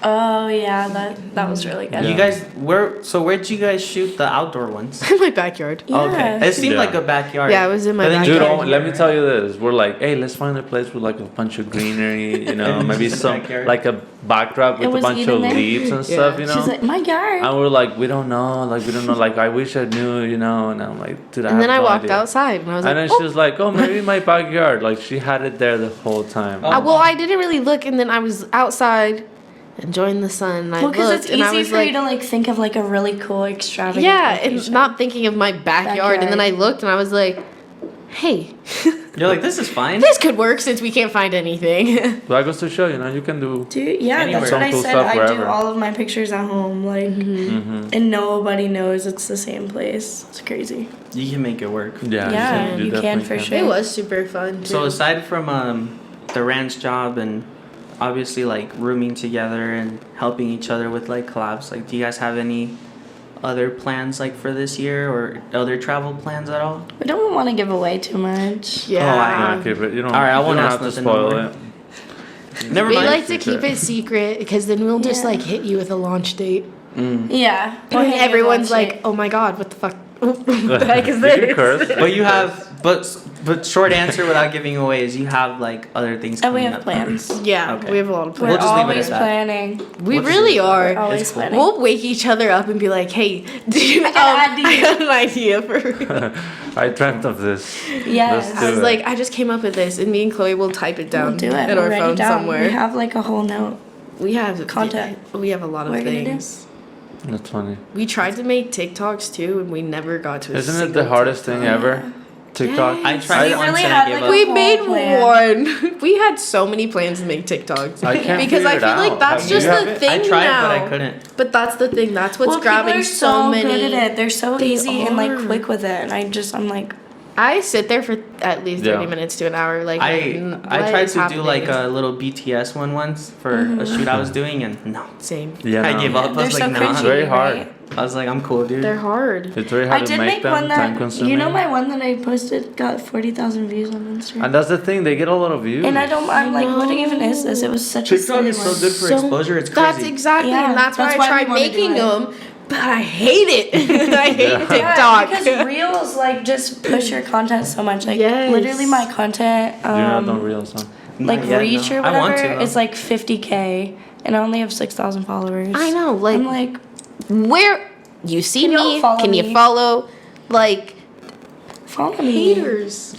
[SPEAKER 5] Oh yeah, that was really good.
[SPEAKER 2] Yeah.
[SPEAKER 4] You guys, where'd you guys shoot the outdoor ones?
[SPEAKER 3] In my backyard.
[SPEAKER 5] Yeah.
[SPEAKER 4] Okay, it seemed
[SPEAKER 2] Yeah.
[SPEAKER 4] like a backyard.
[SPEAKER 3] Yeah, it was in my
[SPEAKER 4] But then
[SPEAKER 2] Dude,
[SPEAKER 3] backyard.
[SPEAKER 2] let me tell you this. We're like, hey, let's find a place with like a bunch of greenery, you know, maybe
[SPEAKER 4] Just a
[SPEAKER 2] some
[SPEAKER 4] backyard.
[SPEAKER 2] like a backdrop
[SPEAKER 5] It
[SPEAKER 2] with a
[SPEAKER 5] was
[SPEAKER 2] bunch
[SPEAKER 5] even
[SPEAKER 2] of
[SPEAKER 5] there.
[SPEAKER 2] leaves and
[SPEAKER 3] Yeah.
[SPEAKER 2] stuff, you know.
[SPEAKER 5] She's like, my yard.
[SPEAKER 2] And we're like, we don't know, like I wish I knew, you know. And I'm like, dude,
[SPEAKER 3] And then I
[SPEAKER 2] have no
[SPEAKER 3] walked
[SPEAKER 2] idea.
[SPEAKER 3] outside and I was
[SPEAKER 2] And
[SPEAKER 3] like,
[SPEAKER 2] then she was like, oh, maybe my backyard. Like she had it there the whole time.
[SPEAKER 4] Oh.
[SPEAKER 3] well, I didn't really look, and then I was outside enjoying the sun, and I
[SPEAKER 5] Well, because
[SPEAKER 3] looked,
[SPEAKER 5] it's
[SPEAKER 3] and I
[SPEAKER 5] easy
[SPEAKER 3] was
[SPEAKER 5] for
[SPEAKER 3] like,
[SPEAKER 5] you to like think of like a really cool, extravagant.
[SPEAKER 3] yeah, and
[SPEAKER 5] location.
[SPEAKER 3] not thinking of my backyard. And then I
[SPEAKER 5] Backyard.
[SPEAKER 3] looked, and I was like, hey,
[SPEAKER 4] You're like, this is fine.
[SPEAKER 3] this could work since we can't find anything.
[SPEAKER 2] But I goes to show, you know, you can do.
[SPEAKER 5] Dude, yeah,
[SPEAKER 4] Anywhere.
[SPEAKER 5] that's what I
[SPEAKER 2] Some cool
[SPEAKER 5] said.
[SPEAKER 2] stuff
[SPEAKER 5] I do
[SPEAKER 2] wherever.
[SPEAKER 5] all of my pictures at home, like,
[SPEAKER 2] Mm-hmm.
[SPEAKER 5] and nobody knows it's the same place. It's crazy.
[SPEAKER 4] You can make it work.
[SPEAKER 2] Yeah,
[SPEAKER 5] Yeah, you can
[SPEAKER 2] definitely
[SPEAKER 5] for sure.
[SPEAKER 3] It was super fun, too.
[SPEAKER 4] So aside from the ranch job and obviously like rooming together and helping each other with like collabs, like do you guys have any other plans like for this year or other travel plans at all?
[SPEAKER 5] We don't want to give away too much.
[SPEAKER 3] yeah.
[SPEAKER 2] Yeah, okay, but you don't.
[SPEAKER 4] All right, I
[SPEAKER 2] you
[SPEAKER 4] won't
[SPEAKER 2] don't
[SPEAKER 4] ask
[SPEAKER 2] have to
[SPEAKER 4] nothing
[SPEAKER 2] spoil
[SPEAKER 4] no more.
[SPEAKER 2] it.
[SPEAKER 4] Never
[SPEAKER 3] We
[SPEAKER 4] mind.
[SPEAKER 3] like to keep it secret because then we'll just
[SPEAKER 5] Yeah.
[SPEAKER 3] like hit you with a launch date.
[SPEAKER 5] Yeah.
[SPEAKER 3] And
[SPEAKER 5] Or
[SPEAKER 3] everyone's
[SPEAKER 5] launch
[SPEAKER 3] like,
[SPEAKER 5] it.
[SPEAKER 3] oh my god, what the fuck? What the heck is
[SPEAKER 2] Did you
[SPEAKER 3] this?
[SPEAKER 2] curse?
[SPEAKER 4] But you have, but short answer without giving away is you have like other things
[SPEAKER 5] And we
[SPEAKER 4] coming
[SPEAKER 5] have
[SPEAKER 4] up.
[SPEAKER 5] plans.
[SPEAKER 3] Yeah,
[SPEAKER 4] Okay.
[SPEAKER 3] we have a lot of
[SPEAKER 5] We're
[SPEAKER 3] plans.
[SPEAKER 4] just leave it
[SPEAKER 5] always
[SPEAKER 4] at that.
[SPEAKER 5] planning.
[SPEAKER 3] We
[SPEAKER 4] We'll just
[SPEAKER 3] really
[SPEAKER 4] leave it at
[SPEAKER 3] are.
[SPEAKER 5] We're always
[SPEAKER 4] It's cool.
[SPEAKER 5] planning.
[SPEAKER 3] We'll wake each other up and be like, hey, dude, I got an idea for real.
[SPEAKER 2] I dreamt of this.
[SPEAKER 5] Yes.
[SPEAKER 2] Let's
[SPEAKER 3] I
[SPEAKER 2] do
[SPEAKER 3] was
[SPEAKER 2] it.
[SPEAKER 3] like, I just came up with this, and me and Chloe will type it down
[SPEAKER 5] We'll do it.
[SPEAKER 3] in
[SPEAKER 5] We'll
[SPEAKER 3] our
[SPEAKER 5] write
[SPEAKER 3] phone
[SPEAKER 5] it down.
[SPEAKER 3] somewhere.
[SPEAKER 5] We have like a whole note.
[SPEAKER 3] We have
[SPEAKER 5] Content.
[SPEAKER 3] We have a lot of
[SPEAKER 5] We're gonna do.
[SPEAKER 3] things.
[SPEAKER 2] That's funny.
[SPEAKER 3] We tried to make TikToks too, and we never got to.
[SPEAKER 2] Isn't it the hardest thing ever? TikTok.
[SPEAKER 3] Yes.
[SPEAKER 4] I tried
[SPEAKER 5] We
[SPEAKER 4] it once
[SPEAKER 5] really
[SPEAKER 4] and
[SPEAKER 5] had,
[SPEAKER 4] I gave
[SPEAKER 5] like,
[SPEAKER 4] up.
[SPEAKER 3] We
[SPEAKER 5] whole
[SPEAKER 3] made
[SPEAKER 5] plan.
[SPEAKER 3] one. We had so many plans to make TikToks.
[SPEAKER 2] I can't
[SPEAKER 3] because I
[SPEAKER 2] figure
[SPEAKER 3] feel
[SPEAKER 2] it
[SPEAKER 3] like
[SPEAKER 2] out.
[SPEAKER 3] that's
[SPEAKER 2] Have
[SPEAKER 3] just
[SPEAKER 2] you
[SPEAKER 3] the
[SPEAKER 2] have it?
[SPEAKER 3] thing
[SPEAKER 4] I tried,
[SPEAKER 3] now.
[SPEAKER 4] but I couldn't.
[SPEAKER 3] But that's the thing. That's what's
[SPEAKER 5] Well,
[SPEAKER 3] grabbing
[SPEAKER 5] people are
[SPEAKER 3] so many.
[SPEAKER 5] good at it. They're so
[SPEAKER 3] They
[SPEAKER 5] easy and like
[SPEAKER 3] are.
[SPEAKER 5] quick with it, and I'm like,
[SPEAKER 3] I sit there for at least 30
[SPEAKER 2] Yeah.
[SPEAKER 3] minutes to an hour. Like
[SPEAKER 4] I
[SPEAKER 3] what
[SPEAKER 4] tried
[SPEAKER 3] is
[SPEAKER 4] to do like
[SPEAKER 3] happening?
[SPEAKER 4] a little BTS one once for a shoot I was doing and no.
[SPEAKER 3] Same.
[SPEAKER 2] Yeah,
[SPEAKER 4] I
[SPEAKER 2] no.
[SPEAKER 4] gave up. I
[SPEAKER 5] they're
[SPEAKER 4] was
[SPEAKER 5] so
[SPEAKER 4] like, nah.
[SPEAKER 5] cringy.
[SPEAKER 2] It's very hard.
[SPEAKER 5] right?
[SPEAKER 4] I was like, I'm cool, dude.
[SPEAKER 3] They're hard.
[SPEAKER 2] It's very
[SPEAKER 5] I
[SPEAKER 2] hard to
[SPEAKER 5] did
[SPEAKER 2] make
[SPEAKER 5] make
[SPEAKER 2] them.
[SPEAKER 5] one
[SPEAKER 2] Time
[SPEAKER 5] that
[SPEAKER 2] consuming.
[SPEAKER 5] you know my one that I posted got 40,000 views on Instagram.
[SPEAKER 2] And that's the thing. They get a lot of views.
[SPEAKER 5] And I'm like, what even is this? It was such a
[SPEAKER 4] TikTok
[SPEAKER 5] silly
[SPEAKER 4] is so
[SPEAKER 5] one.
[SPEAKER 4] good for
[SPEAKER 3] So-
[SPEAKER 4] exposure. It's
[SPEAKER 3] That's
[SPEAKER 4] crazy.
[SPEAKER 3] exactly,
[SPEAKER 5] Yeah,
[SPEAKER 3] and that's why
[SPEAKER 5] that's
[SPEAKER 3] I
[SPEAKER 5] why we
[SPEAKER 3] tried
[SPEAKER 5] wanna do
[SPEAKER 3] making
[SPEAKER 5] it.
[SPEAKER 3] them, but I hate it. I hate
[SPEAKER 2] Yeah.
[SPEAKER 3] TikTok.
[SPEAKER 5] Yeah, because reels like just push your content so much. Like
[SPEAKER 3] Yes.
[SPEAKER 5] literally my content,
[SPEAKER 2] You're not on reels, huh?
[SPEAKER 5] like
[SPEAKER 4] Not yet,
[SPEAKER 5] reach
[SPEAKER 4] no.
[SPEAKER 5] or
[SPEAKER 4] I want
[SPEAKER 5] whatever
[SPEAKER 4] to,
[SPEAKER 5] is like 50K, and I only have 6,000 followers.
[SPEAKER 3] I know, like,
[SPEAKER 5] I'm like,
[SPEAKER 3] where you see
[SPEAKER 5] Can y'all
[SPEAKER 3] me?
[SPEAKER 5] follow
[SPEAKER 3] Can you
[SPEAKER 5] me?
[SPEAKER 3] follow? Like
[SPEAKER 5] follow me.
[SPEAKER 3] haters.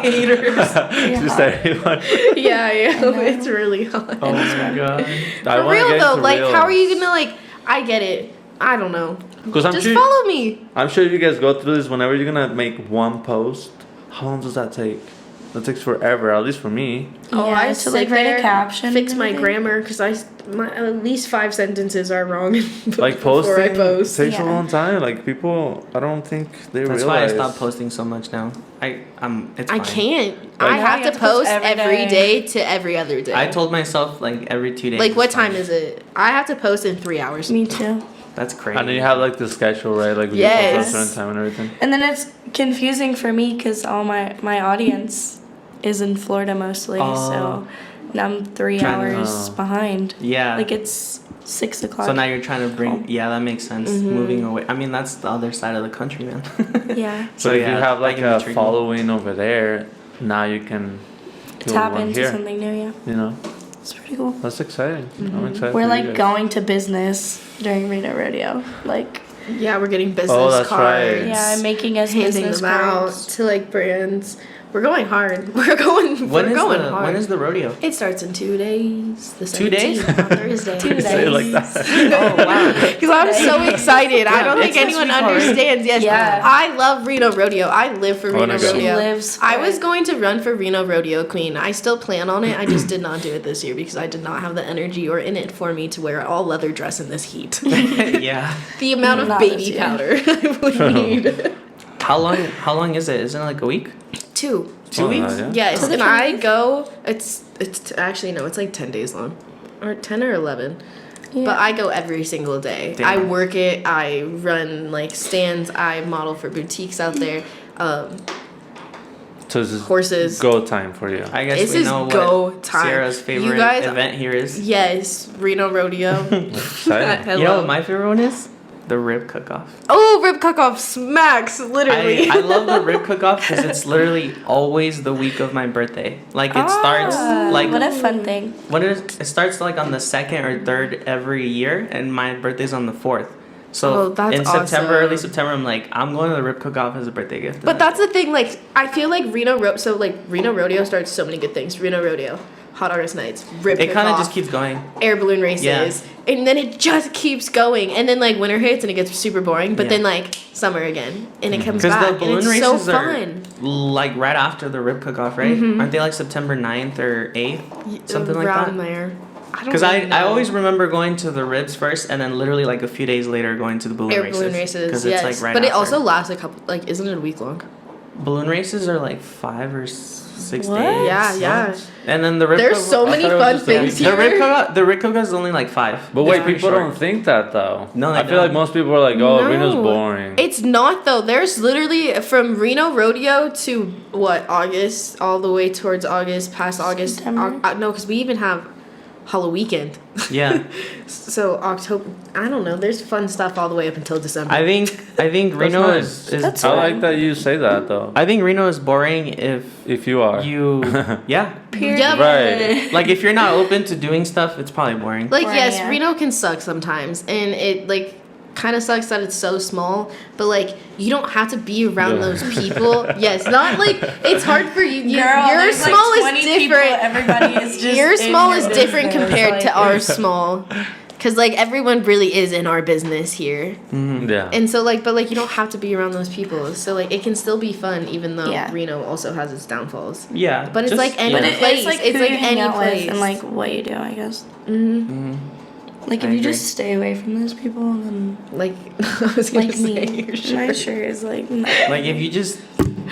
[SPEAKER 2] Just everyone.
[SPEAKER 3] yeah, yeah.
[SPEAKER 5] know.
[SPEAKER 3] It's really hard.
[SPEAKER 2] Oh my god.
[SPEAKER 3] For real though, like, how are you gonna like? I get it. I don't know.
[SPEAKER 2] Because I'm
[SPEAKER 3] Just
[SPEAKER 2] sure.
[SPEAKER 3] follow me.
[SPEAKER 2] I'm sure you guys go through this whenever you're gonna make one post. How long does that take? That takes forever, at least for me.
[SPEAKER 3] Oh,
[SPEAKER 5] Yeah,
[SPEAKER 3] I
[SPEAKER 5] to,
[SPEAKER 3] sit
[SPEAKER 5] like, write a
[SPEAKER 3] there,
[SPEAKER 5] caption
[SPEAKER 3] fix
[SPEAKER 5] and
[SPEAKER 3] my
[SPEAKER 5] everything.
[SPEAKER 3] grammar because at least 5 sentences are wrong.
[SPEAKER 2] Like
[SPEAKER 3] before
[SPEAKER 2] posting
[SPEAKER 3] I post.
[SPEAKER 2] takes a
[SPEAKER 5] Yeah.
[SPEAKER 2] long time. Like people, I don't think they
[SPEAKER 4] That's why I
[SPEAKER 2] realize.
[SPEAKER 4] stopped posting so much now. It's
[SPEAKER 3] I
[SPEAKER 4] fine.
[SPEAKER 3] can't.
[SPEAKER 2] Like-
[SPEAKER 3] I
[SPEAKER 5] No,
[SPEAKER 3] have
[SPEAKER 5] you
[SPEAKER 3] to
[SPEAKER 5] have to post
[SPEAKER 3] post
[SPEAKER 5] every
[SPEAKER 3] every
[SPEAKER 5] day.
[SPEAKER 3] day to every other day.
[SPEAKER 4] I told myself like every 2 days.
[SPEAKER 3] like, what
[SPEAKER 4] is fine.
[SPEAKER 3] time is it? I have to post in 3 hours.
[SPEAKER 5] Me too.
[SPEAKER 4] That's crazy.
[SPEAKER 2] And then you have like the schedule, right? Like we
[SPEAKER 3] Yes.
[SPEAKER 2] post at a certain time and everything.
[SPEAKER 5] And then it's confusing for me because all my audience is in Florida mostly, so now I'm 3
[SPEAKER 4] Trying to-
[SPEAKER 5] hours behind.
[SPEAKER 4] Yeah.
[SPEAKER 5] Like it's 6 o'clock.
[SPEAKER 4] So now you're trying to bring.
[SPEAKER 5] home.
[SPEAKER 4] Yeah, that makes sense.
[SPEAKER 3] Mm-hmm.
[SPEAKER 4] Moving away. I mean, that's the other side of the country, man.
[SPEAKER 5] Yeah.
[SPEAKER 4] So
[SPEAKER 2] But if
[SPEAKER 4] yeah,
[SPEAKER 2] you have
[SPEAKER 4] that
[SPEAKER 2] like
[SPEAKER 4] can be
[SPEAKER 2] a
[SPEAKER 4] tricky.
[SPEAKER 2] following over there, now you can do
[SPEAKER 5] Tap
[SPEAKER 2] one
[SPEAKER 5] into
[SPEAKER 2] here.
[SPEAKER 5] something new, yeah.
[SPEAKER 2] You know,
[SPEAKER 5] It's pretty cool.
[SPEAKER 2] that's exciting. I'm excited.
[SPEAKER 5] We're
[SPEAKER 2] for
[SPEAKER 5] like
[SPEAKER 2] you guys.
[SPEAKER 5] going to business during Reno Rodeo. Like,
[SPEAKER 3] Yeah, we're getting business
[SPEAKER 2] that's
[SPEAKER 3] cards.
[SPEAKER 2] right.
[SPEAKER 5] yeah, I'm making us
[SPEAKER 3] handing
[SPEAKER 5] business
[SPEAKER 3] them out
[SPEAKER 5] cards.
[SPEAKER 3] to like brands. We're going hard. We're going.
[SPEAKER 4] When
[SPEAKER 3] we're
[SPEAKER 4] is
[SPEAKER 3] going
[SPEAKER 4] the
[SPEAKER 3] hard.
[SPEAKER 4] when is the rodeo?
[SPEAKER 3] It starts in 2 days. The
[SPEAKER 4] 2 days?
[SPEAKER 3] 17th on Thursday.
[SPEAKER 5] 2
[SPEAKER 2] Say it like
[SPEAKER 5] days.
[SPEAKER 2] that.
[SPEAKER 4] Oh wow.
[SPEAKER 3] Because I'm so excited. I don't
[SPEAKER 4] it's
[SPEAKER 3] think
[SPEAKER 4] this
[SPEAKER 3] anyone
[SPEAKER 4] week already.
[SPEAKER 3] understands. Yes,
[SPEAKER 5] Yeah.
[SPEAKER 3] I love Reno Rodeo. I live for
[SPEAKER 2] wanna
[SPEAKER 3] Reno
[SPEAKER 2] go.
[SPEAKER 5] She
[SPEAKER 3] Rodeo.
[SPEAKER 5] lives for
[SPEAKER 3] I was
[SPEAKER 5] it.
[SPEAKER 3] going to run for Reno Rodeo Queen. I still plan on it. I just did not do it this year because I did not have the energy or in it for me to wear all leather dress in this heat.
[SPEAKER 4] Yeah.
[SPEAKER 3] The amount of
[SPEAKER 5] Not
[SPEAKER 3] baby
[SPEAKER 5] this year.
[SPEAKER 3] powder I would need.
[SPEAKER 4] How long is it? Isn't it like a week?
[SPEAKER 3] 2.
[SPEAKER 4] 2
[SPEAKER 2] Oh,
[SPEAKER 4] weeks?
[SPEAKER 2] yeah.
[SPEAKER 3] Yes,
[SPEAKER 5] To the
[SPEAKER 3] and I
[SPEAKER 5] 20th?
[SPEAKER 3] go. It's actually no, it's like 10 days long, or 10 or 11.
[SPEAKER 5] Yeah.
[SPEAKER 3] But I go every single day.
[SPEAKER 4] Damn.
[SPEAKER 3] I work it. I run like stands. I model for boutiques out there.
[SPEAKER 2] So this is
[SPEAKER 3] Horses.
[SPEAKER 2] go time for you.
[SPEAKER 4] I guess
[SPEAKER 3] This
[SPEAKER 4] we
[SPEAKER 3] is
[SPEAKER 4] know
[SPEAKER 3] go
[SPEAKER 4] what
[SPEAKER 3] time.
[SPEAKER 4] Ciara's favorite
[SPEAKER 3] You guys-
[SPEAKER 4] event here is.
[SPEAKER 3] Yes, Reno Rodeo.
[SPEAKER 2] Exciting.
[SPEAKER 3] Hello.
[SPEAKER 4] You know what my favorite one is? The rib cook-off.
[SPEAKER 3] Oh, rib cook-off smacks, literally.
[SPEAKER 4] I love the rib cook-off because it's literally always the week of my birthday. Like it starts like
[SPEAKER 5] What a fun thing.
[SPEAKER 4] it starts like on the 2nd or 3rd every year, and my birthday's on the 4th.
[SPEAKER 3] Oh,
[SPEAKER 4] So
[SPEAKER 3] that's
[SPEAKER 4] in September,
[SPEAKER 3] awesome.
[SPEAKER 4] early September, I'm like, I'm going to the rib cook-off as a birthday gift.
[SPEAKER 3] But that's the thing, like, I feel like Reno Rodeo starts so many good things. Reno Rodeo, Hot August Nights, rib
[SPEAKER 4] it kind of
[SPEAKER 3] cook-off,
[SPEAKER 4] just keeps going.
[SPEAKER 3] air balloon races,
[SPEAKER 4] Yeah.
[SPEAKER 3] and then it just keeps going. And then, like, winter hits and it gets super boring, but
[SPEAKER 4] Yeah.
[SPEAKER 3] then, like, summer again, and it comes
[SPEAKER 4] Because
[SPEAKER 3] back,
[SPEAKER 4] the
[SPEAKER 3] and
[SPEAKER 4] balloon
[SPEAKER 3] it's so
[SPEAKER 4] races are
[SPEAKER 3] fun.
[SPEAKER 4] like right after the rib cook-off, right?
[SPEAKER 3] Mm-hmm.
[SPEAKER 4] Aren't they like September 9th or 8th? Something like
[SPEAKER 3] Around
[SPEAKER 4] that?
[SPEAKER 3] there. I don't
[SPEAKER 4] Because
[SPEAKER 3] really
[SPEAKER 4] I
[SPEAKER 3] know.
[SPEAKER 4] always remember going to the ribs first, and then literally like a few days later going to the balloon
[SPEAKER 3] Air
[SPEAKER 4] races.
[SPEAKER 3] balloon races,
[SPEAKER 4] Because
[SPEAKER 3] yes.
[SPEAKER 4] it's like right
[SPEAKER 3] but it
[SPEAKER 4] after.
[SPEAKER 3] also lasts a couple, like, isn't it a week long?
[SPEAKER 4] Balloon races are like 5 or 6
[SPEAKER 5] What?
[SPEAKER 4] days.
[SPEAKER 3] Yeah.
[SPEAKER 4] And then the rib
[SPEAKER 3] There's
[SPEAKER 4] cook-
[SPEAKER 3] so
[SPEAKER 2] I
[SPEAKER 3] many
[SPEAKER 2] thought it was
[SPEAKER 3] fun
[SPEAKER 2] just a
[SPEAKER 3] things
[SPEAKER 2] weekend.
[SPEAKER 3] here.
[SPEAKER 4] the rib cook is only like 5.
[SPEAKER 2] But wait,
[SPEAKER 4] It's pretty
[SPEAKER 2] people
[SPEAKER 4] short.
[SPEAKER 2] don't think that though.
[SPEAKER 4] No, they
[SPEAKER 2] I feel like
[SPEAKER 4] don't.
[SPEAKER 2] most people are like, oh,
[SPEAKER 3] No.
[SPEAKER 2] Reno's boring.
[SPEAKER 3] It's not though. There's literally from Reno Rodeo to what, August, all the way towards August, past August.
[SPEAKER 5] September?
[SPEAKER 3] No, because we even have Halloween weekend.
[SPEAKER 4] Yeah.
[SPEAKER 3] So October, I don't know. There's fun stuff all the way up until December.
[SPEAKER 4] I think Reno
[SPEAKER 2] nice.
[SPEAKER 4] is
[SPEAKER 5] That's
[SPEAKER 2] I
[SPEAKER 5] fun.
[SPEAKER 2] like that you say that though.
[SPEAKER 4] I think Reno is boring if
[SPEAKER 2] You are.
[SPEAKER 4] you yeah.
[SPEAKER 5] Period.
[SPEAKER 3] Yep.
[SPEAKER 2] Right.
[SPEAKER 4] Like if you're not open to doing stuff, it's probably boring.
[SPEAKER 3] Like,
[SPEAKER 5] Right,
[SPEAKER 3] yes,
[SPEAKER 5] yeah.
[SPEAKER 3] Reno can suck sometimes, and it like kind of sucks that it's so small. But like, you don't have to be around
[SPEAKER 2] Yeah.
[SPEAKER 3] those people. Yes, not like it's hard for you. Your
[SPEAKER 5] there's
[SPEAKER 3] small
[SPEAKER 5] like 20
[SPEAKER 3] is
[SPEAKER 5] people,
[SPEAKER 3] different.
[SPEAKER 5] everybody is just
[SPEAKER 3] Your
[SPEAKER 5] in
[SPEAKER 3] small
[SPEAKER 5] your
[SPEAKER 3] is different
[SPEAKER 5] business,
[SPEAKER 3] compared to
[SPEAKER 5] like-
[SPEAKER 3] our small. Cause like everyone really is in our business here,
[SPEAKER 2] Yeah.
[SPEAKER 3] and so like, but like you don't have to be around those people. So like it can still be fun, even though
[SPEAKER 5] Yeah.
[SPEAKER 3] Reno also has its downfalls.
[SPEAKER 4] Yeah.
[SPEAKER 3] But it's
[SPEAKER 4] just-
[SPEAKER 3] like any
[SPEAKER 5] But
[SPEAKER 3] Yeah.
[SPEAKER 5] it's like
[SPEAKER 3] It's
[SPEAKER 5] who
[SPEAKER 3] like
[SPEAKER 5] you hang
[SPEAKER 3] any
[SPEAKER 5] out
[SPEAKER 3] place.
[SPEAKER 5] with and like what you do, I guess.
[SPEAKER 3] Mm-hmm.
[SPEAKER 5] Like
[SPEAKER 4] I
[SPEAKER 5] if you
[SPEAKER 4] agree.
[SPEAKER 5] just stay away from those people, then
[SPEAKER 3] Like I was gonna
[SPEAKER 5] like
[SPEAKER 3] say,
[SPEAKER 5] me,
[SPEAKER 3] you're sure.
[SPEAKER 5] my shirt is like.
[SPEAKER 4] Like if you just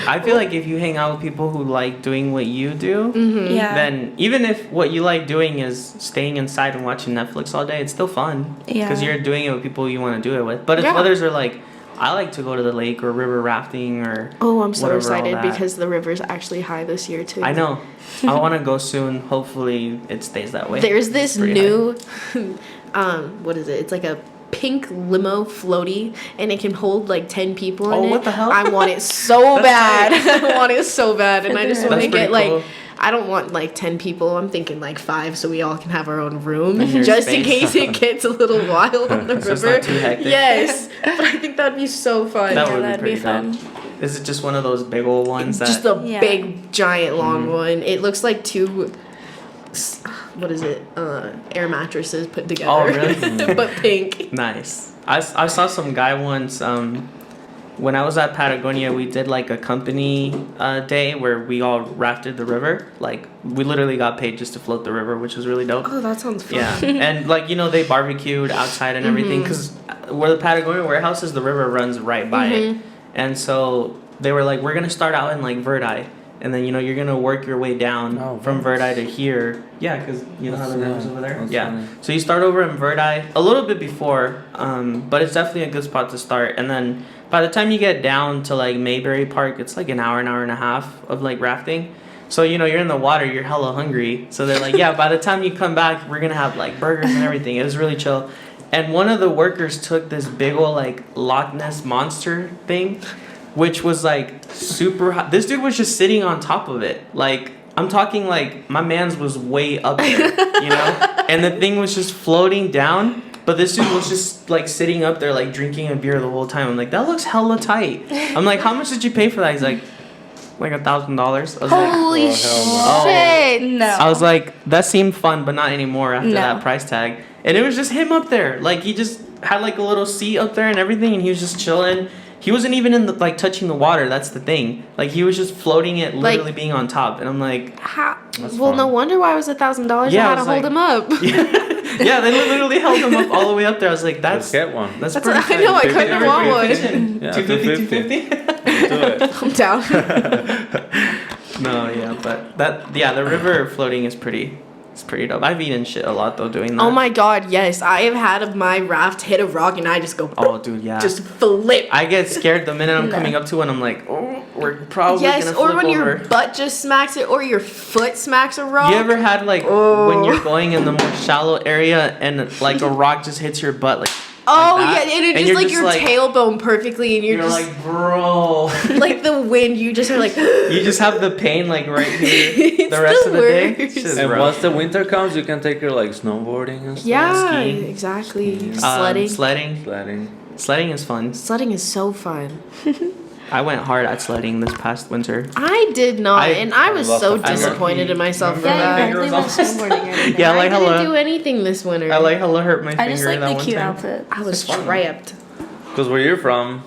[SPEAKER 4] I feel like if you hang out with people who like doing what you do,
[SPEAKER 5] Yeah.
[SPEAKER 4] then even if what you like doing is staying inside and watching Netflix all day, it's still fun.
[SPEAKER 5] Yeah.
[SPEAKER 4] Because you're doing it with people you want to do it with. But if
[SPEAKER 3] Yeah.
[SPEAKER 4] others are like, I like to go to the lake or river rafting or
[SPEAKER 3] Oh, I'm so
[SPEAKER 4] whatever, all
[SPEAKER 3] excited
[SPEAKER 4] that.
[SPEAKER 3] because the river's actually high this year too.
[SPEAKER 4] I know. I want to go soon. Hopefully it stays that way.
[SPEAKER 3] There's this
[SPEAKER 4] It's pretty
[SPEAKER 3] new, what is it? It's like a pink limo floaty, and it can hold like 10 people in
[SPEAKER 4] Oh,
[SPEAKER 3] it.
[SPEAKER 4] what the hell?
[SPEAKER 3] I want it so bad.
[SPEAKER 4] That's
[SPEAKER 3] I want it so bad, and I just want
[SPEAKER 4] That's
[SPEAKER 3] to get
[SPEAKER 4] pretty
[SPEAKER 3] like.
[SPEAKER 4] cool.
[SPEAKER 3] I don't want like 10 people. I'm thinking like 5, so we all can have our own room,
[SPEAKER 4] And your
[SPEAKER 3] just in
[SPEAKER 4] space.
[SPEAKER 3] case it gets a little wild on the
[SPEAKER 4] So it's
[SPEAKER 3] river.
[SPEAKER 4] not too hectic.
[SPEAKER 3] Yes, but I think that'd be so fun.
[SPEAKER 4] That
[SPEAKER 5] Yeah,
[SPEAKER 4] would
[SPEAKER 5] that'd
[SPEAKER 4] be
[SPEAKER 5] be
[SPEAKER 4] pretty
[SPEAKER 5] fun.
[SPEAKER 4] fun. Is it just one of those big old ones that?
[SPEAKER 3] Just a
[SPEAKER 5] Yeah.
[SPEAKER 3] big, giant, long
[SPEAKER 4] Mm-hmm.
[SPEAKER 3] one. It looks like two. What is it? Air mattresses put together.
[SPEAKER 4] Oh, really?
[SPEAKER 3] but pink.
[SPEAKER 4] Nice. I saw some guy once. When I was at Patagonia, we did like a company day where we all rafted the river. Like we literally got paid just to float the river, which was really dope.
[SPEAKER 3] Oh, that sounds fun.
[SPEAKER 4] Yeah, and like they barbecued outside and everything because where the Patagonia warehouse is, the river runs right by it, and so they were like, we're gonna start out in like Verdi, and then you're gonna work your way down
[SPEAKER 2] Oh,
[SPEAKER 4] from
[SPEAKER 2] nice.
[SPEAKER 4] Verdi to here. Yeah, because you know how the river's over there.
[SPEAKER 2] That's
[SPEAKER 4] Yeah,
[SPEAKER 2] funny.
[SPEAKER 4] so you start over in Verdi a little bit before, but it's definitely a good spot to start, and then by the time you get down to like Mayberry Park, it's like an hour and a half of like rafting. So you're in the water, you're hella hungry. So they're like, yeah, by the time you come back, we're gonna have like burgers and everything. It was really chill. And one of the workers took this big old like Loch Ness monster thing, which was like super hot. This dude was just sitting on top of it. Like I'm talking like my man's was way up there, and the thing was just floating down. But this dude was just like sitting up there like drinking a beer the whole time. I'm like, that looks hella tight. I'm like, how much did you pay for that? He's like $1,000. I was like,
[SPEAKER 3] Holy
[SPEAKER 2] hell
[SPEAKER 4] no.
[SPEAKER 3] shit!
[SPEAKER 5] No.
[SPEAKER 4] I was like, that seemed fun, but not anymore after
[SPEAKER 5] No.
[SPEAKER 4] that price tag. And it was just him up there. Like he just had like a little seat up there and everything, and he was just chilling. He wasn't even in the like touching the water. That's the thing. Like he was just floating it, literally being on top. And I'm like,
[SPEAKER 3] How?
[SPEAKER 2] That's
[SPEAKER 3] Well, no
[SPEAKER 2] fun.
[SPEAKER 3] wonder why it was $1,000.
[SPEAKER 4] Yeah,
[SPEAKER 3] I
[SPEAKER 4] I
[SPEAKER 3] had to
[SPEAKER 4] was
[SPEAKER 3] hold
[SPEAKER 4] like-
[SPEAKER 3] him up.
[SPEAKER 4] yeah, they literally held him up all the way up there. I was like,
[SPEAKER 2] Let's
[SPEAKER 4] that's
[SPEAKER 2] get one.
[SPEAKER 4] that's
[SPEAKER 3] That's
[SPEAKER 4] pretty.
[SPEAKER 3] what I know, I
[SPEAKER 4] tight.
[SPEAKER 3] couldn't
[SPEAKER 2] have
[SPEAKER 3] want one.
[SPEAKER 2] Yeah,
[SPEAKER 4] 250, 250.
[SPEAKER 2] Do it.
[SPEAKER 3] I'm down.
[SPEAKER 4] No, yeah, but the river floating is pretty. It's pretty dope. I've eaten shit a lot though doing that.
[SPEAKER 3] Oh my god, yes. I have had my raft hit a rock and I just go,
[SPEAKER 4] Oh, dude, yeah.
[SPEAKER 3] just flip.
[SPEAKER 4] I get scared the minute I'm coming up to it. And I'm like, oh. we're probably
[SPEAKER 3] Yes,
[SPEAKER 4] gonna
[SPEAKER 3] or
[SPEAKER 4] flip
[SPEAKER 3] when
[SPEAKER 4] over.
[SPEAKER 3] your butt just smacks it, or your foot smacks a rock.
[SPEAKER 4] You ever had like when you're going in the more shallow area and like a rock just hits your butt like
[SPEAKER 3] Oh
[SPEAKER 4] like that,
[SPEAKER 3] yeah, and it
[SPEAKER 4] and
[SPEAKER 3] just
[SPEAKER 4] you're
[SPEAKER 3] like
[SPEAKER 4] just
[SPEAKER 3] your
[SPEAKER 4] like-
[SPEAKER 3] tailbone perfectly, and you're,
[SPEAKER 4] you're
[SPEAKER 3] just
[SPEAKER 4] like, bro.
[SPEAKER 3] like the wind. You just are like.
[SPEAKER 4] You just have the pain like right here
[SPEAKER 3] It's
[SPEAKER 4] the rest
[SPEAKER 3] the
[SPEAKER 4] of the day.
[SPEAKER 3] worst.
[SPEAKER 4] It's just
[SPEAKER 2] And
[SPEAKER 4] rough.
[SPEAKER 2] once the winter comes, you can take your like snowboarding and stuff.
[SPEAKER 3] Yeah,
[SPEAKER 4] Skiing.
[SPEAKER 3] exactly.
[SPEAKER 2] Skiing.
[SPEAKER 3] Sledding.
[SPEAKER 4] Sledding. Sledding is fun.
[SPEAKER 3] Sledding is so fun.
[SPEAKER 4] I went hard at sledding this past winter.
[SPEAKER 3] I did not, and I was
[SPEAKER 2] lost
[SPEAKER 3] so
[SPEAKER 2] a finger.
[SPEAKER 3] disappointed in myself for
[SPEAKER 4] Remember
[SPEAKER 3] that.
[SPEAKER 4] my finger was almost- Yeah, like
[SPEAKER 3] I didn't
[SPEAKER 4] hello.
[SPEAKER 3] do anything this winter.
[SPEAKER 4] I like hella hurt my finger
[SPEAKER 5] I just like
[SPEAKER 4] that
[SPEAKER 5] the
[SPEAKER 4] one
[SPEAKER 5] cute
[SPEAKER 4] time.
[SPEAKER 5] outfit.
[SPEAKER 3] I was trapped.
[SPEAKER 2] Because where you're from,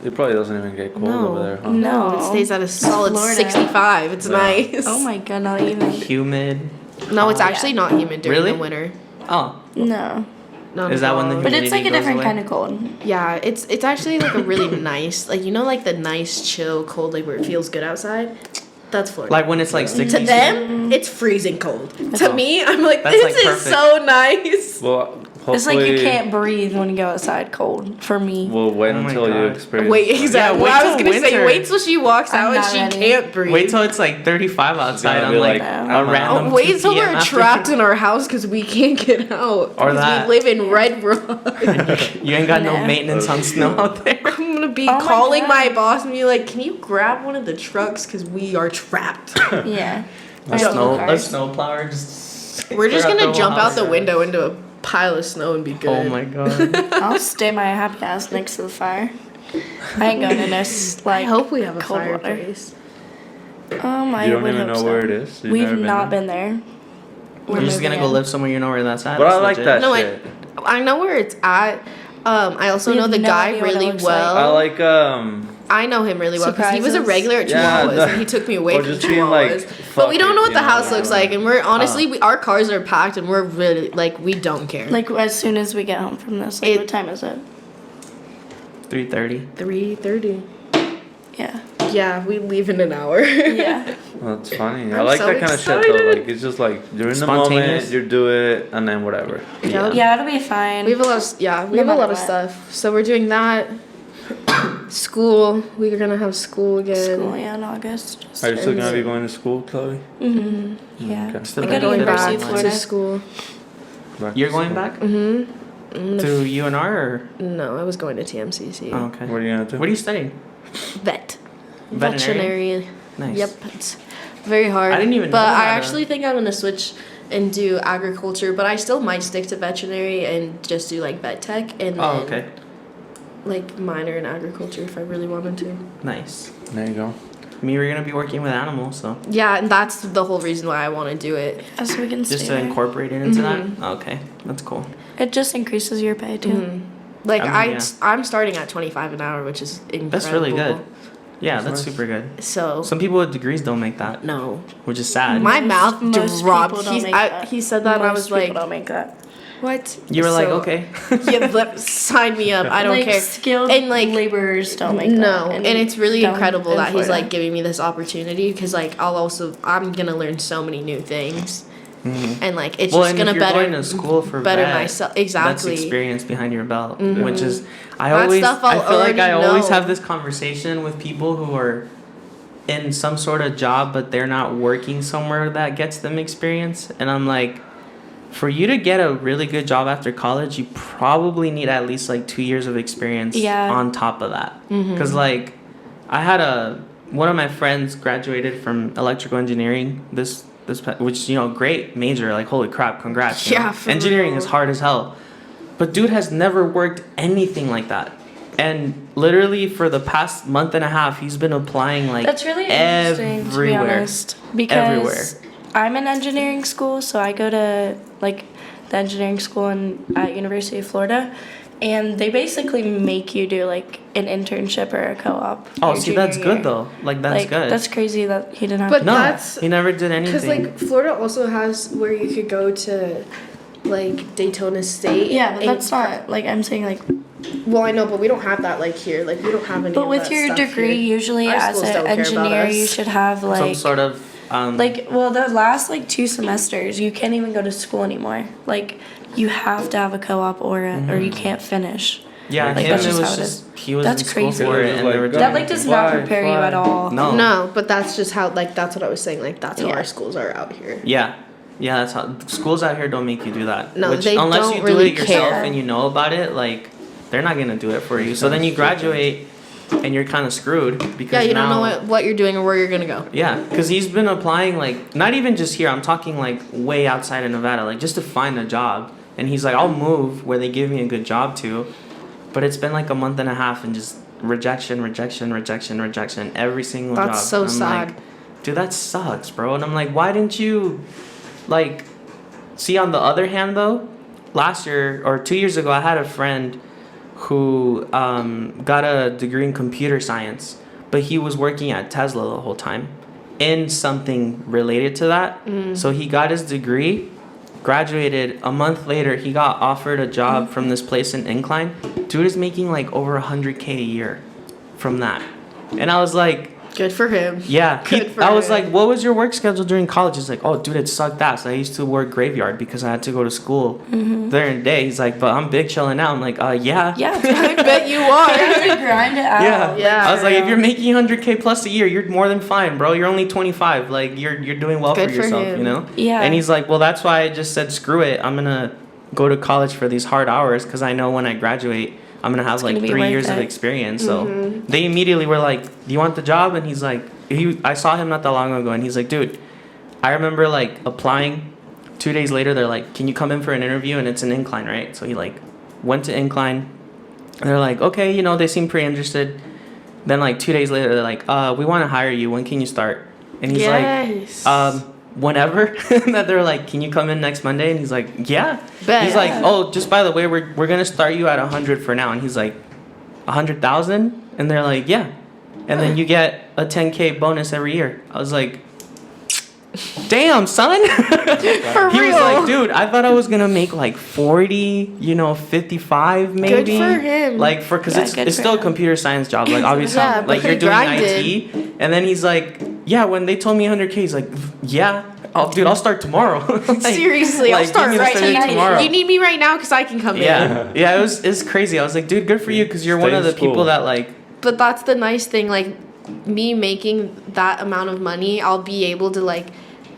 [SPEAKER 2] it probably doesn't even get cold
[SPEAKER 3] No.
[SPEAKER 2] over there, huh?
[SPEAKER 3] No, it stays at a solid
[SPEAKER 5] Florida.
[SPEAKER 3] 65. It's
[SPEAKER 2] Yeah.
[SPEAKER 3] nice.
[SPEAKER 5] Oh my god, not even.
[SPEAKER 4] Humid.
[SPEAKER 3] No, it's
[SPEAKER 5] Oh,
[SPEAKER 3] actually not humid during
[SPEAKER 4] Really?
[SPEAKER 3] the winter.
[SPEAKER 4] Oh,
[SPEAKER 5] No.
[SPEAKER 3] Not
[SPEAKER 4] Is
[SPEAKER 3] at
[SPEAKER 4] that when the
[SPEAKER 3] all.
[SPEAKER 5] But it's like a
[SPEAKER 4] Humidity goes
[SPEAKER 5] different
[SPEAKER 4] away.
[SPEAKER 5] kind of cold.
[SPEAKER 3] Yeah, it's actually like a really nice, like you know, like the nice chill cold, like where it feels good outside. That's Florida.
[SPEAKER 4] like when it's like 60.
[SPEAKER 3] to them, it's freezing cold. To
[SPEAKER 4] Oh.
[SPEAKER 3] me, I'm like,
[SPEAKER 4] That's,
[SPEAKER 3] this
[SPEAKER 4] like,
[SPEAKER 3] is
[SPEAKER 4] perfect.
[SPEAKER 3] so nice.
[SPEAKER 2] Well, hopefully,
[SPEAKER 5] It's like you can't breathe when you go outside cold, for me.
[SPEAKER 2] We'll wait
[SPEAKER 4] Oh my
[SPEAKER 2] until you
[SPEAKER 4] God.
[SPEAKER 2] experience.
[SPEAKER 3] Wait,
[SPEAKER 2] that.
[SPEAKER 3] exactly.
[SPEAKER 4] Yeah, wait
[SPEAKER 3] I was
[SPEAKER 4] till
[SPEAKER 3] gonna say,
[SPEAKER 4] winter.
[SPEAKER 3] wait till she walks
[SPEAKER 5] I'm
[SPEAKER 3] out and
[SPEAKER 5] not
[SPEAKER 3] she
[SPEAKER 5] ready.
[SPEAKER 3] can't breathe.
[SPEAKER 4] Wait till it's like 35 outside
[SPEAKER 2] gonna
[SPEAKER 4] on
[SPEAKER 2] be
[SPEAKER 4] like
[SPEAKER 2] like,
[SPEAKER 4] a
[SPEAKER 2] I'm out.
[SPEAKER 4] random
[SPEAKER 3] Oh, wait
[SPEAKER 4] 2
[SPEAKER 3] till
[SPEAKER 4] PM
[SPEAKER 3] we're
[SPEAKER 4] after-
[SPEAKER 3] trapped in our house because we can't get out.
[SPEAKER 4] Or
[SPEAKER 3] 'Cause
[SPEAKER 4] that.
[SPEAKER 3] we live in Red Rock.
[SPEAKER 4] You ain't got no
[SPEAKER 5] Nah.
[SPEAKER 4] maintenance on snow out there.
[SPEAKER 3] I'm gonna be
[SPEAKER 5] Oh my
[SPEAKER 3] calling
[SPEAKER 5] God.
[SPEAKER 3] my boss and be like, "Can you grab one of the trucks? Because we are trapped."
[SPEAKER 5] Yeah.
[SPEAKER 4] A
[SPEAKER 5] I have
[SPEAKER 4] snow,
[SPEAKER 5] no
[SPEAKER 4] a
[SPEAKER 5] cars.
[SPEAKER 4] snowplower just.
[SPEAKER 3] We're just
[SPEAKER 4] throughout the
[SPEAKER 3] gonna
[SPEAKER 4] whole
[SPEAKER 3] jump out
[SPEAKER 4] house.
[SPEAKER 3] the window into a pile of snow and be good.
[SPEAKER 4] Oh my god.
[SPEAKER 5] I'll stay my happy ass next to the fire. I ain't going in this
[SPEAKER 3] I
[SPEAKER 5] like.
[SPEAKER 3] hope we have a
[SPEAKER 5] cold water.
[SPEAKER 3] fireplace.
[SPEAKER 5] I
[SPEAKER 2] You don't
[SPEAKER 5] would
[SPEAKER 2] even
[SPEAKER 5] hope
[SPEAKER 2] know
[SPEAKER 5] so.
[SPEAKER 2] where it is? You've
[SPEAKER 5] We've
[SPEAKER 2] never
[SPEAKER 5] not
[SPEAKER 2] there?
[SPEAKER 5] been there.
[SPEAKER 4] You're just gonna go live somewhere you know where that's at.
[SPEAKER 2] But I
[SPEAKER 4] That's
[SPEAKER 2] like
[SPEAKER 4] legit.
[SPEAKER 2] that
[SPEAKER 3] No,
[SPEAKER 2] shit.
[SPEAKER 3] I know where it's at. I also
[SPEAKER 5] We
[SPEAKER 3] know
[SPEAKER 5] have
[SPEAKER 3] the
[SPEAKER 5] no
[SPEAKER 3] guy
[SPEAKER 5] idea what it
[SPEAKER 3] really
[SPEAKER 5] looks
[SPEAKER 3] well.
[SPEAKER 2] I like
[SPEAKER 3] I know him really well because he was a
[SPEAKER 5] Surprises?
[SPEAKER 3] regular at
[SPEAKER 2] Yeah,
[SPEAKER 3] Chihuahuas and he took me away
[SPEAKER 2] or
[SPEAKER 3] from
[SPEAKER 2] just being like,
[SPEAKER 3] Chihuahuas. But we
[SPEAKER 2] fuck
[SPEAKER 3] don't
[SPEAKER 2] it,
[SPEAKER 3] know what
[SPEAKER 2] you
[SPEAKER 3] the
[SPEAKER 2] know,
[SPEAKER 3] house looks like, and we're honestly, our cars are packed, and we're really like we don't care.
[SPEAKER 5] Like as soon as we get home from this. Like
[SPEAKER 3] It-
[SPEAKER 5] what time is it?
[SPEAKER 4] 3:30.
[SPEAKER 3] 3:30.
[SPEAKER 5] Yeah.
[SPEAKER 3] Yeah, we leave in an hour.
[SPEAKER 5] Yeah.
[SPEAKER 2] That's funny. I
[SPEAKER 3] I'm
[SPEAKER 2] like
[SPEAKER 3] so
[SPEAKER 2] that kind of shit though.
[SPEAKER 3] excited.
[SPEAKER 2] Like it's just like during the moment
[SPEAKER 4] Spontaneous.
[SPEAKER 2] you do it and then whatever.
[SPEAKER 3] Yeah.
[SPEAKER 5] Yeah, it'll be fine.
[SPEAKER 3] We have a lot of we
[SPEAKER 5] No
[SPEAKER 3] have a
[SPEAKER 5] matter
[SPEAKER 3] lot of
[SPEAKER 5] what.
[SPEAKER 3] stuff. So we're doing that. School. We're gonna have school again.
[SPEAKER 5] School, yeah, in August.
[SPEAKER 2] Are you still gonna be going to school, Chloe?
[SPEAKER 5] Mm-hmm. Yeah.
[SPEAKER 2] Okay.
[SPEAKER 4] Still
[SPEAKER 5] I
[SPEAKER 3] We're
[SPEAKER 5] go to
[SPEAKER 3] going
[SPEAKER 5] University
[SPEAKER 3] back
[SPEAKER 5] of
[SPEAKER 3] to
[SPEAKER 5] Florida.
[SPEAKER 3] school.
[SPEAKER 2] Back
[SPEAKER 4] You're
[SPEAKER 2] to
[SPEAKER 4] going
[SPEAKER 2] school.
[SPEAKER 4] back
[SPEAKER 3] Mm-hmm.
[SPEAKER 4] to UNR or?
[SPEAKER 3] No, I was going to TMCC.
[SPEAKER 4] Oh, okay.
[SPEAKER 2] What are you gonna do?
[SPEAKER 4] What are you studying?
[SPEAKER 3] Vet.
[SPEAKER 4] Veterinary?
[SPEAKER 3] Veterinary.
[SPEAKER 4] Nice.
[SPEAKER 3] Yep. It's very hard.
[SPEAKER 4] I didn't even know
[SPEAKER 3] But I
[SPEAKER 4] that.
[SPEAKER 3] actually think I'm gonna switch and do agriculture, but I still might stick to veterinary and just do like vet tech and then
[SPEAKER 4] Oh, okay.
[SPEAKER 3] like minor in agriculture if I really wanted to.
[SPEAKER 4] Nice.
[SPEAKER 2] There you go.
[SPEAKER 4] I mean, we're gonna be working with animals, so
[SPEAKER 3] Yeah, and that's the whole reason why I want to do it.
[SPEAKER 5] Yeah, so we can
[SPEAKER 4] just
[SPEAKER 5] stay
[SPEAKER 4] to
[SPEAKER 5] there.
[SPEAKER 4] incorporate it into
[SPEAKER 3] Mhm.
[SPEAKER 4] that. Okay, that's cool.
[SPEAKER 5] It just increases your pay too.
[SPEAKER 3] Mhm. Like
[SPEAKER 4] I mean, yeah.
[SPEAKER 3] I'm starting at 25 an hour, which is incredible.
[SPEAKER 4] That's really good. Yeah, that's
[SPEAKER 2] Nice.
[SPEAKER 4] super good.
[SPEAKER 3] So
[SPEAKER 4] Some people with degrees don't make that,
[SPEAKER 3] no,
[SPEAKER 4] which is sad.
[SPEAKER 3] my
[SPEAKER 5] Most-
[SPEAKER 3] mouth
[SPEAKER 5] most
[SPEAKER 3] dropped.
[SPEAKER 5] people don't make that.
[SPEAKER 3] He said that, and I
[SPEAKER 5] Most
[SPEAKER 3] was
[SPEAKER 5] people
[SPEAKER 3] like,
[SPEAKER 5] don't make that.
[SPEAKER 3] "What?"
[SPEAKER 4] You were like,
[SPEAKER 3] So,
[SPEAKER 4] okay.
[SPEAKER 3] Yeah, sign me up. I don't
[SPEAKER 5] like,
[SPEAKER 3] care.
[SPEAKER 5] Skilled
[SPEAKER 3] And, like,
[SPEAKER 5] laborers don't make
[SPEAKER 3] No,
[SPEAKER 5] that.
[SPEAKER 3] and it's really
[SPEAKER 5] down
[SPEAKER 3] incredible
[SPEAKER 5] in
[SPEAKER 3] that he's
[SPEAKER 5] Florida.
[SPEAKER 3] like giving me this opportunity because like I'm gonna learn so many new things, and like it's
[SPEAKER 4] Well,
[SPEAKER 3] just
[SPEAKER 4] and
[SPEAKER 3] gonna
[SPEAKER 4] if you're
[SPEAKER 3] better
[SPEAKER 4] going to school for
[SPEAKER 3] better
[SPEAKER 4] vet,
[SPEAKER 3] myself.
[SPEAKER 4] That's
[SPEAKER 3] Exactly.
[SPEAKER 4] experience behind your belt,
[SPEAKER 3] Mhm.
[SPEAKER 4] which is I
[SPEAKER 3] That
[SPEAKER 4] always
[SPEAKER 3] stuff
[SPEAKER 4] I
[SPEAKER 3] I'll
[SPEAKER 4] feel like I
[SPEAKER 3] already
[SPEAKER 4] always
[SPEAKER 3] know.
[SPEAKER 4] have this conversation with people who are in some sort of job but they're not working somewhere that gets them experience, and I'm like, for you to get a really good job after college, you probably need at least like 2 years of experience
[SPEAKER 5] Yeah.
[SPEAKER 4] on top of that.
[SPEAKER 3] Mm-hmm.
[SPEAKER 4] Because like I had one of my friends graduated from electrical engineering which, you know, great major, like holy crap, congrats. you know.
[SPEAKER 3] Yeah, for
[SPEAKER 4] engineering
[SPEAKER 3] real.
[SPEAKER 4] is hard as hell, but dude has never worked anything like that, and literally for the past month and a half he's been applying like
[SPEAKER 5] That's really interesting, to be
[SPEAKER 4] everywhere.
[SPEAKER 5] honest. Because
[SPEAKER 4] Everywhere.
[SPEAKER 5] I'm in engineering school, so I go to like the engineering school at University of Florida, and they basically make you do like an internship or a co-op.
[SPEAKER 4] Oh,
[SPEAKER 5] your
[SPEAKER 4] see, that's
[SPEAKER 5] junior
[SPEAKER 4] good
[SPEAKER 5] year.
[SPEAKER 4] though. Like that's
[SPEAKER 5] Like,
[SPEAKER 4] good.
[SPEAKER 5] That's crazy that he didn't have.
[SPEAKER 3] But
[SPEAKER 5] to
[SPEAKER 4] no,
[SPEAKER 3] that's-
[SPEAKER 4] he never did anything.
[SPEAKER 3] Because like Florida also has where you could go to, like Daytona State.
[SPEAKER 5] yeah, but
[SPEAKER 3] and-
[SPEAKER 5] that's not like I'm saying like.
[SPEAKER 3] Well, I know, but we don't have that like here. Like we don't have any.
[SPEAKER 5] But
[SPEAKER 3] of
[SPEAKER 5] with
[SPEAKER 3] that
[SPEAKER 5] your
[SPEAKER 3] stuff
[SPEAKER 5] degree,
[SPEAKER 3] here.
[SPEAKER 5] usually
[SPEAKER 3] Our
[SPEAKER 5] as
[SPEAKER 3] schools
[SPEAKER 5] an
[SPEAKER 3] don't care about
[SPEAKER 5] engineer, you
[SPEAKER 3] us.
[SPEAKER 5] should have
[SPEAKER 4] some
[SPEAKER 5] like.
[SPEAKER 4] sort of
[SPEAKER 5] Well, the last like 2 semesters, you can't even go to school anymore. Like, you have to have a co-op or you can't finish.
[SPEAKER 4] Yeah,
[SPEAKER 5] Like,
[SPEAKER 4] him,
[SPEAKER 5] that's
[SPEAKER 4] it
[SPEAKER 5] just
[SPEAKER 4] was
[SPEAKER 5] how it
[SPEAKER 4] just,
[SPEAKER 5] is.
[SPEAKER 4] he was
[SPEAKER 5] That's
[SPEAKER 4] in school
[SPEAKER 5] crazy.
[SPEAKER 4] for it,
[SPEAKER 2] It was
[SPEAKER 4] and they were
[SPEAKER 2] like,
[SPEAKER 4] doing
[SPEAKER 5] That like does not
[SPEAKER 2] Fly,
[SPEAKER 5] prepare you
[SPEAKER 2] fly.
[SPEAKER 5] at all.
[SPEAKER 4] No.
[SPEAKER 3] No, but that's just how, like, that's what I was saying. Like, that's how
[SPEAKER 5] Yeah.
[SPEAKER 3] our schools are out here.
[SPEAKER 4] Yeah. Yeah, that's how schools out here don't make you do that.
[SPEAKER 3] No, they
[SPEAKER 4] unless
[SPEAKER 3] don't
[SPEAKER 4] you
[SPEAKER 3] really
[SPEAKER 4] do it yourself
[SPEAKER 3] care.
[SPEAKER 4] and you know about it, like they're not gonna do it for you. So then you graduate and you're kind of screwed because
[SPEAKER 3] Yeah, you don't
[SPEAKER 4] now,
[SPEAKER 3] know what you're doing or where you're gonna go.
[SPEAKER 4] Yeah, because he's been applying like not even just here. I'm talking like way outside of Nevada, like just to find a job. And he's like, I'll move where they give me a good job to, but it's been like a month and a half and just rejection every single job.
[SPEAKER 3] That's so
[SPEAKER 4] And I'm
[SPEAKER 3] sad.
[SPEAKER 4] like, dude, that sucks, bro. And I'm like, why didn't you like see? On the other hand though, last year or 2 years ago I had a friend who got a degree in computer science, but he was working at Tesla the whole time in something related to that. So he got his degree, graduated. A month later he got offered a job from this place in Incline. Dude is making like over 100K a year from that. And I was like,
[SPEAKER 3] Good for him.
[SPEAKER 4] yeah.
[SPEAKER 3] Good for
[SPEAKER 4] I was
[SPEAKER 3] him.
[SPEAKER 4] like, what was your work schedule during college? He's like, oh, dude, it sucked ass. I used to work graveyard because I had to go to school during the day. He's like, but I'm big chilling out. I'm like, yeah.
[SPEAKER 5] Yeah,
[SPEAKER 3] I bet you are.
[SPEAKER 5] you have to grind it out.
[SPEAKER 4] Yeah.
[SPEAKER 3] Yeah.
[SPEAKER 4] I was like, if you're making 100K plus a year, you're more than fine, bro. You're only 25. Like, you're doing well
[SPEAKER 3] Good
[SPEAKER 4] for
[SPEAKER 3] for
[SPEAKER 4] yourself,
[SPEAKER 3] him.
[SPEAKER 4] you know?
[SPEAKER 5] Yeah.
[SPEAKER 4] And he's like, well, that's why I just said, screw it. I'm going to go to college for these hard hours because I know when I graduate, I'm going to have like
[SPEAKER 5] gonna be
[SPEAKER 4] 3
[SPEAKER 5] worth
[SPEAKER 4] years of
[SPEAKER 5] it.
[SPEAKER 4] experience. So they immediately were like, do you want the job? And he's like, I saw him not that long ago and he's like, dude, I remember like applying. 2 days later, they're like, can you come in for an interview? And it's an Incline, right? So he like went to Incline. And they're like, okay, you know, they seem pretty interested. Then like 2 days later, they're like, we want to hire you. When can you start? And he's
[SPEAKER 3] Yes.
[SPEAKER 4] like, whenever. That they're like, can you come in next Monday? And he's like, yeah.
[SPEAKER 3] Bet.
[SPEAKER 4] He's like, oh, just by the way, we're gonna start you at 100 for now. And he's like, 100,000? And they're like, yeah. And then you get a 10K bonus every year. I was like, damn, son.
[SPEAKER 3] For
[SPEAKER 4] He
[SPEAKER 3] real.
[SPEAKER 4] was like, dude, I thought I was gonna make like 40, 55 maybe.
[SPEAKER 3] Good for him.
[SPEAKER 4] Like because
[SPEAKER 5] Yeah,
[SPEAKER 4] it's
[SPEAKER 5] good for
[SPEAKER 4] still a
[SPEAKER 5] him.
[SPEAKER 4] computer science job. Like obviously,
[SPEAKER 3] Yeah,
[SPEAKER 4] like
[SPEAKER 3] but
[SPEAKER 4] you're
[SPEAKER 3] he
[SPEAKER 4] doing
[SPEAKER 3] grinded.
[SPEAKER 4] IT. And then he's like, yeah, when they told me 100K, he's like, yeah, dude, I'll start tomorrow. Like,
[SPEAKER 3] Seriously, I'll
[SPEAKER 4] like,
[SPEAKER 3] start
[SPEAKER 4] give me the
[SPEAKER 3] right
[SPEAKER 4] study
[SPEAKER 3] now.
[SPEAKER 4] tomorrow.
[SPEAKER 3] You need me right now because I can come in.
[SPEAKER 4] Yeah, yeah, it's crazy. I was like, dude, good for you because you're
[SPEAKER 2] Stay
[SPEAKER 4] one
[SPEAKER 2] in
[SPEAKER 4] of the
[SPEAKER 2] school.
[SPEAKER 4] people that like.
[SPEAKER 3] But that's the nice thing. Like, me making that amount of money, I'll be able to like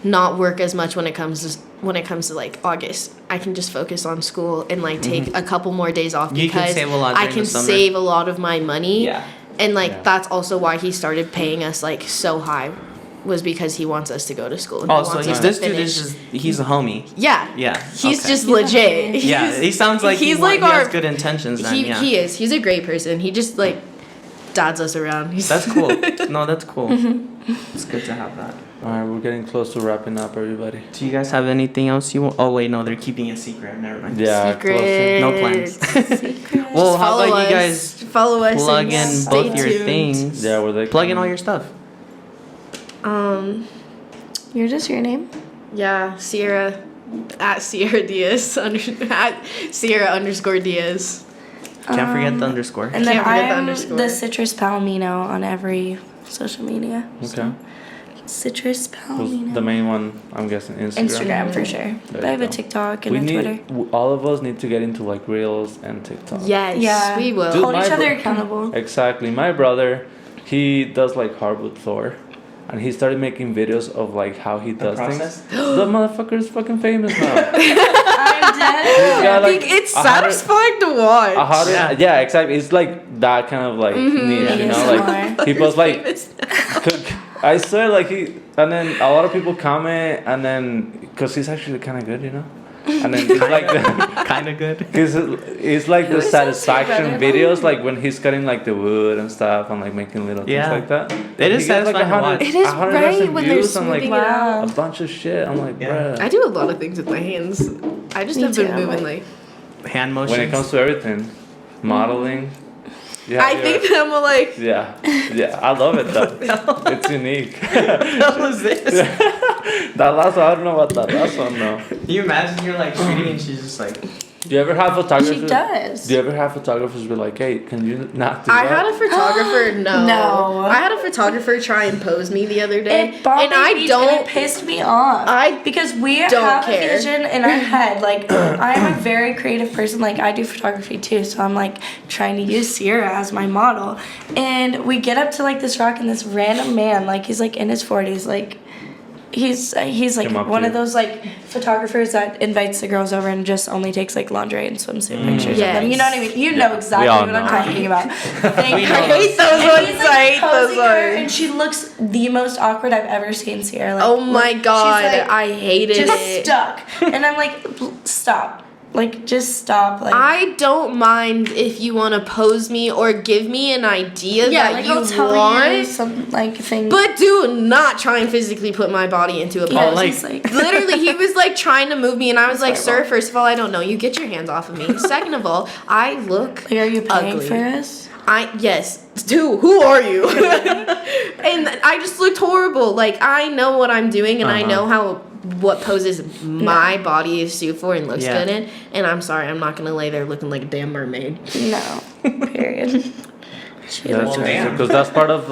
[SPEAKER 3] not work as much when it comes to like August. I can just focus on school and like take a couple more days off
[SPEAKER 4] You can
[SPEAKER 3] because
[SPEAKER 4] save a lot
[SPEAKER 3] I
[SPEAKER 4] during
[SPEAKER 3] can
[SPEAKER 4] the summer.
[SPEAKER 3] save a lot of my money.
[SPEAKER 4] Yeah.
[SPEAKER 3] And like
[SPEAKER 2] Yeah.
[SPEAKER 3] that's also why he started paying us like so high, was because he wants us to go to school. And
[SPEAKER 4] Oh,
[SPEAKER 3] he
[SPEAKER 4] so
[SPEAKER 3] wants
[SPEAKER 4] he's
[SPEAKER 3] us to
[SPEAKER 4] this dude
[SPEAKER 3] finish.
[SPEAKER 4] is just he's a homie.
[SPEAKER 3] Yeah.
[SPEAKER 4] Yeah.
[SPEAKER 3] He's
[SPEAKER 4] okay.
[SPEAKER 3] just legit.
[SPEAKER 4] Yeah, he sounds like
[SPEAKER 3] he's
[SPEAKER 4] he
[SPEAKER 3] like
[SPEAKER 4] he has
[SPEAKER 3] our-
[SPEAKER 4] good intentions. Then,
[SPEAKER 3] He
[SPEAKER 4] yeah.
[SPEAKER 3] he is. He's a great person. He just like dads us around. He's
[SPEAKER 4] That's cool. No, that's cool. It's good to have that.
[SPEAKER 2] All right, we're getting close to wrapping up, everybody.
[SPEAKER 4] Do you guys have anything else you want? Oh wait, no, they're keeping it secret. Never mind.
[SPEAKER 2] Yeah,
[SPEAKER 3] Secret.
[SPEAKER 4] No plans.
[SPEAKER 5] Secret.
[SPEAKER 4] Well, how
[SPEAKER 3] follow
[SPEAKER 4] about you
[SPEAKER 3] us.
[SPEAKER 4] guys
[SPEAKER 3] Follow us
[SPEAKER 4] plug
[SPEAKER 3] and
[SPEAKER 4] in
[SPEAKER 3] stay
[SPEAKER 4] both your
[SPEAKER 3] tuned.
[SPEAKER 4] things?
[SPEAKER 2] Yeah, where they
[SPEAKER 4] Plug in
[SPEAKER 2] can-
[SPEAKER 4] all your stuff.
[SPEAKER 5] You're just your name?
[SPEAKER 3] Yeah, Ciara at Ciara Diaz at Ciara_Diaz.
[SPEAKER 4] Can't forget the underscore.
[SPEAKER 5] And then
[SPEAKER 3] Can't forget the
[SPEAKER 5] I'm
[SPEAKER 3] underscore.
[SPEAKER 5] the Citrus Palomino on every social media.
[SPEAKER 2] Okay.
[SPEAKER 5] Citrus
[SPEAKER 2] Who's
[SPEAKER 5] Palomino.
[SPEAKER 2] the main one? I'm guessing Instagram.
[SPEAKER 5] Instagram for sure.
[SPEAKER 2] There
[SPEAKER 5] But I
[SPEAKER 2] you
[SPEAKER 5] have a
[SPEAKER 2] go.
[SPEAKER 5] TikTok and
[SPEAKER 2] We
[SPEAKER 5] a
[SPEAKER 2] need
[SPEAKER 5] Twitter.
[SPEAKER 2] all of us need to get into like Reels and TikTok.
[SPEAKER 3] Yes,
[SPEAKER 5] Yeah.
[SPEAKER 3] we will.
[SPEAKER 2] Dude,
[SPEAKER 5] Hold
[SPEAKER 2] my
[SPEAKER 5] each other
[SPEAKER 2] bro-
[SPEAKER 5] accountable.
[SPEAKER 2] Exactly. My brother, he does like hardwood floor, and he started making videos of like how he does
[SPEAKER 4] process?
[SPEAKER 2] things. The motherfucker is fucking famous now.
[SPEAKER 5] I'm dead.
[SPEAKER 2] He's got, like,
[SPEAKER 3] It's
[SPEAKER 2] 100
[SPEAKER 3] satisfying to watch.
[SPEAKER 2] 100
[SPEAKER 4] Yeah.
[SPEAKER 2] yeah, exactly. It's like that kind of like niche, you know,
[SPEAKER 5] ASMR.
[SPEAKER 2] like he posts like I swear, like and then a lot of people comment, and then because he's actually kind of good, you know, and then it's like
[SPEAKER 4] Kind of good.
[SPEAKER 2] because it's like the satisfaction videos, like when he's cutting like the wood and stuff, and like making little
[SPEAKER 4] Yeah.
[SPEAKER 2] things like that.
[SPEAKER 4] It is
[SPEAKER 2] He gets,
[SPEAKER 4] satisfying to watch.
[SPEAKER 3] It is
[SPEAKER 2] 100,000
[SPEAKER 3] right when they're
[SPEAKER 2] views and, like,
[SPEAKER 3] smoothing it out.
[SPEAKER 2] a bunch of shit. I'm like,
[SPEAKER 4] Yeah.
[SPEAKER 2] bruh.
[SPEAKER 3] I do a lot of things with my hands. I just
[SPEAKER 5] Me
[SPEAKER 3] have been
[SPEAKER 5] too, I'm
[SPEAKER 3] moving
[SPEAKER 5] like-
[SPEAKER 3] like.
[SPEAKER 4] Hand motions.
[SPEAKER 2] When it comes to everything, modeling. Yeah,
[SPEAKER 3] I think that I'm like.
[SPEAKER 2] Yeah, I love it though. It's unique.
[SPEAKER 4] What was this?
[SPEAKER 2] That last one, I don't know about that last one though.
[SPEAKER 4] Can you imagine you're like shooting and she's just like,
[SPEAKER 2] Do you ever have photographers?
[SPEAKER 5] She does.
[SPEAKER 2] Do you ever have photographers be like, hey, can you not do
[SPEAKER 3] I
[SPEAKER 2] that?
[SPEAKER 3] had a photographer. No.
[SPEAKER 5] No.
[SPEAKER 3] I had a photographer try and pose me the other day,
[SPEAKER 5] It bothered
[SPEAKER 3] and
[SPEAKER 5] me, and it pissed me off. Because we
[SPEAKER 3] don't
[SPEAKER 5] have
[SPEAKER 3] care.
[SPEAKER 5] a vision in our head. Like, I'm a very creative person. Like, I do photography too, so I'm like trying to use Ciara as my model. And we get up to like this rock, and this random man, like he's like in his 40s, like. He's like
[SPEAKER 2] Came up
[SPEAKER 5] one
[SPEAKER 2] to
[SPEAKER 5] of
[SPEAKER 2] you.
[SPEAKER 5] those like photographers that invites the girls over and just only takes like lingerie and swimsuit pictures
[SPEAKER 3] Yes.
[SPEAKER 5] of them. You know what I mean? You know exactly
[SPEAKER 2] all
[SPEAKER 5] what I'm
[SPEAKER 2] know.
[SPEAKER 5] talking about. Thank
[SPEAKER 4] We
[SPEAKER 5] you.
[SPEAKER 4] know. I hate
[SPEAKER 3] those
[SPEAKER 5] And
[SPEAKER 3] ones.
[SPEAKER 5] he's,
[SPEAKER 3] I hate those
[SPEAKER 5] posing her,
[SPEAKER 3] ones.
[SPEAKER 5] and she looks the most awkward I've ever seen Ciara. Like,
[SPEAKER 3] Oh my
[SPEAKER 5] she's,
[SPEAKER 3] god,
[SPEAKER 5] like,
[SPEAKER 3] I hated
[SPEAKER 5] just
[SPEAKER 3] it.
[SPEAKER 5] stuck. And I'm like, stop. Like, just stop. Like,
[SPEAKER 3] I don't mind if you want to pose me or give me an idea
[SPEAKER 5] yeah,
[SPEAKER 3] that
[SPEAKER 5] like
[SPEAKER 3] you
[SPEAKER 5] I'll tell
[SPEAKER 3] want,
[SPEAKER 5] you some like thing.
[SPEAKER 3] but do not try and physically put my body into a
[SPEAKER 5] yeah,
[SPEAKER 3] pose.
[SPEAKER 4] like-
[SPEAKER 5] just, like
[SPEAKER 3] Literally, he was like trying to move me, and I was like,
[SPEAKER 5] horrible.
[SPEAKER 3] "Sir, first of all, I don't know you. Get your hands off of me. Second of all, I look
[SPEAKER 5] are you paying
[SPEAKER 3] ugly.
[SPEAKER 5] for us?
[SPEAKER 3] Yes. Dude, who are you? And I just looked horrible. Like, I know what I'm doing, and I know what poses my body is suited for and looks
[SPEAKER 4] Yeah.
[SPEAKER 3] good in. And I'm sorry, I'm not gonna lay there looking like a damn mermaid.
[SPEAKER 5] No. Period. She
[SPEAKER 2] That's
[SPEAKER 5] looks
[SPEAKER 4] damn.
[SPEAKER 2] because that's part of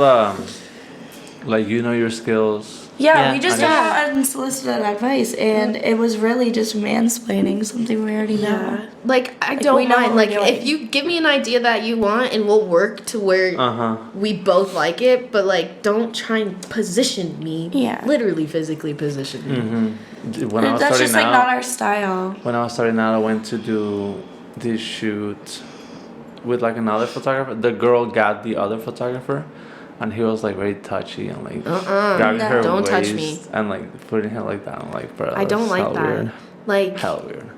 [SPEAKER 2] like you know your skills.
[SPEAKER 5] Yeah,
[SPEAKER 4] Yeah,
[SPEAKER 5] we just
[SPEAKER 3] I
[SPEAKER 5] got
[SPEAKER 3] know.
[SPEAKER 5] out unsolicited advice, and it was really just mansplaining something we already know.
[SPEAKER 3] Like, I
[SPEAKER 5] we
[SPEAKER 3] don't
[SPEAKER 5] know
[SPEAKER 3] mind.
[SPEAKER 5] what
[SPEAKER 3] Like,
[SPEAKER 5] we're doing.
[SPEAKER 3] if you give me an idea that you want, and we'll work to where we both like it, but like, don't try and position me.
[SPEAKER 5] Yeah.
[SPEAKER 3] Literally, physically position me.
[SPEAKER 2] When I was
[SPEAKER 5] That's
[SPEAKER 2] starting
[SPEAKER 5] just like
[SPEAKER 2] out,
[SPEAKER 5] not our style.
[SPEAKER 2] when I was starting out, I went to do this shoot with like another photographer. The girl got the other photographer, and he was like very touchy and like grabbing
[SPEAKER 5] No.
[SPEAKER 2] her
[SPEAKER 3] Don't touch
[SPEAKER 2] waist
[SPEAKER 3] me.
[SPEAKER 2] and like putting her like down. Like, bro,
[SPEAKER 3] I don't
[SPEAKER 2] that's
[SPEAKER 3] like
[SPEAKER 2] hella
[SPEAKER 3] that.
[SPEAKER 2] Weird.
[SPEAKER 3] Like,
[SPEAKER 2] Hell weird.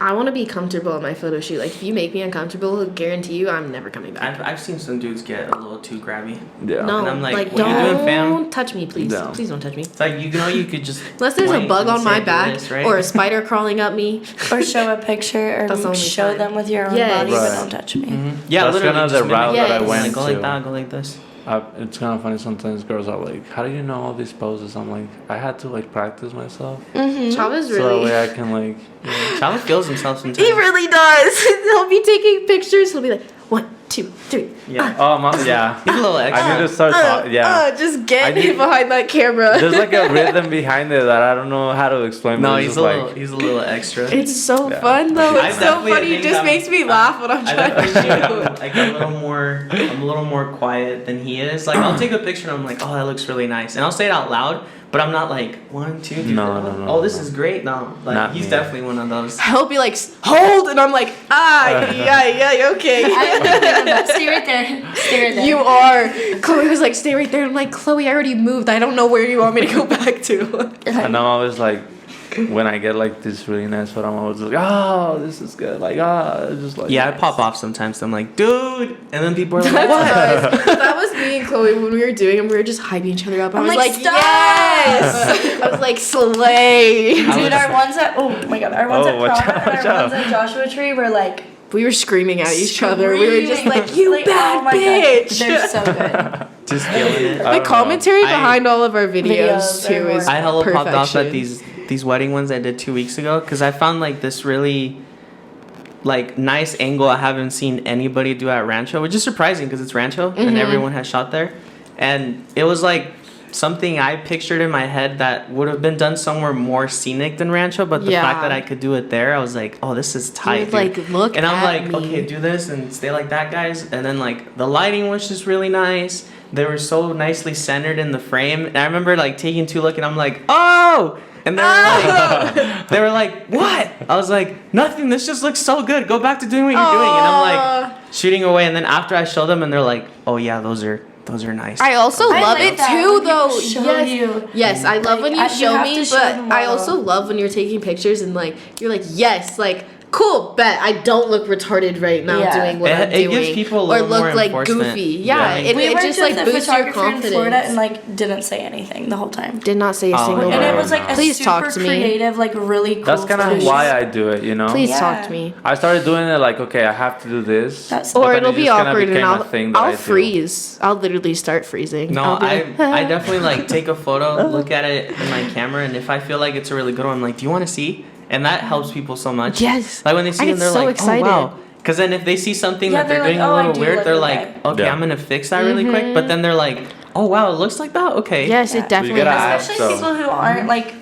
[SPEAKER 3] I want to be comfortable at my photo shoot. Like, if you make me uncomfortable, I guarantee you, I'm never coming back.
[SPEAKER 4] I've seen some dudes get a little too grabby.
[SPEAKER 2] Yeah.
[SPEAKER 3] No,
[SPEAKER 4] And I'm like,
[SPEAKER 3] like,
[SPEAKER 4] what are you doing, fam?
[SPEAKER 3] don't touch me, please.
[SPEAKER 2] No.
[SPEAKER 3] Please don't touch me.
[SPEAKER 4] It's like, you know, you could just.
[SPEAKER 3] Unless there's a
[SPEAKER 4] point
[SPEAKER 3] bug
[SPEAKER 4] and
[SPEAKER 3] on my
[SPEAKER 4] say
[SPEAKER 3] back
[SPEAKER 4] this, right?
[SPEAKER 3] or a spider crawling up me.
[SPEAKER 5] Or show a picture
[SPEAKER 3] That's
[SPEAKER 5] or
[SPEAKER 3] only
[SPEAKER 5] show
[SPEAKER 3] fine.
[SPEAKER 5] them with your own
[SPEAKER 3] Yes.
[SPEAKER 5] body,
[SPEAKER 2] Right.
[SPEAKER 5] but don't touch me.
[SPEAKER 4] Yeah,
[SPEAKER 2] That's
[SPEAKER 4] literally.
[SPEAKER 2] kind of
[SPEAKER 4] just
[SPEAKER 2] the
[SPEAKER 4] mimic
[SPEAKER 2] route
[SPEAKER 4] it.
[SPEAKER 3] that I
[SPEAKER 2] went
[SPEAKER 4] Like, go like
[SPEAKER 2] to.
[SPEAKER 4] that, go like this.
[SPEAKER 2] It's kind of funny sometimes girls are like, how do you know all these poses? I'm like, I had to like practice myself.
[SPEAKER 3] Chavez
[SPEAKER 2] So that
[SPEAKER 3] really.
[SPEAKER 2] way I can like,
[SPEAKER 4] Chava feels himself sometimes.
[SPEAKER 3] He really does. He'll be taking pictures. He'll be like, 1, 2, 3.
[SPEAKER 4] Yeah.
[SPEAKER 2] oh my, yeah.
[SPEAKER 4] He's a little extra.
[SPEAKER 2] I need to start talking, yeah.
[SPEAKER 3] Just
[SPEAKER 2] I
[SPEAKER 3] get
[SPEAKER 2] need-
[SPEAKER 3] behind that camera.
[SPEAKER 2] There's like a rhythm behind it that I don't know how to explain.
[SPEAKER 4] No,
[SPEAKER 2] but it's
[SPEAKER 4] he's
[SPEAKER 2] just
[SPEAKER 4] a little.
[SPEAKER 2] like,
[SPEAKER 4] He's a little extra.
[SPEAKER 3] It's so
[SPEAKER 2] Yeah.
[SPEAKER 3] fun though.
[SPEAKER 4] I
[SPEAKER 3] It's so
[SPEAKER 4] definitely
[SPEAKER 3] funny. It
[SPEAKER 4] think
[SPEAKER 3] just
[SPEAKER 4] I'm-
[SPEAKER 3] makes me laugh when I'm
[SPEAKER 4] I
[SPEAKER 3] trying
[SPEAKER 4] definitely
[SPEAKER 3] to
[SPEAKER 4] think
[SPEAKER 3] shoot.
[SPEAKER 4] I'm like I'm a little more quiet than he is. Like I'll take a picture and I'm like, oh, that looks really nice, and I'll say it out loud. But I'm not like 1, 2, 3.
[SPEAKER 2] No,
[SPEAKER 4] four.
[SPEAKER 2] no, no,
[SPEAKER 4] Oh, this
[SPEAKER 2] no.
[SPEAKER 4] is great. No, like
[SPEAKER 2] Not
[SPEAKER 4] he's
[SPEAKER 2] me.
[SPEAKER 4] definitely one of those.
[SPEAKER 3] He'll be like, hold, and I'm like, yeah, okay.
[SPEAKER 5] Stay right there. Stay right there.
[SPEAKER 3] You are. Chloe was like, stay right there. I'm like, Chloe, I already moved. I don't know where you want me to go back to.
[SPEAKER 2] and I'm always like, when I get like this really nice photo, I'm always like, oh, this is good. Like, just like.
[SPEAKER 4] Yeah, I pop off sometimes. I'm like, dude, and then people are like,
[SPEAKER 3] That's
[SPEAKER 4] what?
[SPEAKER 3] us. That was me and Chloe when we were doing it. We were just hyping each other up. I was
[SPEAKER 5] like,
[SPEAKER 3] like,
[SPEAKER 5] stop!
[SPEAKER 3] yes. I was like, slay.
[SPEAKER 5] Dude, our ones at our ones
[SPEAKER 2] Oh, watch
[SPEAKER 5] at prom
[SPEAKER 2] out,
[SPEAKER 5] and
[SPEAKER 2] watch
[SPEAKER 5] our ones
[SPEAKER 2] out.
[SPEAKER 5] at Joshua Tree were like
[SPEAKER 3] We were screaming at each other. We were just like, you
[SPEAKER 5] like,
[SPEAKER 3] bad
[SPEAKER 5] oh my
[SPEAKER 3] bitch.
[SPEAKER 5] God, they're so good.
[SPEAKER 4] Just killing it.
[SPEAKER 2] I
[SPEAKER 3] The
[SPEAKER 2] don't
[SPEAKER 3] commentary
[SPEAKER 4] know.
[SPEAKER 3] behind all of our videos,
[SPEAKER 5] Videos
[SPEAKER 3] too
[SPEAKER 5] are
[SPEAKER 3] is
[SPEAKER 4] I hella
[SPEAKER 3] perfection.
[SPEAKER 4] popped off at these wedding ones I did 2 weeks ago because I found like this really like nice angle I haven't seen anybody do at Rancho, which is surprising because it's Rancho and everyone has shot there, and it was like something I pictured in my head that would have been done somewhere more scenic than Rancho, but the
[SPEAKER 3] Yeah.
[SPEAKER 4] fact that I could do it there, I was like, oh, this is tight.
[SPEAKER 3] Dude, like,
[SPEAKER 4] dude.
[SPEAKER 3] look
[SPEAKER 4] and I'm
[SPEAKER 3] at
[SPEAKER 4] like,
[SPEAKER 3] me.
[SPEAKER 4] okay, do this and stay like that, guys. And then like the lighting was just really nice. They were so nicely centered in the frame. And I remember like taking 2 look and I'm like, oh. And they were like, what? I was like, nothing. This just looks so good. Go back to doing what you're doing. And I'm like shooting away. And then after I show them, and they're like, oh yeah, those are nice.
[SPEAKER 3] I also
[SPEAKER 5] I
[SPEAKER 3] love
[SPEAKER 5] like
[SPEAKER 3] it
[SPEAKER 5] that
[SPEAKER 3] too,
[SPEAKER 5] when people
[SPEAKER 3] though.
[SPEAKER 5] show
[SPEAKER 3] Yes,
[SPEAKER 5] you.
[SPEAKER 3] yes, I love when you
[SPEAKER 5] Like,
[SPEAKER 3] show
[SPEAKER 5] have
[SPEAKER 3] me,
[SPEAKER 5] to show
[SPEAKER 3] but
[SPEAKER 5] the
[SPEAKER 3] I
[SPEAKER 5] model.
[SPEAKER 3] also love when you're taking pictures and like you're like, yes, like cool, bet I don't look retarded right now
[SPEAKER 5] Yeah.
[SPEAKER 3] doing what I'm
[SPEAKER 4] It
[SPEAKER 3] doing,
[SPEAKER 4] gives people a
[SPEAKER 3] or
[SPEAKER 4] little
[SPEAKER 3] look
[SPEAKER 4] more
[SPEAKER 3] like
[SPEAKER 4] enforcement.
[SPEAKER 3] goofy.
[SPEAKER 4] Yeah,
[SPEAKER 3] Yeah,
[SPEAKER 4] I mean-
[SPEAKER 3] it,
[SPEAKER 5] We
[SPEAKER 3] it
[SPEAKER 5] went
[SPEAKER 3] just
[SPEAKER 5] to
[SPEAKER 3] like
[SPEAKER 5] the
[SPEAKER 3] boosts your
[SPEAKER 5] photographer in
[SPEAKER 3] confidence.
[SPEAKER 5] Florida and like didn't say anything the whole time.
[SPEAKER 3] Did not say a
[SPEAKER 4] Oh,
[SPEAKER 3] single
[SPEAKER 4] my
[SPEAKER 5] And
[SPEAKER 3] word.
[SPEAKER 5] it was like a
[SPEAKER 3] Please
[SPEAKER 5] super
[SPEAKER 3] talk to me.
[SPEAKER 5] creative, like really cool.
[SPEAKER 2] That's kind of
[SPEAKER 5] photo
[SPEAKER 2] why
[SPEAKER 5] shoot.
[SPEAKER 2] I do it, you know.
[SPEAKER 3] Please
[SPEAKER 5] Yeah.
[SPEAKER 3] talk to me.
[SPEAKER 2] I started doing it like, okay, I have to do this.
[SPEAKER 5] That's-
[SPEAKER 2] but
[SPEAKER 3] Or
[SPEAKER 2] then
[SPEAKER 3] it'll
[SPEAKER 2] it
[SPEAKER 3] be
[SPEAKER 2] just kinda
[SPEAKER 3] awkward and
[SPEAKER 2] became a thing that I
[SPEAKER 3] I'll
[SPEAKER 2] do.
[SPEAKER 3] freeze. I'll literally start freezing.
[SPEAKER 4] No,
[SPEAKER 3] I'll be
[SPEAKER 4] I
[SPEAKER 3] like,
[SPEAKER 4] definitely like take a photo, look at it in my camera, and if I feel like it's a really good one, I'm like, do you want to see? and that helps people so much.
[SPEAKER 3] Yes.
[SPEAKER 4] Like when they see
[SPEAKER 3] I
[SPEAKER 4] them,
[SPEAKER 3] get
[SPEAKER 4] they're
[SPEAKER 3] so
[SPEAKER 4] like,
[SPEAKER 3] excited.
[SPEAKER 4] oh wow. Because then if they see something
[SPEAKER 5] Yeah,
[SPEAKER 4] that they're
[SPEAKER 5] they're
[SPEAKER 4] doing
[SPEAKER 5] like,
[SPEAKER 4] a
[SPEAKER 5] "Oh, I
[SPEAKER 4] little
[SPEAKER 5] do
[SPEAKER 4] weird,
[SPEAKER 5] look
[SPEAKER 4] they're
[SPEAKER 5] okay."
[SPEAKER 4] like, okay,
[SPEAKER 2] Yeah.
[SPEAKER 4] I'm gonna fix that really quick. But then they're like, oh wow, it looks like that. Okay.
[SPEAKER 3] Yes,
[SPEAKER 5] Yeah.
[SPEAKER 3] it definitely
[SPEAKER 2] You gotta
[SPEAKER 3] does.
[SPEAKER 2] ask.
[SPEAKER 5] Especially
[SPEAKER 2] So-
[SPEAKER 5] people who aren't like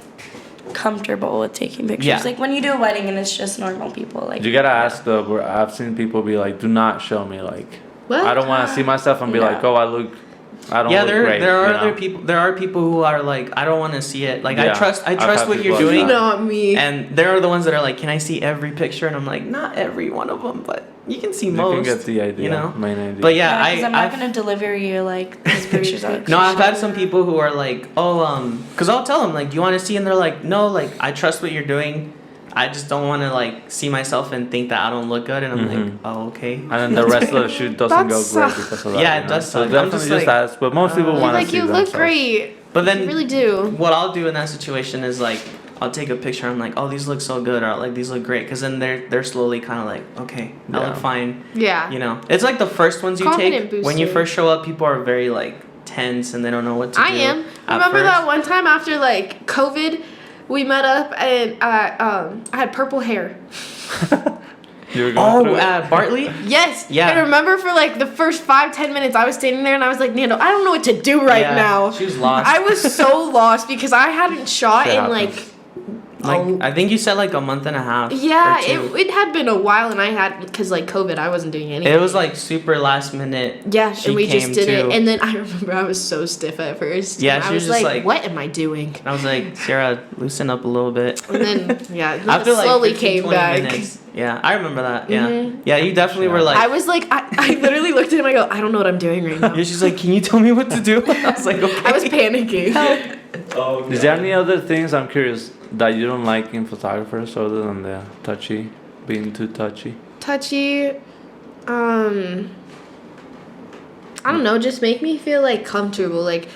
[SPEAKER 5] comfortable with taking pictures.
[SPEAKER 4] Yeah.
[SPEAKER 5] Like when you do a wedding and it's just normal people. Like
[SPEAKER 2] You gotta ask though. Where I've seen people be like, "Do not show me." Like,
[SPEAKER 3] What?
[SPEAKER 2] I don't want to see myself and be
[SPEAKER 5] No.
[SPEAKER 2] like, "Oh, I don't
[SPEAKER 4] Yeah,
[SPEAKER 2] look
[SPEAKER 4] there
[SPEAKER 2] great."
[SPEAKER 4] there are
[SPEAKER 2] you know?
[SPEAKER 4] other people. There are people who are like, I don't want to see it. Like I
[SPEAKER 2] Yeah,
[SPEAKER 4] trust
[SPEAKER 2] I've had
[SPEAKER 4] what you're
[SPEAKER 2] people like
[SPEAKER 4] doing.
[SPEAKER 2] that.
[SPEAKER 3] Not me.
[SPEAKER 4] And there are the ones that are like, can I see every picture? And I'm like, not every one of them, but you can see
[SPEAKER 2] You
[SPEAKER 4] most.
[SPEAKER 2] can get the idea.
[SPEAKER 4] You know.
[SPEAKER 2] Main idea.
[SPEAKER 4] But yeah,
[SPEAKER 5] because I'm not
[SPEAKER 4] I've-
[SPEAKER 5] gonna deliver you like these pictures of.
[SPEAKER 4] No, I've had some people who are like, because I'll tell them like, do you want to see? And they're like, no, like I trust what you're doing. I just don't want to like see myself and think that I don't look good. And I'm like, oh okay.
[SPEAKER 2] And then the rest of the shoot doesn't go
[SPEAKER 3] That's
[SPEAKER 2] great
[SPEAKER 3] so-
[SPEAKER 2] because of that.
[SPEAKER 4] Yeah, it
[SPEAKER 2] you know?
[SPEAKER 4] does
[SPEAKER 2] So
[SPEAKER 4] suck. I'm
[SPEAKER 2] definitely
[SPEAKER 4] just
[SPEAKER 2] just
[SPEAKER 4] like,
[SPEAKER 2] ask. But most people
[SPEAKER 3] You're
[SPEAKER 2] want to
[SPEAKER 3] like,
[SPEAKER 2] see
[SPEAKER 3] you look
[SPEAKER 2] themselves.
[SPEAKER 3] great.
[SPEAKER 4] But then
[SPEAKER 3] You really do.
[SPEAKER 4] what I'll do in that situation is like, I'll take a picture. I'm like, oh, these look so good, or like these look great, because then they're slowly kind of like, okay, I
[SPEAKER 2] Yeah.
[SPEAKER 4] look fine.
[SPEAKER 3] Yeah.
[SPEAKER 4] You know, it's like the first ones you
[SPEAKER 3] Confident
[SPEAKER 4] take. When you
[SPEAKER 3] booster.
[SPEAKER 4] first show up, people are very like tense and they don't know what to do.
[SPEAKER 3] I am.
[SPEAKER 4] at
[SPEAKER 3] Remember
[SPEAKER 4] first.
[SPEAKER 3] that one time after like COVID, we met up and I had purple hair.
[SPEAKER 2] You were going through
[SPEAKER 4] Oh,
[SPEAKER 2] it?
[SPEAKER 4] at Bartley.
[SPEAKER 3] Yes.
[SPEAKER 4] Yeah.
[SPEAKER 3] And remember for like the first 5-10 minutes, I was standing there and I was like, Nando, I don't know what to do right
[SPEAKER 4] Yeah,
[SPEAKER 3] now.
[SPEAKER 4] she was lost.
[SPEAKER 3] I was so lost because I hadn't shot
[SPEAKER 2] Shit
[SPEAKER 3] in
[SPEAKER 2] happens.
[SPEAKER 3] like.
[SPEAKER 4] Like
[SPEAKER 3] oh,
[SPEAKER 4] I think you said like a month and a half.
[SPEAKER 3] yeah,
[SPEAKER 4] or two.
[SPEAKER 3] it had been a while and I had because like COVID, I wasn't doing anything.
[SPEAKER 4] It was like super last minute.
[SPEAKER 3] Yeah,
[SPEAKER 4] she
[SPEAKER 3] and we just
[SPEAKER 4] came
[SPEAKER 3] did it.
[SPEAKER 4] too.
[SPEAKER 3] And then I remember I was so stiff at first.
[SPEAKER 4] Yeah,
[SPEAKER 3] and
[SPEAKER 4] she
[SPEAKER 3] I
[SPEAKER 4] was
[SPEAKER 3] was
[SPEAKER 4] just
[SPEAKER 3] like,
[SPEAKER 4] like-
[SPEAKER 3] what am I doing?
[SPEAKER 4] And I was like, Ciara, loosen up a little bit.
[SPEAKER 3] And then, yeah, it
[SPEAKER 4] After like
[SPEAKER 3] slowly
[SPEAKER 4] 15,
[SPEAKER 3] came
[SPEAKER 4] 20
[SPEAKER 3] back.
[SPEAKER 4] minutes. Yeah, I remember that. Yeah,
[SPEAKER 3] Mhm.
[SPEAKER 4] yeah, you definitely were
[SPEAKER 2] Yeah.
[SPEAKER 4] like.
[SPEAKER 3] I was like, I literally looked at him. I go, I don't know what I'm doing right now.
[SPEAKER 4] Yeah, she's like, can you tell me what to do? I was like, okay.
[SPEAKER 3] I was panicking.
[SPEAKER 2] Is there any other things, I'm curious, that you don't like in photographers other than the touchy, being too touchy?
[SPEAKER 3] Touchy, I don't know. Just make me feel like comfortable. Like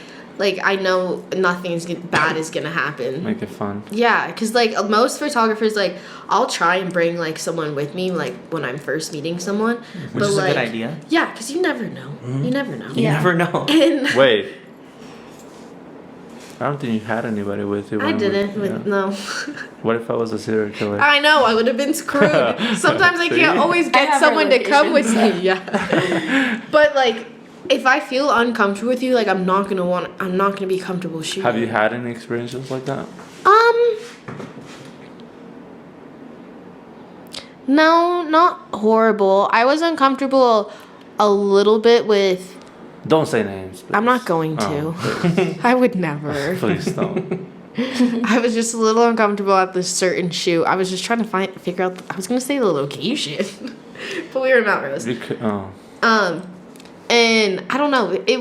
[SPEAKER 3] I know nothing's bad is gonna happen.
[SPEAKER 2] Make it fun.
[SPEAKER 3] Yeah, because like most photographers, like I'll try and bring like someone with me, like when I'm first meeting someone.
[SPEAKER 4] Which is a good idea.
[SPEAKER 3] Yeah, because you never know. You never know.
[SPEAKER 4] You
[SPEAKER 5] Yeah.
[SPEAKER 4] never know.
[SPEAKER 3] And
[SPEAKER 2] Wait. I don't think you had anybody with you.
[SPEAKER 3] I
[SPEAKER 2] when we-
[SPEAKER 3] didn't.
[SPEAKER 2] yeah.
[SPEAKER 3] No.
[SPEAKER 2] What if I was a serial killer?
[SPEAKER 3] I know. I would have been screwed. Sometimes I can't
[SPEAKER 2] See?
[SPEAKER 3] always
[SPEAKER 5] I
[SPEAKER 3] get
[SPEAKER 5] have
[SPEAKER 3] someone to come with
[SPEAKER 5] relocations.
[SPEAKER 3] me. Yeah. But like, if I feel uncomfortable with you, like I'm not gonna be comfortable shooting.
[SPEAKER 2] Have you had any experiences like that?
[SPEAKER 3] No, not horrible. I was uncomfortable a little bit with.
[SPEAKER 2] Don't say names.
[SPEAKER 3] I'm not going to.
[SPEAKER 2] Oh,
[SPEAKER 3] I would never.
[SPEAKER 2] please don't.
[SPEAKER 3] I was just a little uncomfortable at this certain shoot. I was just trying to figure out. I was gonna say the location, but we were in Mount Rose.
[SPEAKER 2] You could, oh.
[SPEAKER 3] And I don't know. It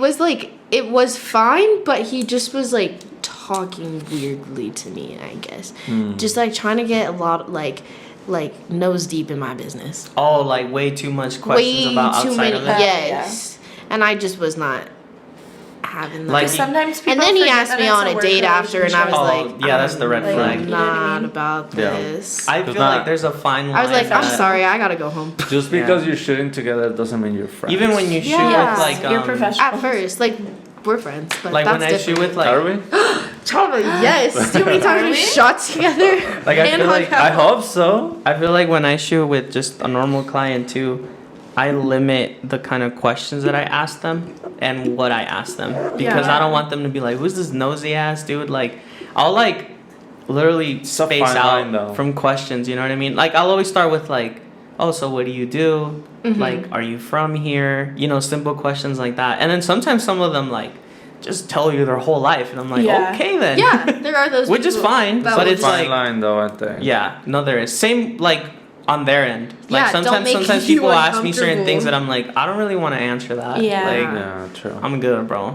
[SPEAKER 3] was fine, but he just was like talking weirdly to me. I guess just like trying to get a lot like nose deep in my business.
[SPEAKER 4] Oh, like way too much questions
[SPEAKER 3] Way
[SPEAKER 4] about
[SPEAKER 3] too
[SPEAKER 4] outside
[SPEAKER 3] many.
[SPEAKER 4] of it.
[SPEAKER 3] Yes, and I just was not having that.
[SPEAKER 4] Like,
[SPEAKER 5] Because sometimes people
[SPEAKER 3] and then he
[SPEAKER 5] forget
[SPEAKER 3] asked
[SPEAKER 5] that
[SPEAKER 3] me
[SPEAKER 5] it's
[SPEAKER 3] on a
[SPEAKER 5] work
[SPEAKER 3] date after, and I was
[SPEAKER 5] relationship.
[SPEAKER 3] like,
[SPEAKER 4] yeah, that's the red
[SPEAKER 5] like,
[SPEAKER 4] flag.
[SPEAKER 3] I'm
[SPEAKER 5] you know what I
[SPEAKER 3] not
[SPEAKER 5] mean?
[SPEAKER 3] about
[SPEAKER 2] Yeah.
[SPEAKER 3] this.
[SPEAKER 4] I
[SPEAKER 2] It's
[SPEAKER 4] feel
[SPEAKER 2] not-
[SPEAKER 4] like there's a fine line.
[SPEAKER 3] I was like, I'm
[SPEAKER 4] that-
[SPEAKER 3] sorry, I gotta go home.
[SPEAKER 2] Just
[SPEAKER 4] Yeah.
[SPEAKER 2] because you're shooting together doesn't mean you're friends.
[SPEAKER 4] Even when you shoot
[SPEAKER 3] Yeah.
[SPEAKER 4] with like
[SPEAKER 5] You're professional.
[SPEAKER 3] At first, like we're friends, but
[SPEAKER 4] like
[SPEAKER 3] that's
[SPEAKER 4] when I shoot
[SPEAKER 3] different.
[SPEAKER 4] with like
[SPEAKER 2] Are we?
[SPEAKER 3] Totally, yes. Do you know how many times we shot together?
[SPEAKER 4] Like, I
[SPEAKER 3] and
[SPEAKER 4] feel
[SPEAKER 3] hung
[SPEAKER 4] like-
[SPEAKER 3] out?
[SPEAKER 2] I hope so.
[SPEAKER 4] I feel like when I shoot with just a normal client too, I limit the kind of questions that I ask them and what I ask them because
[SPEAKER 5] Yeah.
[SPEAKER 4] I don't want them to be like, "Who's this nosy ass dude?" Like, I'll like literally
[SPEAKER 2] a
[SPEAKER 4] space
[SPEAKER 2] fine line,
[SPEAKER 4] out
[SPEAKER 2] though.
[SPEAKER 4] from questions. You know what I mean? Like, I'll always start with like, "Oh, so what do you do? Like, are you from here?" You know, simple questions like that. And then sometimes some of them like just tell you their whole life, and I'm like,
[SPEAKER 5] Yeah.
[SPEAKER 4] "Okay then."
[SPEAKER 3] Yeah, there are those.
[SPEAKER 4] Which is
[SPEAKER 3] people
[SPEAKER 4] fine,
[SPEAKER 3] that
[SPEAKER 4] but
[SPEAKER 3] will-
[SPEAKER 4] it's
[SPEAKER 2] Fine
[SPEAKER 4] like-
[SPEAKER 2] line though, I think.
[SPEAKER 4] Yeah, no, there is. Same like on their end. Like
[SPEAKER 3] Yeah, don't
[SPEAKER 4] sometimes
[SPEAKER 3] make you
[SPEAKER 4] people ask me certain
[SPEAKER 3] uncomfortable.
[SPEAKER 4] things that I'm like, I don't really want to answer that.
[SPEAKER 5] Yeah.
[SPEAKER 4] Like,
[SPEAKER 2] Yeah, true.
[SPEAKER 4] I'm good, bro.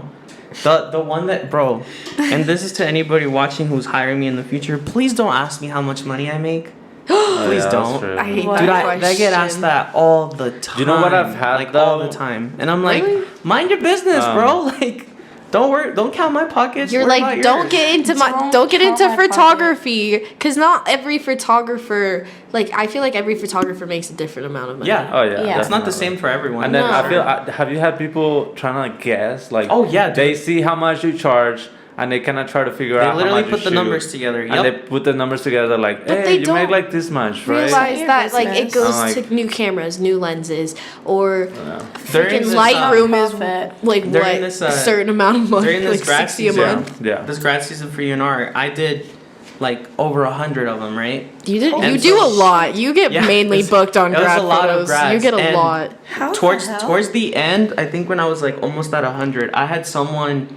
[SPEAKER 4] The one that, bro, and this is to anybody watching who's hiring me in the future. Please don't ask me how much money I make.
[SPEAKER 2] Oh,
[SPEAKER 4] Please
[SPEAKER 2] yeah, that's
[SPEAKER 4] don't.
[SPEAKER 2] true.
[SPEAKER 3] I hate
[SPEAKER 5] What?
[SPEAKER 3] that
[SPEAKER 4] Dude,
[SPEAKER 3] question.
[SPEAKER 4] I get asked that all the time.
[SPEAKER 2] You know what I've had,
[SPEAKER 4] like all
[SPEAKER 2] though?
[SPEAKER 4] the time, and I'm like,
[SPEAKER 3] Really?
[SPEAKER 4] mind your business, bro. Like, don't worry, don't count my pockets.
[SPEAKER 3] You're
[SPEAKER 4] worry
[SPEAKER 3] like,
[SPEAKER 4] about
[SPEAKER 3] don't
[SPEAKER 4] yours."
[SPEAKER 3] get into
[SPEAKER 5] Don't
[SPEAKER 3] get
[SPEAKER 5] count
[SPEAKER 3] into
[SPEAKER 5] my pocket.
[SPEAKER 3] photography, because not every photographer. Like, I feel like every photographer makes a different amount of money.
[SPEAKER 4] Yeah.
[SPEAKER 2] Oh yeah.
[SPEAKER 5] Yeah.
[SPEAKER 4] It's not the
[SPEAKER 2] definitely.
[SPEAKER 4] same for everyone.
[SPEAKER 2] And then
[SPEAKER 3] No.
[SPEAKER 2] I feel, have you had people trying to like guess? Like,
[SPEAKER 4] Oh, yeah,
[SPEAKER 2] they see how much you charge, and they kind of try to figure
[SPEAKER 4] They
[SPEAKER 2] out.
[SPEAKER 4] literally
[SPEAKER 2] how much
[SPEAKER 4] put
[SPEAKER 2] you
[SPEAKER 4] the
[SPEAKER 2] shoot.
[SPEAKER 4] numbers together.
[SPEAKER 2] And they put the numbers together like,
[SPEAKER 3] But
[SPEAKER 2] hey,
[SPEAKER 3] they
[SPEAKER 2] you
[SPEAKER 3] don't
[SPEAKER 2] make like this much, right?
[SPEAKER 3] realize
[SPEAKER 5] Your
[SPEAKER 3] that like it
[SPEAKER 5] business.
[SPEAKER 3] goes
[SPEAKER 2] I'm like-
[SPEAKER 3] to new cameras, new lenses, or
[SPEAKER 4] During
[SPEAKER 3] freaking
[SPEAKER 4] this,
[SPEAKER 3] Lightroom is
[SPEAKER 5] profit.
[SPEAKER 3] like
[SPEAKER 4] During
[SPEAKER 3] what
[SPEAKER 4] this,
[SPEAKER 3] a certain amount of money,
[SPEAKER 4] during this
[SPEAKER 3] like
[SPEAKER 4] grad
[SPEAKER 3] 60 a
[SPEAKER 4] season,
[SPEAKER 3] month.
[SPEAKER 2] Yeah.
[SPEAKER 4] this grad season for UNR, I did like over 100 of them, right?
[SPEAKER 3] You did.
[SPEAKER 4] And
[SPEAKER 3] You do
[SPEAKER 4] so-
[SPEAKER 3] a lot. You get
[SPEAKER 4] Yeah,
[SPEAKER 3] mainly
[SPEAKER 4] it's-
[SPEAKER 3] booked on
[SPEAKER 4] it was
[SPEAKER 3] grad
[SPEAKER 4] a lot of
[SPEAKER 3] photos.
[SPEAKER 4] grads,
[SPEAKER 3] You get a
[SPEAKER 4] and
[SPEAKER 3] lot.
[SPEAKER 5] How
[SPEAKER 4] towards
[SPEAKER 5] the hell?
[SPEAKER 4] towards the end, I think when I was like almost at 100, I had someone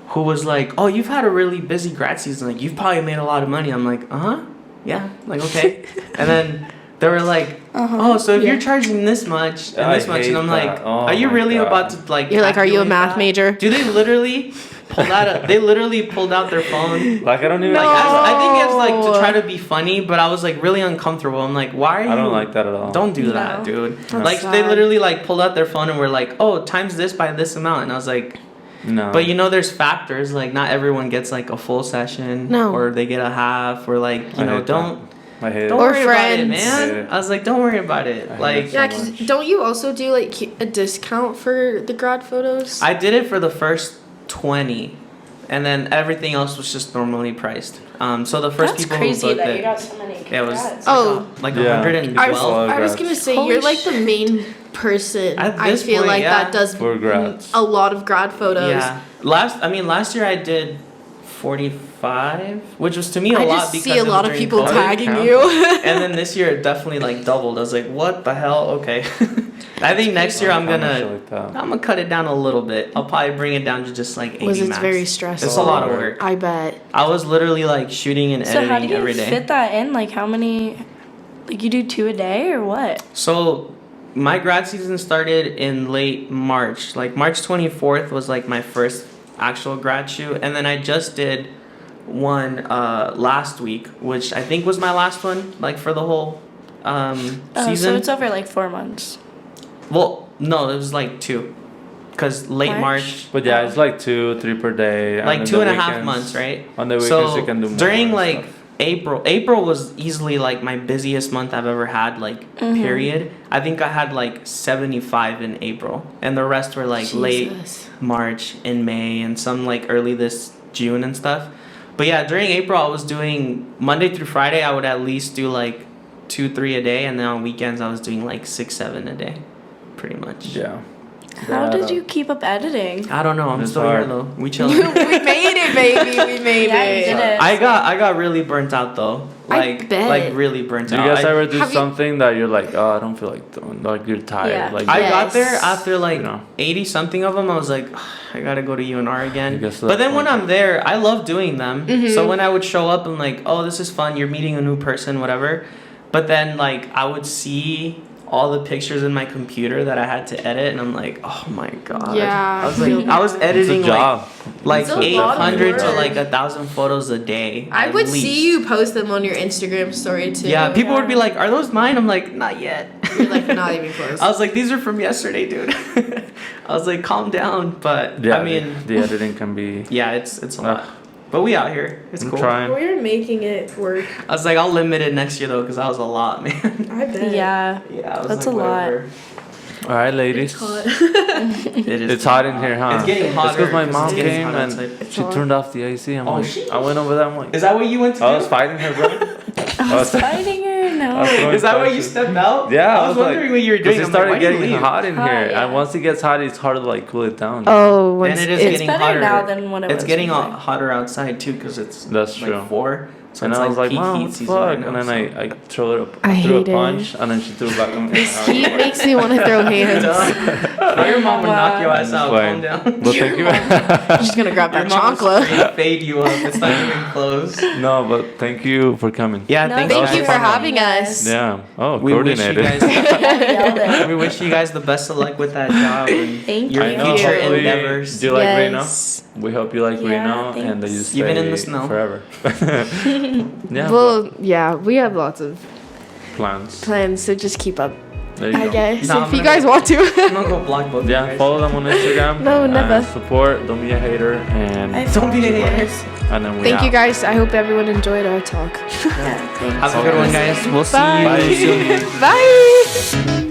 [SPEAKER 4] who was like, "Oh, you've had a really busy grad season. Like you've probably made a lot of money." I'm like, yeah, like okay." And then they were like, "Oh, so if you're charging this much and
[SPEAKER 2] I
[SPEAKER 4] this much," and
[SPEAKER 2] hate
[SPEAKER 4] I'm
[SPEAKER 2] that.
[SPEAKER 4] like,
[SPEAKER 2] Oh
[SPEAKER 4] "Are you
[SPEAKER 2] my
[SPEAKER 4] really
[SPEAKER 2] God.
[SPEAKER 4] about to like?"
[SPEAKER 3] You're like, are you a
[SPEAKER 4] calculate
[SPEAKER 3] math
[SPEAKER 4] that?
[SPEAKER 3] major?
[SPEAKER 4] Do they literally pull out? They literally pulled out their phone.
[SPEAKER 2] Like I don't even.
[SPEAKER 4] Like I think it's like to
[SPEAKER 3] No.
[SPEAKER 4] try to be funny, but I was like really uncomfortable. I'm like, why are you?
[SPEAKER 2] I don't like that at all.
[SPEAKER 4] Don't do
[SPEAKER 5] No.
[SPEAKER 4] that, dude.
[SPEAKER 3] That's
[SPEAKER 4] Like they
[SPEAKER 3] sad.
[SPEAKER 4] literally like pulled out their phone and were like, "Oh, times this by this amount," and I was like,
[SPEAKER 2] No.
[SPEAKER 4] "But you know, there's factors. Like not everyone gets like a full session,
[SPEAKER 3] No.
[SPEAKER 4] or they get a half, or like you
[SPEAKER 2] I
[SPEAKER 4] know,
[SPEAKER 2] hate
[SPEAKER 4] don't
[SPEAKER 2] that. I hate
[SPEAKER 4] don't
[SPEAKER 2] it.
[SPEAKER 3] Or
[SPEAKER 4] worry about it,
[SPEAKER 3] friends.
[SPEAKER 4] man."
[SPEAKER 2] Hate it.
[SPEAKER 4] I was like, "Don't worry about it."
[SPEAKER 2] I hate
[SPEAKER 4] Like
[SPEAKER 2] it.
[SPEAKER 3] Yeah,
[SPEAKER 2] So
[SPEAKER 3] 'cause
[SPEAKER 2] much.
[SPEAKER 3] don't you also do like a discount for the grad photos?
[SPEAKER 4] I did it for the first 20, and then everything else was just normally priced. So the first
[SPEAKER 5] That's
[SPEAKER 4] people
[SPEAKER 5] crazy
[SPEAKER 4] who booked
[SPEAKER 5] that
[SPEAKER 4] it,
[SPEAKER 5] you got so many.
[SPEAKER 4] yeah, it was
[SPEAKER 5] congrats.
[SPEAKER 3] Oh.
[SPEAKER 4] like
[SPEAKER 2] Yeah.
[SPEAKER 4] 112.
[SPEAKER 3] I was
[SPEAKER 2] grads.
[SPEAKER 3] gonna say
[SPEAKER 5] Holy
[SPEAKER 3] you're like the main person.
[SPEAKER 4] At
[SPEAKER 3] I
[SPEAKER 4] this
[SPEAKER 3] feel
[SPEAKER 4] point,
[SPEAKER 3] like
[SPEAKER 4] yeah.
[SPEAKER 3] that does
[SPEAKER 2] For grads.
[SPEAKER 3] a lot of grad photos.
[SPEAKER 4] Yeah. Last year I did 45, which was to me a
[SPEAKER 3] I
[SPEAKER 4] lot
[SPEAKER 3] just
[SPEAKER 4] because
[SPEAKER 3] see a
[SPEAKER 4] it was
[SPEAKER 3] lot of
[SPEAKER 4] during
[SPEAKER 3] people
[SPEAKER 4] COVID.
[SPEAKER 3] tagging
[SPEAKER 2] count
[SPEAKER 3] you.
[SPEAKER 4] And then this year it definitely like doubled. I was like, what the hell? Okay. I think next year I'm
[SPEAKER 2] How much
[SPEAKER 4] gonna
[SPEAKER 2] like that?
[SPEAKER 4] I'm gonna cut it down a little bit. I'll probably bring it down to just like 80
[SPEAKER 3] Was it
[SPEAKER 4] max.
[SPEAKER 3] very stressful?
[SPEAKER 4] It's a lot of work.
[SPEAKER 3] I bet.
[SPEAKER 4] I was literally like shooting and
[SPEAKER 5] So how do
[SPEAKER 4] editing
[SPEAKER 5] you
[SPEAKER 4] every day.
[SPEAKER 5] fit that in? Like how many? Like you do 2 a day or what?
[SPEAKER 4] So my grad season started in late March. Like March 24th was like my first actual grad shoot, and then I just did one last week, which I think was my last one, like for the whole
[SPEAKER 5] Oh,
[SPEAKER 4] season.
[SPEAKER 5] so it's over like 4 months.
[SPEAKER 4] Well, no, it was like 2, because late March,
[SPEAKER 2] But yeah, it's like 2-3 per day. and
[SPEAKER 4] like
[SPEAKER 2] then
[SPEAKER 4] 2.5
[SPEAKER 2] the weekends-
[SPEAKER 4] months, right?
[SPEAKER 2] On the weekends
[SPEAKER 4] So
[SPEAKER 2] you can do more.
[SPEAKER 4] during
[SPEAKER 2] and
[SPEAKER 4] like
[SPEAKER 2] stuff.
[SPEAKER 4] April was easily like my busiest month I've ever had, like period. I think I had like 75 in April, and the rest were like late
[SPEAKER 3] Jesus.
[SPEAKER 4] March and May, and some like early this June and stuff. But yeah, during April I was doing Monday through Friday. I would at least do like 2-3 a day, and then on weekends I was doing like 6-7 a day, pretty much.
[SPEAKER 2] Yeah.
[SPEAKER 5] How
[SPEAKER 2] That,
[SPEAKER 5] did you keep up editing?
[SPEAKER 4] I don't know. I'm
[SPEAKER 2] It's
[SPEAKER 4] still
[SPEAKER 2] hard.
[SPEAKER 4] here though. We chilling.
[SPEAKER 3] we made it, baby. We made
[SPEAKER 5] Yeah, you
[SPEAKER 3] it.
[SPEAKER 5] did it.
[SPEAKER 4] I got really burnt out though.
[SPEAKER 3] I
[SPEAKER 4] Like
[SPEAKER 3] bet.
[SPEAKER 4] like really burnt
[SPEAKER 2] Do you
[SPEAKER 4] out.
[SPEAKER 2] guys ever do
[SPEAKER 3] Have you-
[SPEAKER 2] something that you're like, oh, I don't feel like doing, like you're tired,
[SPEAKER 5] Yeah.
[SPEAKER 2] like
[SPEAKER 4] I
[SPEAKER 3] Yes.
[SPEAKER 4] got there after like
[SPEAKER 2] You know.
[SPEAKER 4] 80 something of them. I was like, I gotta go to UNR
[SPEAKER 2] I
[SPEAKER 4] again.
[SPEAKER 2] guess
[SPEAKER 4] But
[SPEAKER 2] that's
[SPEAKER 4] then when
[SPEAKER 2] one
[SPEAKER 4] I'm there, I love doing them. So when I would show up, I'm like, oh, this is fun. You're meeting a new person, whatever. But then like I would see all the pictures in my computer that I had to edit, and I'm like, oh my god.
[SPEAKER 3] Yeah,
[SPEAKER 4] I was
[SPEAKER 3] I
[SPEAKER 4] like,
[SPEAKER 3] feel
[SPEAKER 4] I was
[SPEAKER 3] that.
[SPEAKER 4] editing
[SPEAKER 2] It's a job.
[SPEAKER 4] like
[SPEAKER 3] It's a lot of
[SPEAKER 4] 800 to
[SPEAKER 3] work.
[SPEAKER 4] like 1,000 photos a day.
[SPEAKER 3] I
[SPEAKER 4] at
[SPEAKER 3] would
[SPEAKER 4] least.
[SPEAKER 3] see you post them on your Instagram story too.
[SPEAKER 4] Yeah, people would be like, are those mine? I'm like, not yet.
[SPEAKER 3] You're like not even close.
[SPEAKER 4] I was like, these are from yesterday, dude. I was like, calm down. But
[SPEAKER 2] Yeah,
[SPEAKER 4] I mean,
[SPEAKER 2] the editing can be.
[SPEAKER 4] yeah, it's a lot. But we out here. It's
[SPEAKER 2] I'm
[SPEAKER 4] cool.
[SPEAKER 2] trying.
[SPEAKER 3] We're making it work.
[SPEAKER 4] I was like, I'll limit it next year though, because that was a lot, man.
[SPEAKER 3] I bet.
[SPEAKER 5] Yeah.
[SPEAKER 4] Yeah, I was
[SPEAKER 5] That's
[SPEAKER 4] like,
[SPEAKER 5] a lot.
[SPEAKER 4] whatever.
[SPEAKER 2] All right, ladies.
[SPEAKER 4] It is.
[SPEAKER 2] It's hot in here, huh?
[SPEAKER 4] It's getting hotter.
[SPEAKER 2] It's because my
[SPEAKER 4] 'cause
[SPEAKER 2] mom
[SPEAKER 4] it's getting
[SPEAKER 2] came
[SPEAKER 4] hot
[SPEAKER 2] and
[SPEAKER 4] outside.
[SPEAKER 2] she
[SPEAKER 3] hot.
[SPEAKER 2] turned off the AC. I'm
[SPEAKER 4] Oh,
[SPEAKER 2] like,
[SPEAKER 4] shit.
[SPEAKER 2] I went over there. I'm like,
[SPEAKER 4] Is that what you went to
[SPEAKER 2] I
[SPEAKER 4] do?
[SPEAKER 2] was fighting her, bro.
[SPEAKER 5] I was fighting her? No.
[SPEAKER 4] Is that why you stepped out?
[SPEAKER 2] Yeah,
[SPEAKER 4] I was wondering what you were doing.
[SPEAKER 2] It
[SPEAKER 4] I'm like,
[SPEAKER 2] started
[SPEAKER 4] why did you
[SPEAKER 2] getting
[SPEAKER 4] leave?
[SPEAKER 2] hot in
[SPEAKER 5] Hot,
[SPEAKER 2] here,
[SPEAKER 5] yeah.
[SPEAKER 2] and once it gets hot, it's hard to like cool it down.
[SPEAKER 3] Oh,
[SPEAKER 4] And it is
[SPEAKER 5] It's
[SPEAKER 4] getting
[SPEAKER 5] better
[SPEAKER 4] hotter.
[SPEAKER 5] now than when it
[SPEAKER 4] It's
[SPEAKER 5] was
[SPEAKER 4] getting
[SPEAKER 5] before.
[SPEAKER 4] hotter outside too, because it's
[SPEAKER 2] That's
[SPEAKER 4] like
[SPEAKER 2] true.
[SPEAKER 4] 4. So
[SPEAKER 2] And
[SPEAKER 4] it's
[SPEAKER 2] I was like,
[SPEAKER 4] peak
[SPEAKER 2] Mom,
[SPEAKER 4] heat
[SPEAKER 2] what the
[SPEAKER 4] season
[SPEAKER 2] fuck?
[SPEAKER 4] right now,
[SPEAKER 2] And then
[SPEAKER 4] so.
[SPEAKER 2] I threw it
[SPEAKER 3] I
[SPEAKER 2] threw a
[SPEAKER 3] hate it.
[SPEAKER 2] punch, and then she threw it back on me.
[SPEAKER 3] This heat makes me want to throw hands.
[SPEAKER 4] Your mom would knock your ass out.
[SPEAKER 2] Fine.
[SPEAKER 4] Calm down.
[SPEAKER 2] Well, thank you.
[SPEAKER 3] I'm just gonna grab
[SPEAKER 4] Your
[SPEAKER 3] that
[SPEAKER 4] mom will
[SPEAKER 3] chocolate.
[SPEAKER 4] straight fade you up. It's not even close.
[SPEAKER 2] No, but thank you for coming.
[SPEAKER 4] Yeah,
[SPEAKER 5] No,
[SPEAKER 4] thanks
[SPEAKER 3] Thank
[SPEAKER 4] guys
[SPEAKER 3] you for
[SPEAKER 4] coming.
[SPEAKER 3] having us.
[SPEAKER 2] Yeah. Oh,
[SPEAKER 4] We wish you
[SPEAKER 2] coordinated.
[SPEAKER 4] guys. We wish you guys the best of luck with that job and
[SPEAKER 5] Thank
[SPEAKER 4] your
[SPEAKER 2] I know.
[SPEAKER 4] future
[SPEAKER 2] Hopefully,
[SPEAKER 4] endeavors.
[SPEAKER 2] do you like
[SPEAKER 3] Yes.
[SPEAKER 2] Reno? We hope you like
[SPEAKER 5] Yeah,
[SPEAKER 2] Reno and that you
[SPEAKER 5] thanks.
[SPEAKER 2] stay
[SPEAKER 4] Even in the snow.
[SPEAKER 2] forever. Yeah.
[SPEAKER 3] Well, yeah, we have lots of
[SPEAKER 2] plans.
[SPEAKER 3] plans, so just keep up.
[SPEAKER 2] There you
[SPEAKER 3] I
[SPEAKER 2] go.
[SPEAKER 3] guess
[SPEAKER 4] No, I'm
[SPEAKER 3] if you
[SPEAKER 4] gonna
[SPEAKER 3] guys want to.
[SPEAKER 4] I'm gonna go block both of you
[SPEAKER 2] Yeah,
[SPEAKER 4] guys.
[SPEAKER 2] follow them on Instagram.
[SPEAKER 3] No, never.
[SPEAKER 2] Support. Don't be a hater. And
[SPEAKER 4] Don't be a hater.
[SPEAKER 2] and then we
[SPEAKER 3] Thank you
[SPEAKER 2] out.
[SPEAKER 3] guys. I hope everyone enjoyed our talk.
[SPEAKER 5] Yeah, thanks.
[SPEAKER 4] Have a good one, guys. We'll see
[SPEAKER 3] Bye.
[SPEAKER 4] you soon.
[SPEAKER 3] Bye.